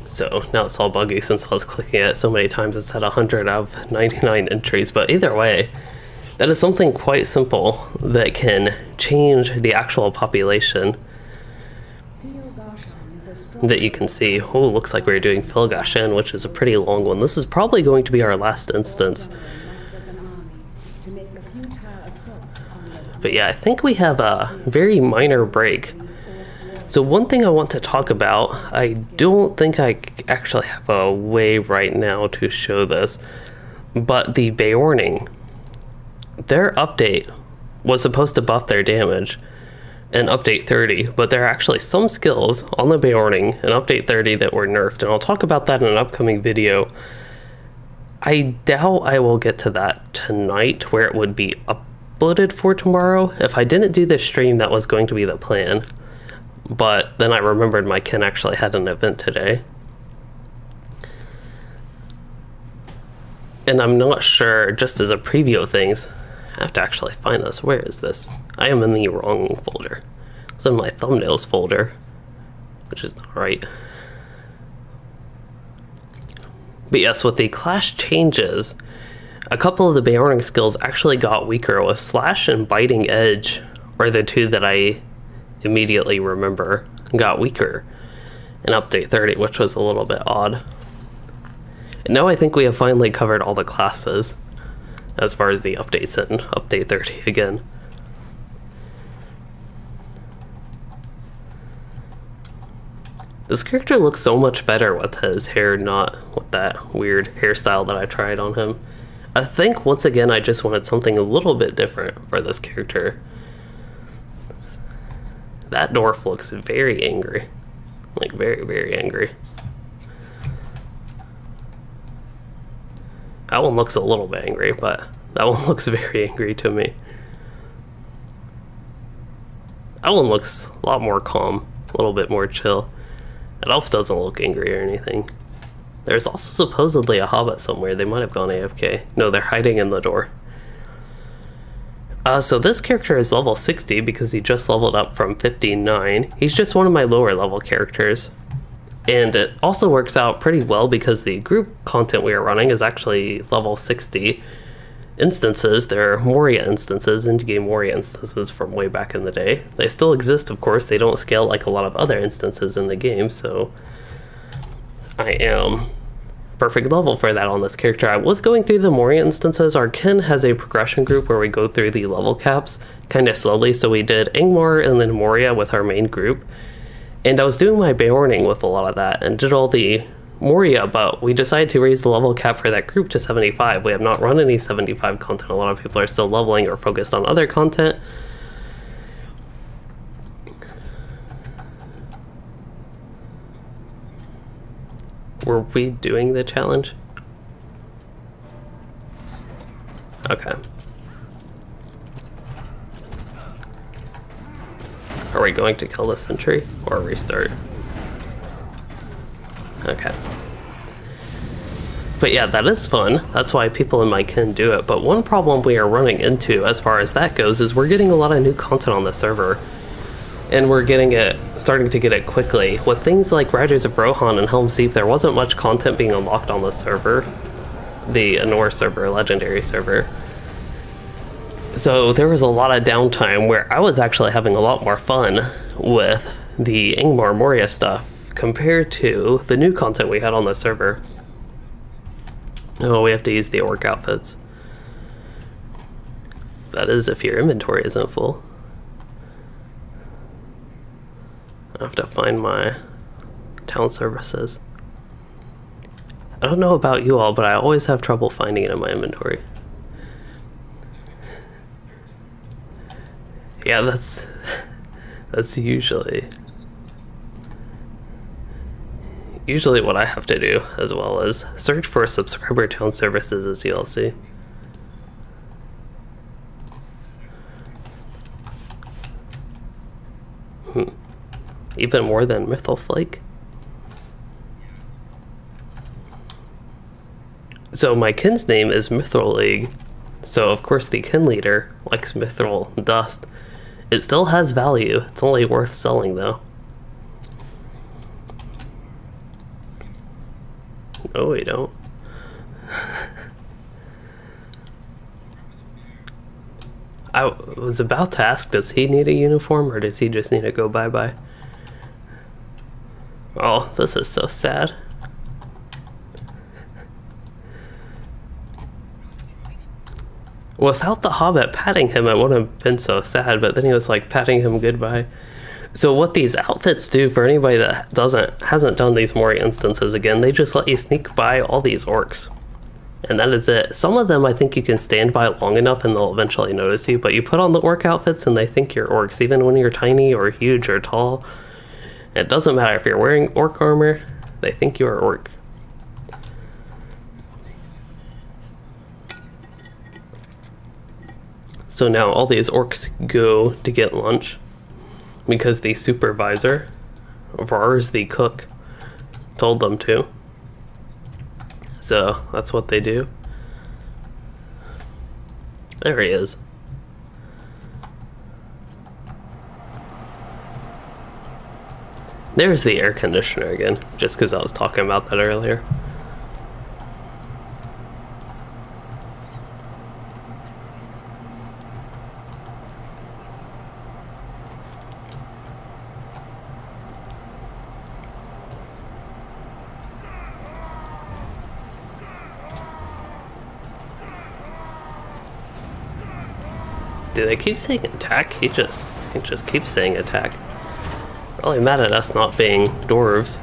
S1: So now it's all buggy since I was clicking it so many times. It's at 100 out of 99 entries, but either way, that is something quite simple that can change the actual population that you can see. Oh, looks like we're doing Filgashen, which is a pretty long one. This is probably going to be our last instance. But yeah, I think we have a very minor break. So one thing I want to talk about, I don't think I actually have a way right now to show this, but the Beorning, their update was supposed to buff their damage in update 30, but there are actually some skills on the Beorning in update 30 that were nerfed, and I'll talk about that in an upcoming video. I doubt I will get to that tonight, where it would be uploaded for tomorrow. If I didn't do this stream, that was going to be the plan, but then I remembered my kin actually had an event today. And I'm not sure, just as a preview of things, I have to actually find this. Where is this? I am in the wrong folder. It's in my thumbnails folder, which is not right. But yes, with the class changes, a couple of the Beorning skills actually got weaker. With Slash and Biting Edge are the two that I immediately remember got weaker in update 30, which was a little bit odd. And now I think we have finally covered all the classes as far as the updates in update 30 again. This character looks so much better with his hair, not with that weird hairstyle that I tried on him. I think once again I just wanted something a little bit different for this character. That Dwarf looks very angry. Like very, very angry. That one looks a little bit angry, but that one looks very angry to me. That one looks a lot more calm, a little bit more chill. That elf doesn't look angry or anything. There's also supposedly a hobbit somewhere. They might have gone AFK. No, they're hiding in the door. So this character is level 60 because he just leveled up from 59. He's just one of my lower level characters. And it also works out pretty well because the group content we are running is actually level 60 instances. They're Moria instances, Endgame Moria instances from way back in the day. They still exist, of course. They don't scale like a lot of other instances in the game, so I am perfect level for that on this character. I was going through the Moria instances. Our kin has a progression group where we go through the level caps kind of slowly, so we did Angmar and then Moria with our main group. And I was doing my Beorning with a lot of that and did all the Moria, but we decided to raise the level cap for that group to 75. We have not run any 75 content. A lot of people are still leveling or focused on other content. Were we doing the challenge? Okay. Are we going to kill the sentry or restart? Okay. But yeah, that is fun. That's why people in my kin do it. But one problem we are running into as far as that goes is we're getting a lot of new content on the server. And we're starting to get it quickly. With things like Riders of Rohan and Helm's Deep, there wasn't much content being unlocked on the server. The Anor server, legendary server. So there was a lot of downtime where I was actually having a lot more fun with the Angmar Moria stuff compared to the new content we had on the server. Oh, we have to use the orc outfits. That is if your inventory isn't full. I have to find my town services. I don't know about you all, but I always have trouble finding it in my inventory. Yeah, that's usually what I have to do as well is search for subscriber town services as you'll see. Even more than Mythal Flake. So my kin's name is Mithril League, so of course the kin leader likes Mithril Dust. It still has value, it's only worth selling though. No, we don't. I was about to ask, does he need a uniform or does he just need to go bye-bye? Oh, this is so sad. Without the Hobbit patting him, it wouldn't have been so sad, but then he was like patting him goodbye. So what these outfits do for anybody that hasn't done these Moria instances again, they just let you sneak by all these orcs. And that is it. Some of them I think you can stand by long enough and they'll eventually notice you, but you put on the orc outfits and they think you're orcs, even when you're tiny or huge or tall. It doesn't matter if you're wearing orc armor, they think you're orc. So now all these orcs go to get lunch because the supervisor, Vars the cook, told them to. So that's what they do. There he is. There's the air conditioner again, just because I was talking about that earlier. Do they keep saying attack? He just keeps saying attack. Really mad at us not being dwarves.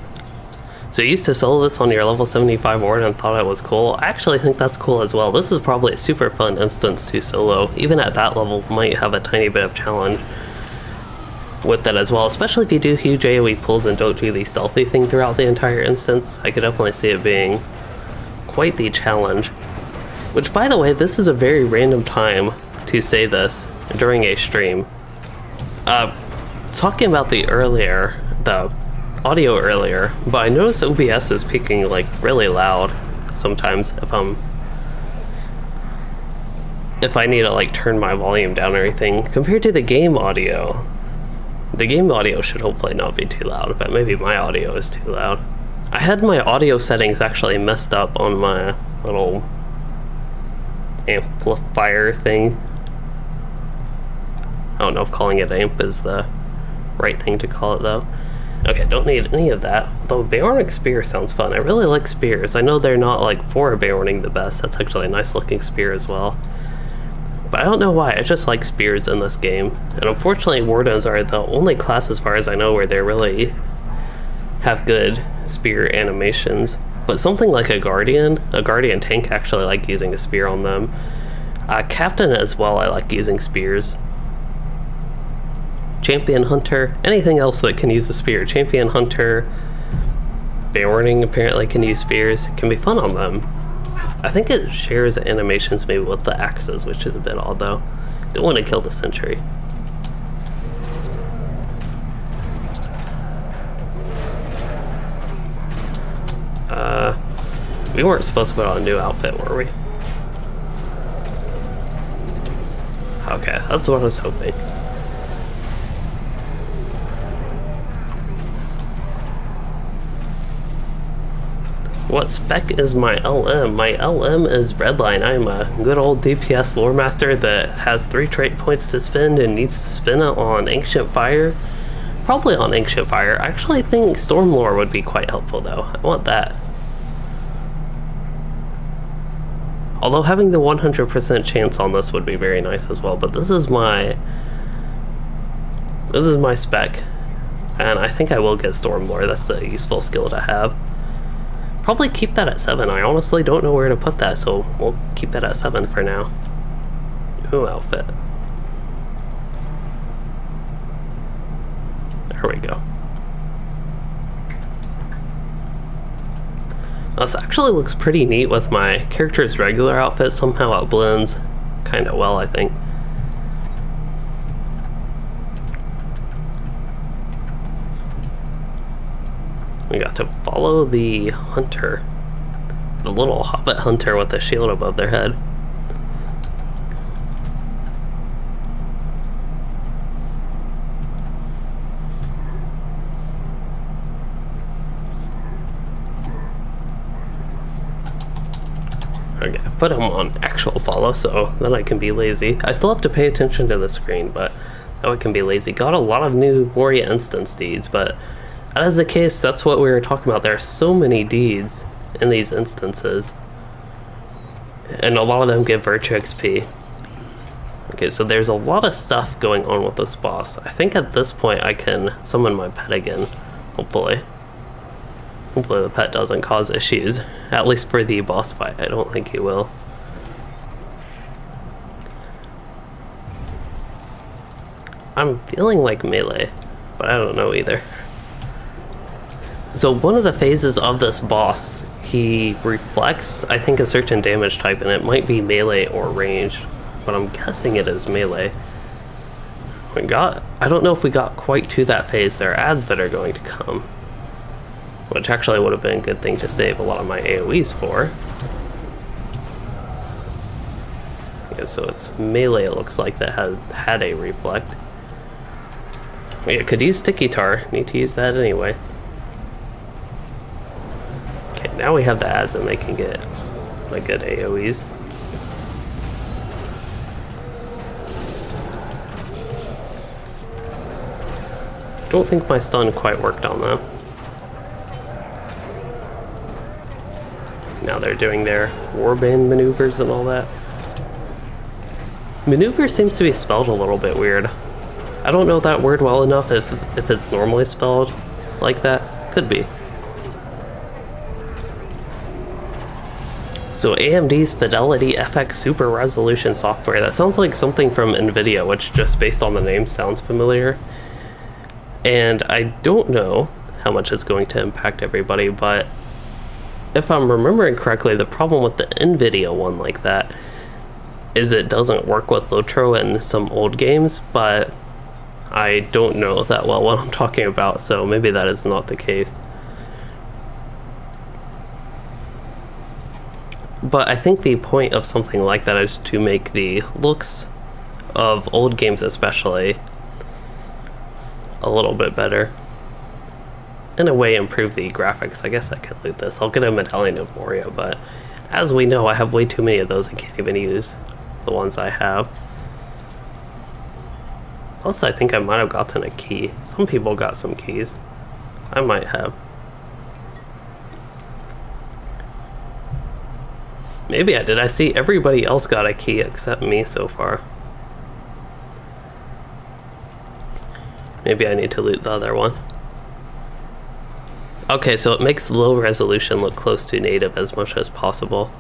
S1: So you used to solo this on your level 75 ward and thought it was cool. I actually think that's cool as well. This is probably a super fun instance to solo. Even at that level, might have a tiny bit of challenge with that as well. Especially if you do huge AoE pulls and don't do the stealthy thing throughout the entire instance. I could definitely see it being quite the challenge. Which, by the way, this is a very random time to say this during a stream. Talking about the audio earlier, but I noticed OBS is peaking like really loud sometimes if I need to like turn my volume down or anything compared to the game audio. The game audio should hopefully not be too loud, but maybe my audio is too loud. I had my audio settings actually messed up on my little amplifier thing. I don't know if calling it amp is the right thing to call it though. Okay, don't need any of that. Though Beornic Spear sounds fun. I really like spears. I know they're not like for Beorning the best. That's actually a nice looking spear as well. But I don't know why, I just like spears in this game. And unfortunately Wardens are the only class as far as I know where they really have good spear animations. But something like a Guardian tank, I actually like using a spear on them. Captain as well, I like using spears. Champion Hunter, anything else that can use a spear. Champion Hunter, Beorning apparently can use spears. It can be fun on them. I think it shares animations maybe with the axes, which is a bit odd though. Don't want to kill the sentry. We weren't supposed to put on a new outfit, were we? Okay, that's what I was hoping. What spec is my LM? My LM is Redline. I'm a good old DPS lore master that has 3 trait points to spend and needs to spend it on Ancient Fire. Probably on Ancient Fire. I actually think Storm Lore would be quite helpful though. I want that. Although having the 100% chance on this would be very nice as well, but this is my spec, and I think I will get Storm Lore. That's a useful skill to have. Probably keep that at 7. I honestly don't know where to put that, so we'll keep that at 7 for now. New outfit. There we go. This actually looks pretty neat with my character's regular outfit. Somehow it blends kind of well, I think. We got to follow the hunter. The little hobbit hunter with a shield above their head. Okay, put him on actual follow so then I can be lazy. I still have to pay attention to the screen, but now I can be lazy. Got a lot of new Moria instance deeds, but as the case, that's what we were talking about. There are so many deeds in these instances, and a lot of them give virtue XP. Okay, so there's a lot of stuff going on with this boss. I think at this point I can summon my pet again, hopefully. Hopefully the pet doesn't cause issues, at least for the boss fight. I don't think he will. I'm feeling like melee, but I don't know either. So one of the phases of this boss, he reflects, I think, a certain damage type, and it might be melee or ranged, but I'm guessing it is melee. I don't know if we got quite to that phase. There are ads that are going to come, which actually would have been a good thing to save a lot of my AoEs for. Yeah, so it's melee, it looks like, that had a reflect. Yeah, could use sticky tar. Need to use that anyway. Okay, now we have the ads and they can get my good AoEs. Don't think my stun quite worked on them. Now they're doing their warband maneuvers and all that. Maneuver seems to be spelled a little bit weird. I don't know that word well enough if it's normally spelled like that. Could be. So AMD's Fidelity FX Super Resolution software. That sounds like something from NVIDIA, which just based on the name sounds familiar. And I don't know how much it's going to impact everybody, but if I'm remembering correctly, the problem with the NVIDIA one like that is it doesn't work with LOTRO in some old games, but I don't know that well what I'm talking about, so maybe that is not the case. But I think the point of something like that is to make the looks of old games especially a little bit better. In a way, improve the graphics. I guess I could loot this. I'll get a medallion of Moria, but as we know, I have way too many of those. I can't even use the ones I have. Plus, I think I might have gotten a key. Some people got some keys. I might have. Maybe I did. I see everybody else got a key except me so far. Maybe I need to loot the other one. Okay, so it makes low resolution look close to native as much as possible.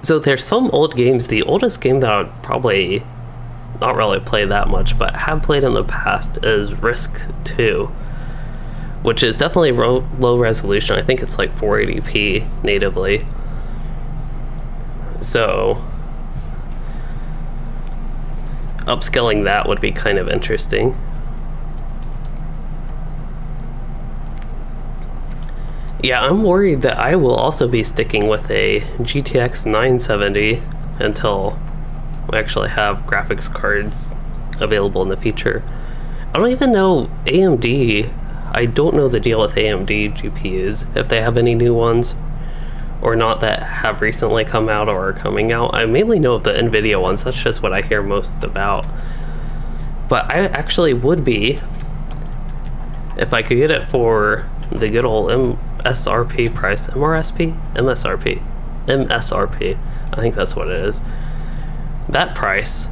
S1: So there's some old games. The oldest game that I would probably not really play that much, but have played in the past is Risk 2, which is definitely low resolution. I think it's like 480p natively. So upscaling that would be kind of interesting. Yeah, I'm worried that I will also be sticking with a GTX 970 until we actually have graphics cards available in the future. I don't even know AMD. I don't know the deal with AMD GPUs, if they have any new ones or not that have recently come out or are coming out. I mainly know of the NVIDIA ones. That's just what I hear most about. But I actually would be, if I could get it for the good old MSRP price. MRSP? MSRP. MSRP. I think that's what it is. That price.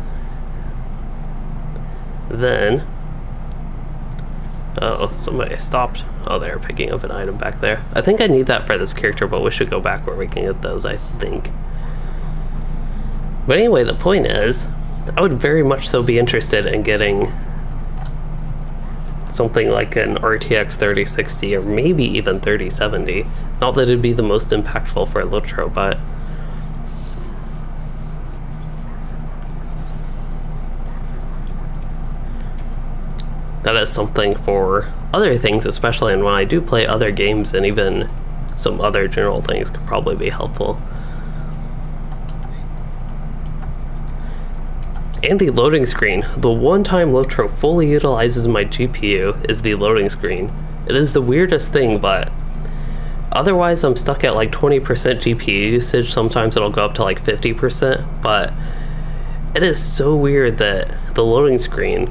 S1: Then... oh, somebody stopped. Oh, they're picking up an item back there. I think I need that for this character, but we should go back where we can get those, I think. But anyway, the point is, I would very much so be interested in getting something like an RTX 3060 or maybe even 3070. Not that it'd be the most impactful for LOTRO, but that is something for other things, especially when I do play other games, and even some other general things could probably be helpful. And the loading screen. The one time LOTRO fully utilizes my GPU is the loading screen. It is the weirdest thing, but otherwise I'm stuck at like 20% GPU usage. Sometimes it'll go up to like 50%, but it is so weird that the loading screen,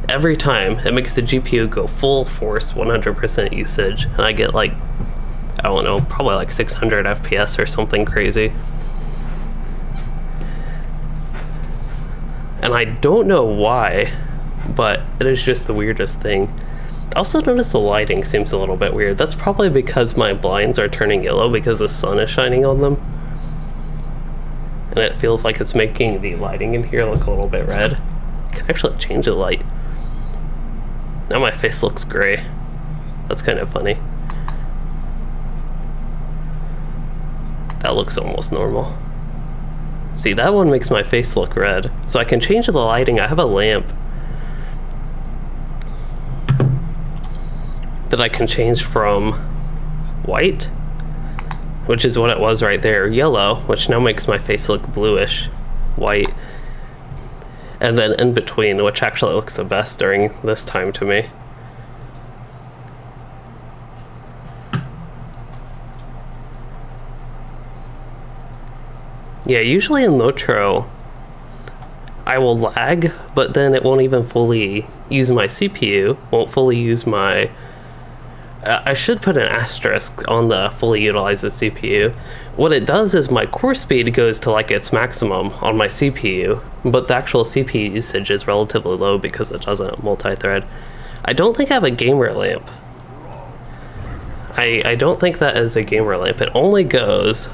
S1: every time it makes the GPU go full force 100% usage, and I get like, I don't know, probably like 600 FPS or something crazy. And I don't know why, but it is just the weirdest thing. I also noticed the lighting seems a little bit weird. That's probably because my blinds are turning yellow because the sun is shining on them. And it feels like it's making the lighting in here look a little bit red. I can actually change the light. Now my face looks gray. That's kind of funny. That looks almost normal. See, that one makes my face look red. So I can change the lighting. I have a lamp that I can change from white, which is what it was right there, yellow, which now makes my face look bluish, white, and then in between, which actually looks the best during this time to me. Yeah, usually in LOTRO, I will lag, but then it won't even fully use my CPU, won't fully use my... I should put an asterisk on the fully utilize the CPU. What it does is my core speed goes to like its maximum on my CPU, but the actual CPU usage is relatively low because it doesn't multi-thread. I don't think I have a gamer lamp. I don't think that is a gamer lamp. It only goes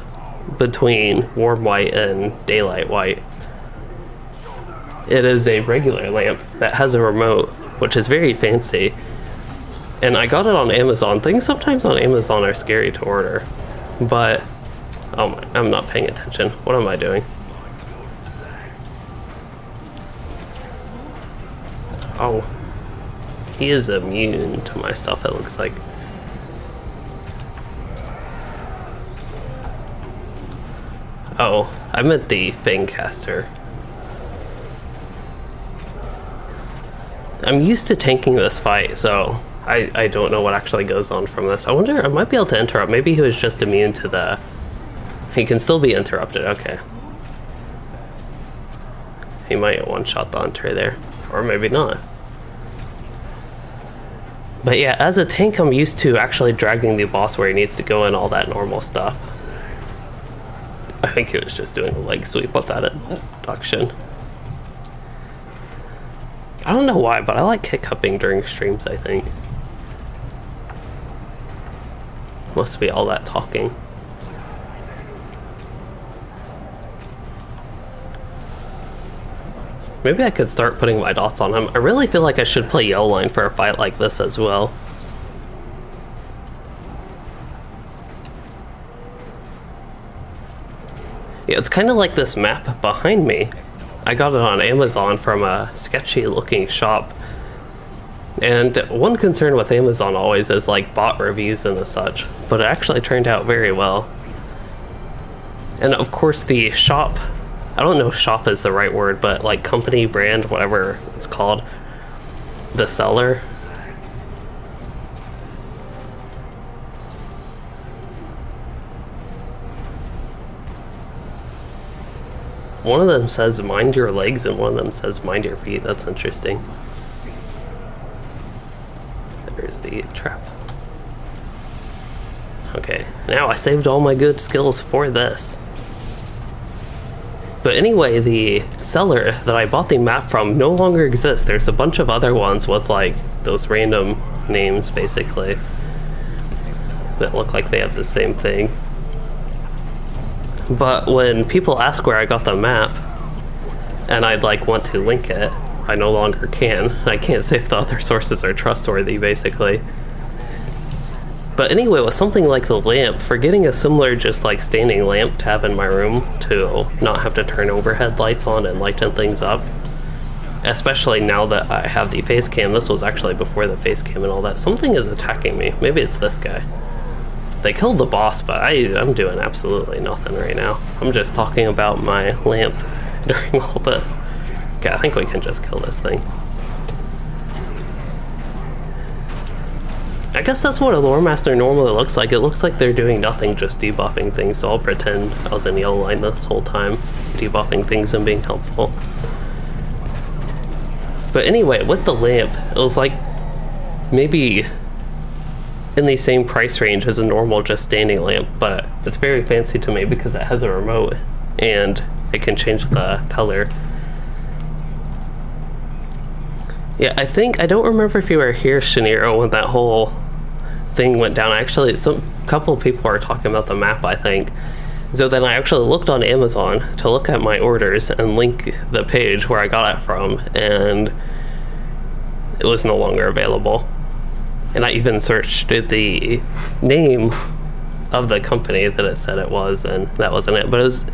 S1: between warm white and daylight white. It is a regular lamp that has a remote, which is very fancy. And I got it on Amazon. Things sometimes on Amazon are scary to order. But, oh my, I'm not paying attention. What am I doing? Oh. He is immune to my stuff, it looks like. Oh, I meant the Fangcaster. I'm used to tanking this fight, so I don't know what actually goes on from this. I wonder, I might be able to interrupt. Maybe he was just immune to the... He can still be interrupted, okay. He might one-shot the hunter there, or maybe not. But yeah, as a tank, I'm used to actually dragging the boss where he needs to go and all that normal stuff. I think he was just doing a leg sweep with that induction. I don't know why, but I like kick cupping during streams, I think. Must be all that talking. Maybe I could start putting my dots on him. I really feel like I should play Yell Line for a fight like this as well. Yeah, it's kind of like this map behind me. I got it on Amazon from a sketchy looking shop. And one concern with Amazon always is like bot reviews and such, but it actually turned out very well. And of course the shop, I don't know if shop is the right word, but like company, brand, whatever it's called, the seller. One of them says mind your legs and one of them says mind your feet. That's interesting. There's the trap. Okay, now I saved all my good skills for this. But anyway, the seller that I bought the map from no longer exists. There's a bunch of other ones with like those random names basically that look like they have the same thing. But when people ask where I got the map and I'd like want to link it, I no longer can. I can't say if the other sources are trustworthy, basically. But anyway, with something like the lamp, for getting a similar just like standing lamp to have in my room to not have to turn overhead lights on and lighten things up, especially now that I have the face cam, this was actually before the face cam and all that, something is attacking me. Maybe it's this guy. They killed the boss, but I'm doing absolutely nothing right now. I'm just talking about my lamp during all this. Okay, I think we can just kill this thing. I guess that's what a lore master normally looks like. It looks like they're doing nothing, just debuffing things, so I'll pretend I was in yellow line this whole time, debuffing things and being helpful. But anyway, with the lamp, it was like maybe in the same price range as a normal just standing lamp, but it's very fancy to me because it has a remote and it can change the color. Yeah, I don't remember if you were here, Shaniro, when that whole thing went down. Actually, some couple of people are talking about the map, I think. So then I actually looked on Amazon to look at my orders and link the page where I got it from, and it was no longer available. And I even searched the name of the company that it said it was, and that wasn't it. But it's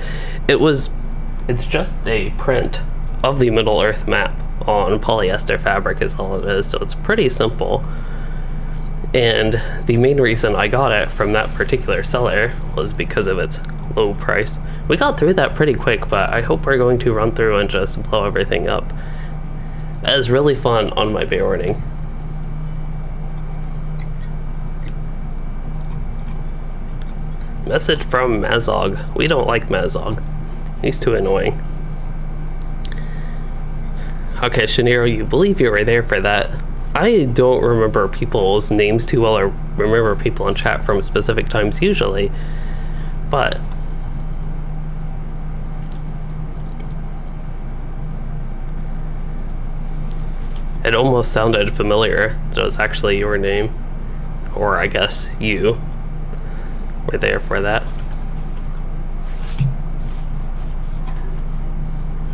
S1: just a print of the Middle Earth map on polyester fabric is all it is, so it's pretty simple. And the main reason I got it from that particular seller was because of its low price. We got through that pretty quick, but I hope we're going to run through and just blow everything up. That is really fun on my Beorning. Message from Mazog. We don't like Mazog. He's too annoying. Okay, Shaniro, you believe you were there for that. I don't remember people's names too well, or remember people in chat from specific times usually, but it almost sounded familiar that it was actually your name, or I guess you were there for that.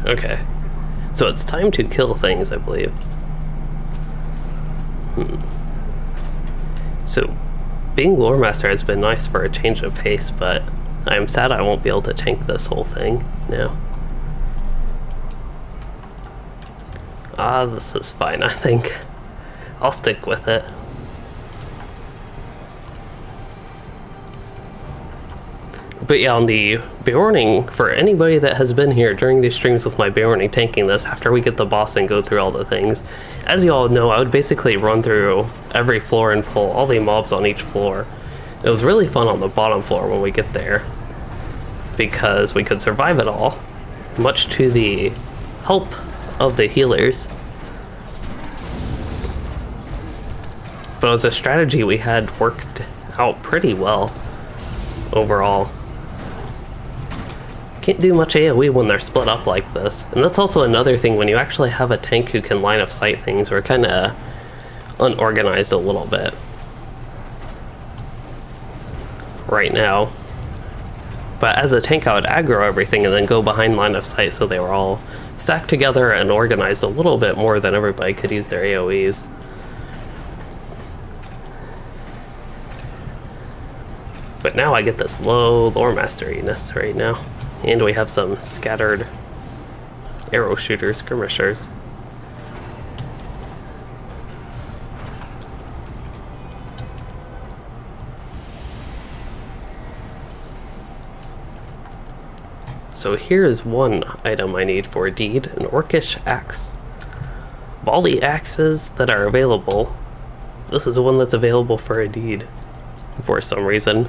S1: Okay. So it's time to kill things, I believe. So, being lore master has been nice for a change of pace, but I'm sad I won't be able to tank this whole thing now. This is fine, I think. I'll stick with it. But yeah, on the Beorning, for anybody that has been here during these streams with my Beorning tanking this, after we get the boss and go through all the things, as you all know, I would basically run through every floor and pull all the mobs on each floor. It was really fun on the bottom floor when we get there, because we could survive it all, much to the help of the healers. But as a strategy, we had worked out pretty well overall. Can't do much AoE when they're split up like this. And that's also another thing, when you actually have a tank who can line of sight things, we're kind of unorganized a little bit right now. But as a tank, I would aggro everything and then go behind line of sight so they were all stacked together and organized a little bit more than everybody could use their AoEs. But now I get this low lore masteriness right now. And we have some scattered arrow shooter skirmishers. So here is one item I need for a deed, an orcish axe. Of all the axes that are available, this is the one that's available for a deed for some reason.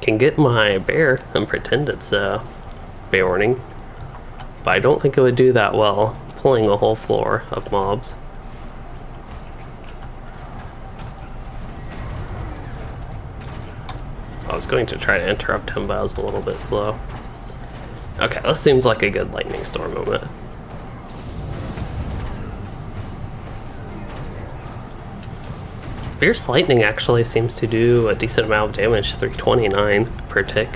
S1: Can get my bear and pretend it's a Beorning, but I don't think it would do that well pulling a whole floor of mobs. I was going to try to interrupt him, but I was a little bit slow. Okay, this seems like a good lightning storm moment. Fierce Lightning actually seems to do a decent amount of damage, 329 per tick.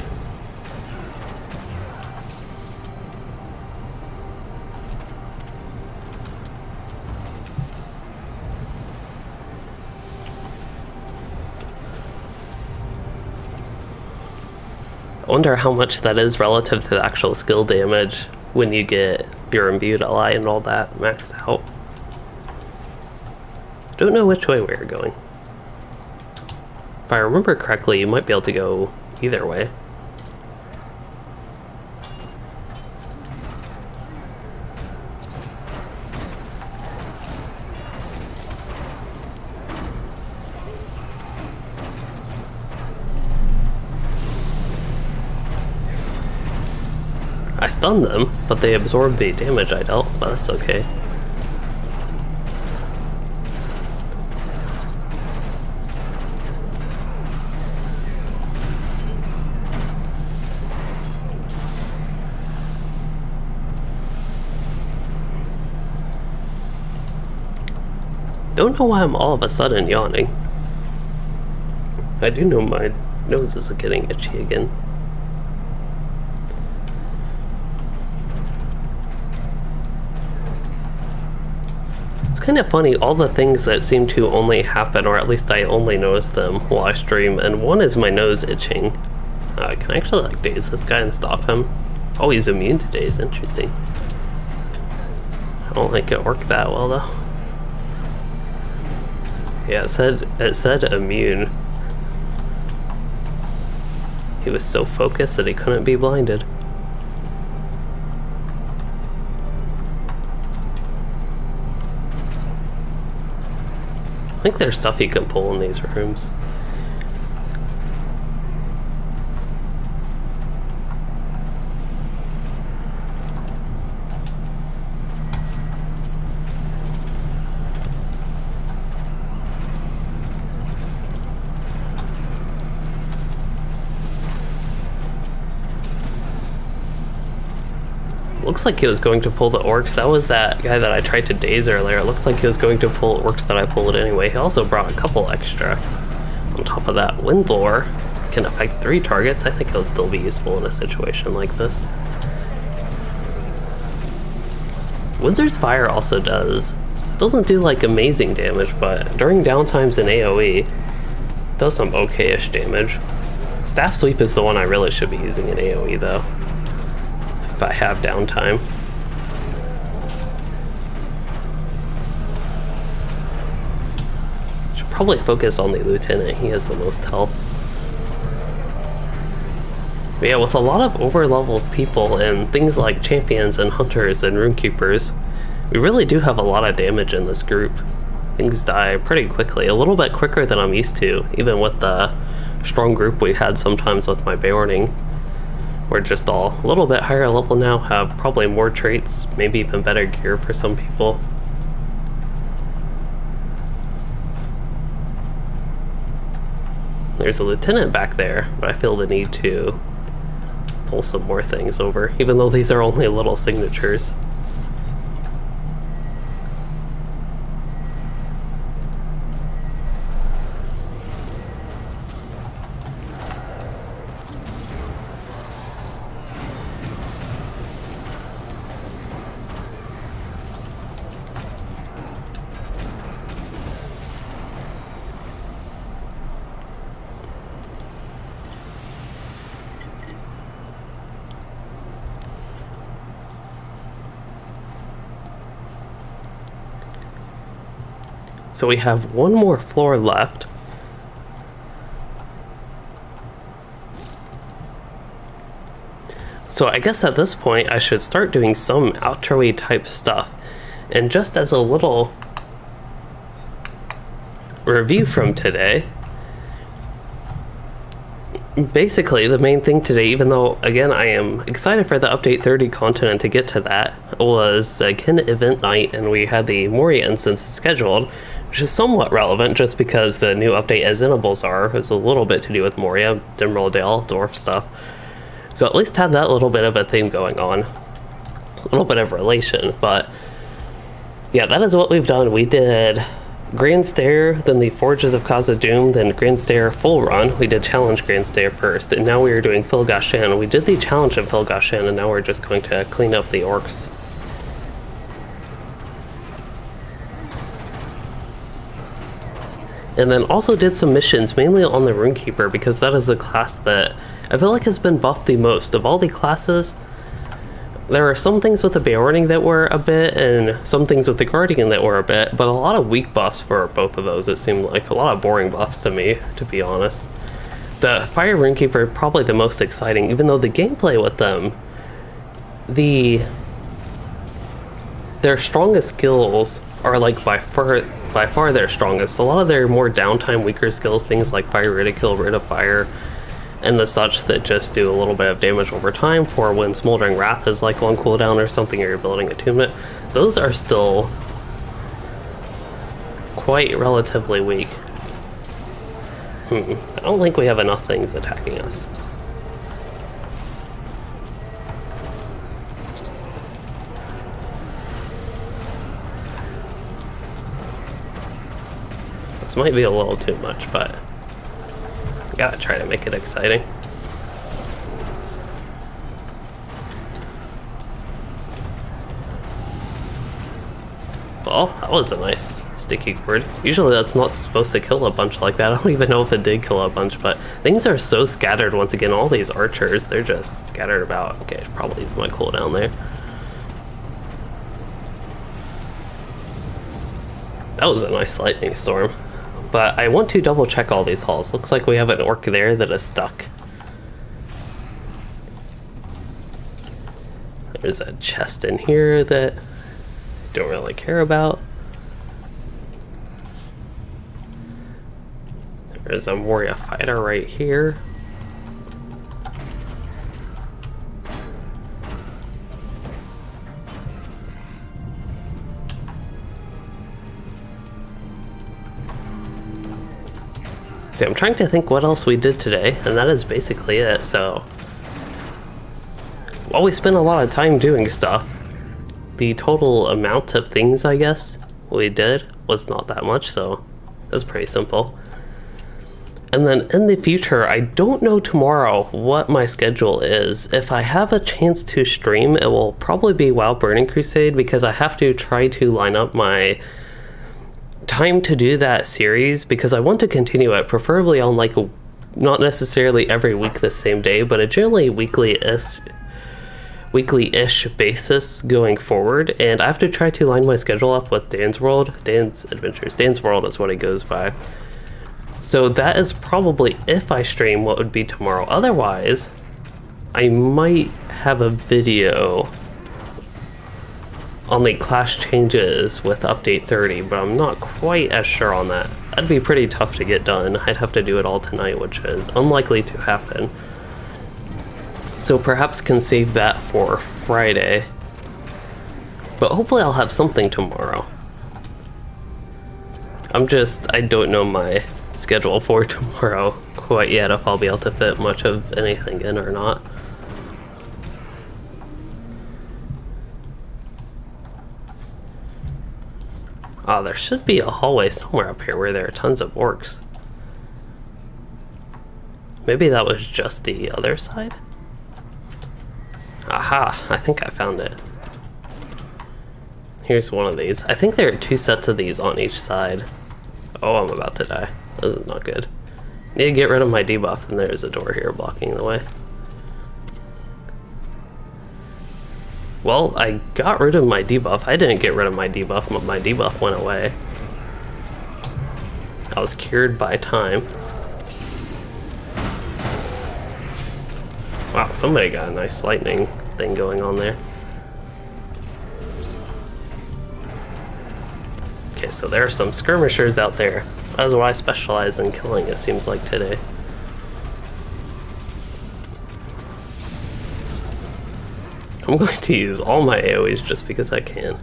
S1: I wonder how much that is relative to the actual skill damage when you get your imbued ally and all that maxed out. Don't know which way we're going. If I remember correctly, you might be able to go either way. I stunned them, but they absorbed the damage I dealt, but that's okay. Don't know why I'm all of a sudden yawning. I do know my nose is getting itchy again. It's kind of funny, all the things that seem to only happen, or at least I only notice them while I stream, and one is my nose itching. Can I actually like daze this guy and stop him? Oh, he's immune to daze, interesting. I don't think it worked that well though. Yeah, it said immune. He was so focused that he couldn't be blinded. I think there's stuff you can pull in these rooms. Looks like he was going to pull the orcs. That was that guy that I tried to daze earlier. It looks like he was going to pull orcs that I pulled anyway. He also brought a couple extra. On top of that, Windlore can affect 3 targets. I think he'll still be useful in a situation like this. Wizard's Fire also doesn't do like amazing damage, but during downtimes in AoE, does some okay-ish damage. Staff Sweep is the one I really should be using in AoE though, if I have downtime. Should probably focus on the Lieutenant, he has the most health. But yeah, with a lot of over-leveled people and things like champions and hunters and rune-keepers, we really do have a lot of damage in this group. Things die pretty quickly, a little bit quicker than I'm used to, even with the strong group we had sometimes with my Beorning. We're just all a little bit higher level now, have probably more traits, maybe even better gear for some people. There's a lieutenant back there, but I feel the need to pull some more things over, even though these are only little signatures. So we have one more floor left. So I guess at this point I should start doing some outro-y type stuff. And just as a little review from today, basically the main thing today, even though again I am excited for the update 30 content and to get to that, was again event night, and we had the Moria instance scheduled, which is somewhat relevant just because the new update as Innables are is a little bit to do with Moria, Dimraldale, Dwarf stuff. So at least had that little bit of a theme going on, a little bit of relation. But yeah, that is what we've done. We did Grand Stair, then the Forges of Khazad-dûm, then Grand Stair full run. We did challenge Grand Stair first, and now we are doing Phil Gashan. We did the challenge of Phil Gashan, and now we're just going to clean up the orcs. And then also did some missions, mainly on the Rune-keeper, because that is a class that I feel like has been buffed the most. Of all the classes, there are some things with the Beorning that were a bit, and some things with the Guardian that were a bit, but a lot of weak buffs for both of those. It seemed like a lot of boring buffs to me, to be honest. The Fire Rune-keeper probably the most exciting, even though the gameplay with them, their strongest skills are like by far their strongest. A lot of their more downtime, weaker skills, things like Fire Ridicule, Rid of Fire, and the such that just do a little bit of damage over time for when Smoldering Wrath is like on cooldown or something, or you're building attunement, those are still quite relatively weak. I don't think we have enough things attacking us. This might be a little too much, but I gotta try to make it exciting. Well, that was a nice sticky gourd. Usually that's not supposed to kill a bunch like that. I don't even know if it did kill a bunch, but things are so scattered once again. All these archers, they're just scattered about. Okay, probably use my cooldown there. That was a nice lightning storm. But I want to double check all these halls. Looks like we have an orc there that is stuck. There's a chest in here that I don't really care about. There's a Moria fighter right here. See, I'm trying to think what else we did today, and that is basically it. So, while we spent a lot of time doing stuff, the total amount of things, I guess, we did was not that much, so that's pretty simple. And then in the future, I don't know tomorrow what my schedule is. If I have a chance to stream, it will probably be WoW Burning Crusade, because I have to try to line up my time to do that series, because I want to continue it, preferably on like not necessarily every week the same day, but a generally weekly-ish basis going forward. And I have to try to line my schedule up with Dan's Adventures. Dan's World is what it goes by. So that is probably, if I stream, what would be tomorrow. Otherwise, I might have a video on the class changes with update 30, but I'm not quite as sure on that. That'd be pretty tough to get done. I'd have to do it all tonight, which is unlikely to happen. So perhaps can save that for Friday. But hopefully I'll have something tomorrow. I don't know my schedule for tomorrow quite yet, if I'll be able to fit much of anything in or not. Oh, there should be a hallway somewhere up here where there are tons of orcs. Maybe that was just the other side? Aha, I think I found it. Here's one of these. I think there are 2 sets of these on each side. Oh, I'm about to die. This is not good. Need to get rid of my debuff, and there's a door here blocking the way. Well, I got rid of my debuff. I didn't get rid of my debuff, but my debuff went away. I was cured by time. Wow, somebody got a nice lightning thing going on there. Okay, so there are some skirmishers out there. That's what I specialize in killing, it seems like today. I'm going to use all my AoEs just because I can.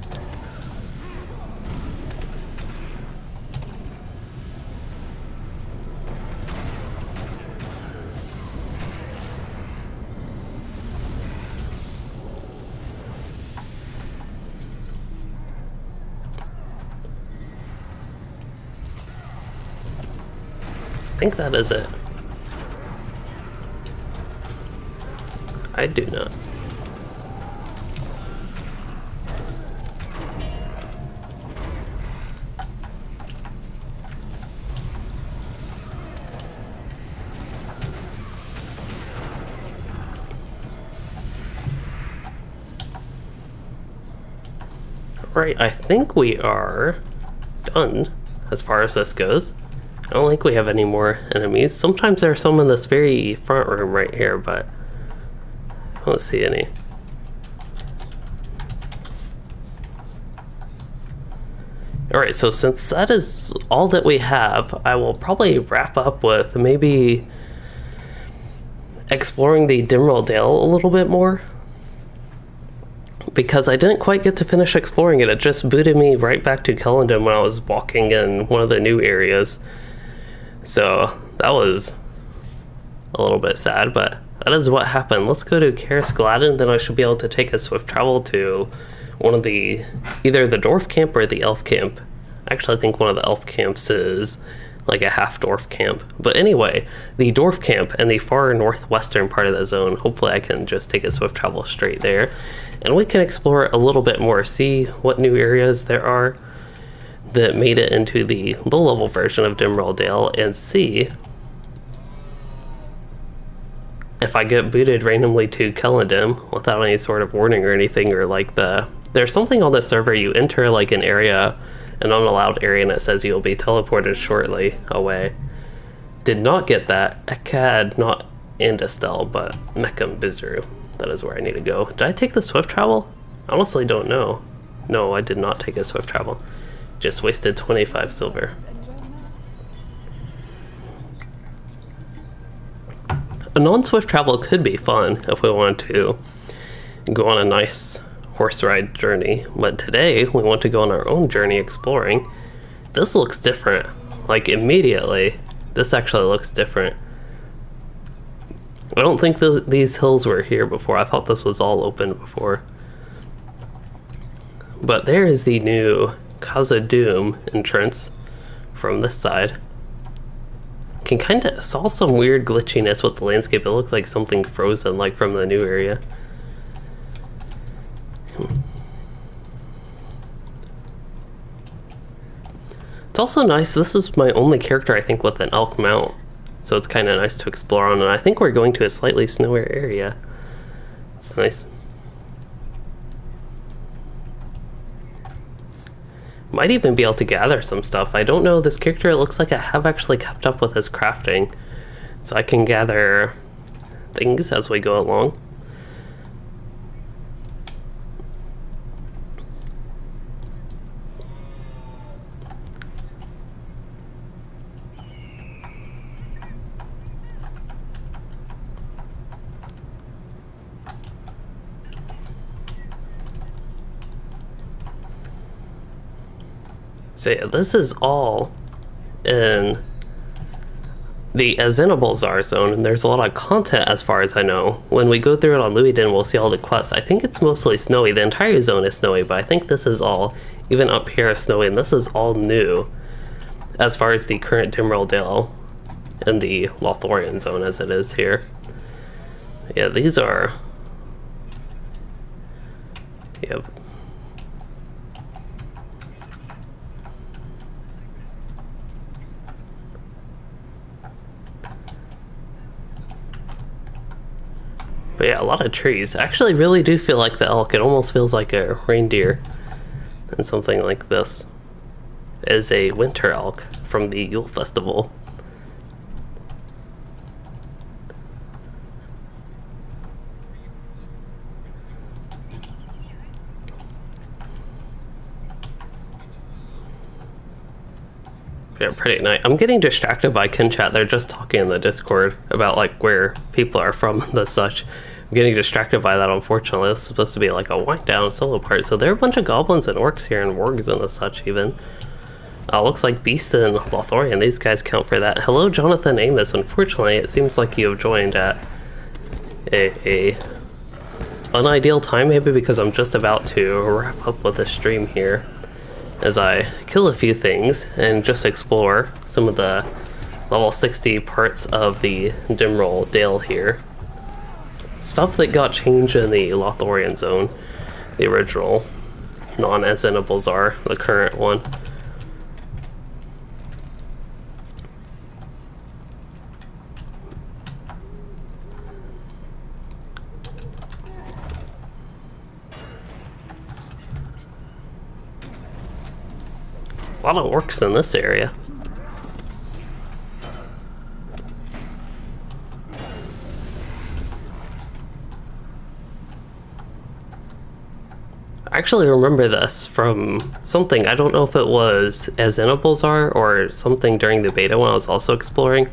S1: think that is it. I do not. Right, I think we are done as far as this goes. I don't think we have any more enemies. Sometimes there are some in this very front room right here, but I don't see any. Alright, so since that is all that we have, I will probably wrap up with maybe exploring the Dimrell Dale a little bit more. Because I didn't quite get to finish exploring it. It just booted me right back to Kellendon when I was walking in one of the new areas. So that was a little bit sad, but that is what happened. Let's go to Karis Gladden, then I should be able to take a swift travel to one of the, either the Dwarf camp or the Elf camp. Actually, I think one of the Elf camps is like a half Dwarf camp. But anyway, the Dwarf camp and the far northwestern part of the zone, hopefully I can just take a swift travel straight there. And we can explore a little bit more, see what new areas there are that made it into the low-level version of Dimrell Dale, and see if I get booted randomly to Kellendon without any sort of warning or anything, or like there's something on the server, you enter like an area, an unallowed area, and it says you'll be teleported shortly away. Did not get that. Ekad, not Andestel, but Mecham Bizaru. That is where I need to go. Did I take the swift travel? I honestly don't know. No, I did not take a swift travel. Just wasted 25 silver. A non-swift travel could be fun if we wanted to go on a nice horse ride journey, but today we want to go on our own journey exploring. This looks different. Like immediately, this actually looks different. I don't think these hills were here before. I thought this was all open before. But there is the new Khazad-dûm entrance from this side. Can kind of saw some weird glitchiness with the landscape. It looked like something frozen, like from the new area. It's also nice. This is my only character, I think, with an elk mount. So it's kind of nice to explore on, and I think we're going to a slightly snowier area. It's nice. Might even be able to gather some stuff. I don't know, this character, it looks like I have actually kept up with his crafting. So I can gather things as we go along. So yeah, this is all in the Azenobalzar zone, and there's a lot of content as far as I know. When we go through it on Louisden, we'll see all the quests. I think it's mostly snowy. The entire zone is snowy, but I think this is all, even up here, is snowy, and this is all new as far as the current Dimrell Dale and the Lothorian zone as it is here. Yeah, these are... Yep. But yeah, a lot of trees. I actually really do feel like the elk. It almost feels like a reindeer. And something like this is a winter elk from the Yule Festival. Yeah, pretty nice. I'm getting distracted by Kinchat. They're just talking in the Discord about like where people are from and the such. I'm getting distracted by that, unfortunately. This is supposed to be like a wind down solo part. So there are a bunch of goblins and orcs here and wargs and the such even. Looks like Beast and Lothorian. These guys count for that. Hello, Jonathan Amos. Unfortunately, it seems like you have joined at a unideal time, maybe because I'm just about to wrap up with the stream here as I kill a few things and just explore some of the level 60 parts of the Dimrol Dale here. Stuff that got changed in the Lothorian zone, the original, non-Azenibalzar, the current one. A lot of orcs in this area. I actually remember this from something. I don't know if it was Azenibalzar or something during the beta when I was also exploring.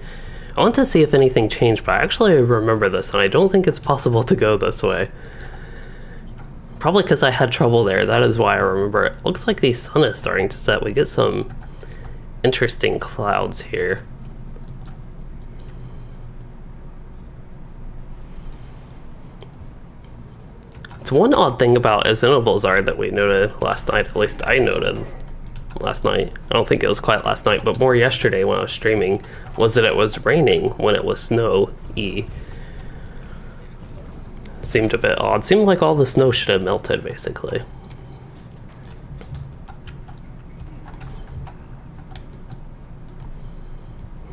S1: I want to see if anything changed, but I actually remember this, and I don't think it's possible to go this way. Probably because I had trouble there. That is why I remember it. Looks like the sun is starting to set. We get some interesting clouds here. It's one odd thing about Azenibalzar that we noted last night, at least I noted last night. I don't think it was quite last night, but more yesterday when I was streaming, was that it was raining when it was snow-y. Seemed a bit odd. Seemed like all the snow should have melted, basically.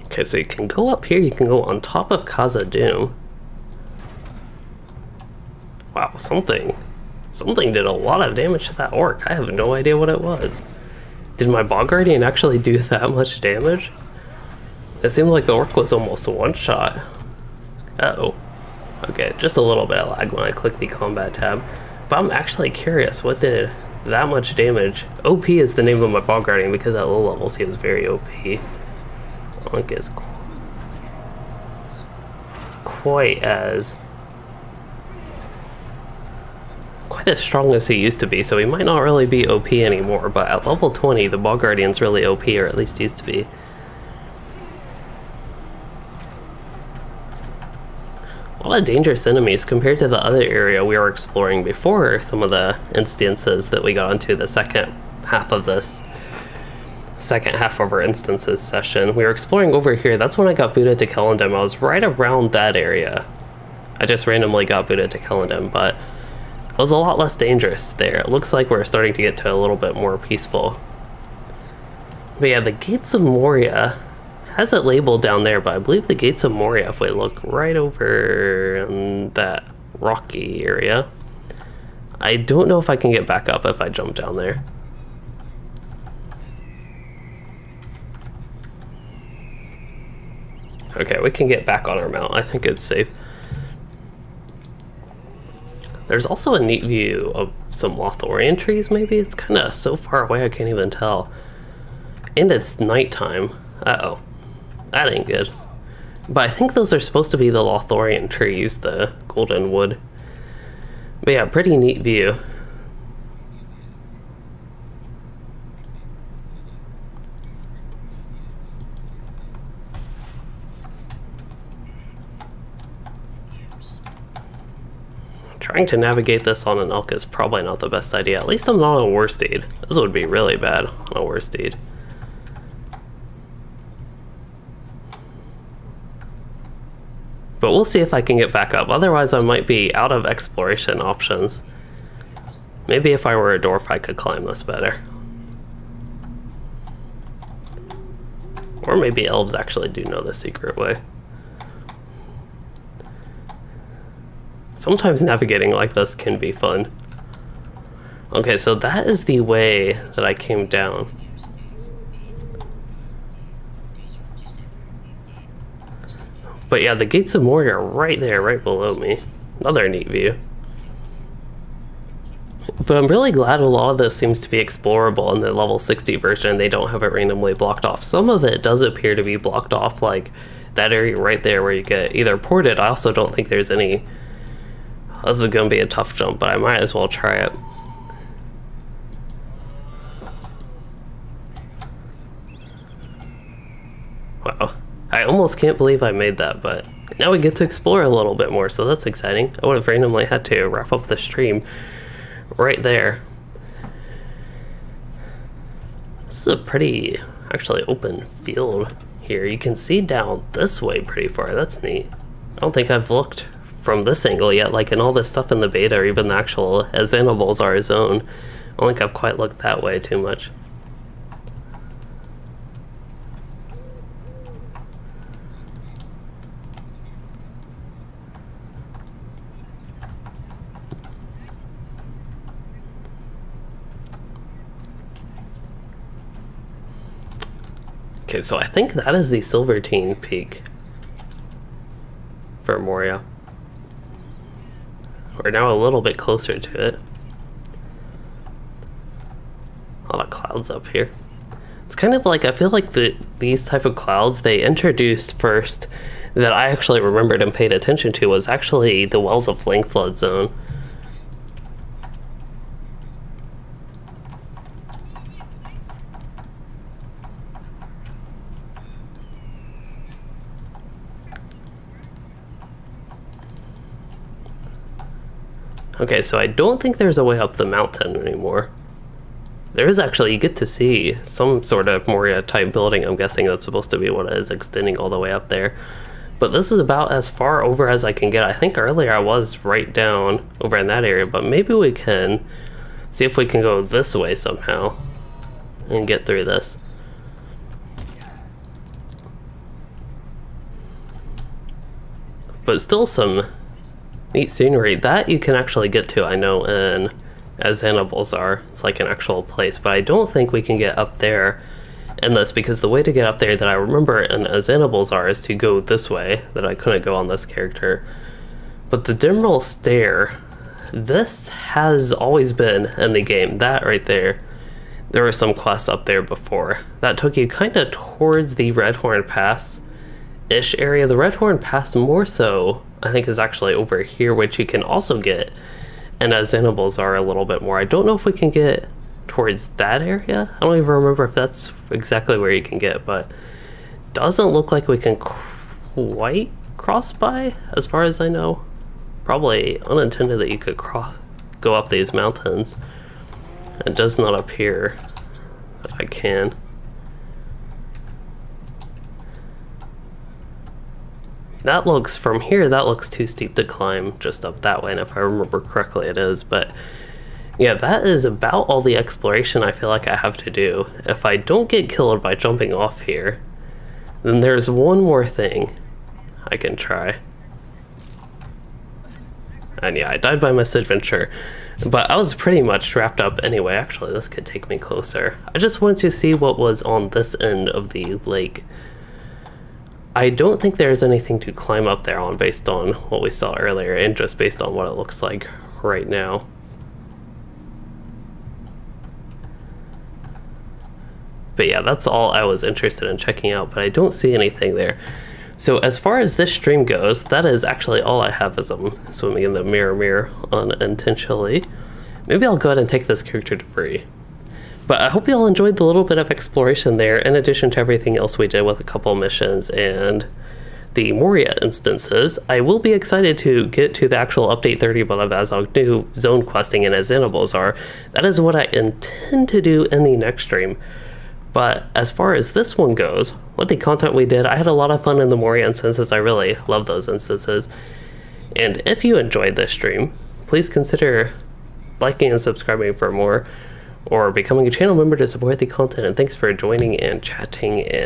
S1: Okay, so you can go up here, you can go on top of Khazad-dûm. Wow, something did a lot of damage to that orc. I have no idea what it was. Did my Bog Guardian actually do that much damage? It seemed like the orc was almost a one-shot. Uh-oh. Okay, just a little bit of lag when I click the combat tab. But I'm actually curious, what did that much damage? OP is the name of my Bog Guardian because at low levels he is very OP. I don't think it's quite as strong as he used to be, so he might not really be OP anymore, but at level 20 the Bog Guardian's really OP, or at least used to be. A lot of dangerous enemies compared to the other area we were exploring before some of the instances that we got into the second half of our instances session. We were exploring over here. That's when I got booted to Kellendem. I was right around that area. I just randomly got booted to Kellendem, but it was a lot less dangerous there. It looks like we're starting to get to a little bit more peaceful. But yeah, the Gates of Moria has it labeled down there, but I believe the Gates of Moria, if we look right over in that rocky area, I don't know if I can get back up if I jump down there. Okay, we can get back on our mount. I think it's safe. There's also a neat view of some Lothorian trees, maybe? It's kind of so far away I can't even tell. And it's nighttime. Uh-oh. That ain't good. But I think those are supposed to be the Lothorian trees, the golden wood. But yeah, pretty neat view. Trying to navigate this on an elk is probably not the best idea. At least I'm not on a war steed. This would be really bad on a war steed. But we'll see if I can get back up. Otherwise, I might be out of exploration options. Maybe if I were a dwarf, I could climb this better. Or maybe elves actually do know the secret way. Sometimes navigating like this can be fun. Okay, so that is the way that I came down. But yeah, the Gates of Moria are right there, right below me. Another neat view. But I'm really glad a lot of this seems to be explorable in the level 60 version. They don't have it randomly blocked off. Some of it does appear to be blocked off, like that area right there where you get either ported. I also don't think there's any... This is going to be a tough jump, but I might as well try it. Wow. I almost can't believe I made that, but now we get to explore a little bit more, so that's exciting. I would have randomly had to wrap up the stream right there. This is a pretty, actually, open field here. You can see down this way pretty far. That's neat. I don't think I've looked from this angle yet, like in all this stuff in the beta or even the actual as animals are zone. I don't think I've quite looked that way too much. Okay, so I think that is the Silvertine Peak for Moria. We're now a little bit closer to it. A lot of clouds up here. It's kind of like, I feel like these type of clouds they introduced first that I actually remembered and paid attention to was actually the Wells of Flame Flood zone. Okay, so I don't think there's a way up the mountain anymore. There is actually, you get to see some sort of Moria type building, I'm guessing that's supposed to be what it is, extending all the way up there. But this is about as far over as I can get. I think earlier I was right down over in that area, but maybe we can see if we can go this way somehow and get through this. But still some neat scenery. That you can actually get to, I know, in as animals are. It's like an actual place, but I don't think we can get up there in this, because the way to get up there that I remember in as animals are is to go this way, that I couldn't go on this character. But the Dimral Stair, this has always been in the game. That right there, there were some quests up there before. That took you kind of towards the Redhorn Pass-ish area. The Redhorn Pass more so, I think, is actually over here, which you can also get, and as animals are a little bit more. I don't know if we can get towards that area. I don't even remember if that's exactly where you can get, but doesn't look like we can quite cross by, as far as I know. Probably unintended that you could go up these mountains. It does not appear that I can. That looks, from here, that looks too steep to climb just up that way, and if I remember correctly it is, but yeah, that is about all the exploration I feel like I have to do. If I don't get killed by jumping off here, then there's one more thing I can try. And yeah, I died by misadventure, but I was pretty much wrapped up anyway. Actually, this could take me closer. I just wanted to see what was on this end of the lake. I don't think there's anything to climb up there on based on what we saw earlier, and just based on what it looks like right now. But yeah, that's all I was interested in checking out, but I don't see anything there. So as far as this stream goes, that is actually all I have as I'm swimming in the mirror unintentionally. Maybe I'll go ahead and take this character debris. But I hope you all enjoyed the little bit of exploration there, in addition to everything else we did with a couple missions and the Moria instances. I will be excited to get to the actual Update 30 Blood of Azog new zone questing and as animals are. That is what I intend to do in the next stream. But as far as this one goes, with the content we did, I had a lot of fun in the Moria instances. I really love those instances. And if you enjoyed this stream, please consider liking and subscribing for more, or becoming a channel member to support the content. And thanks for joining and chatting and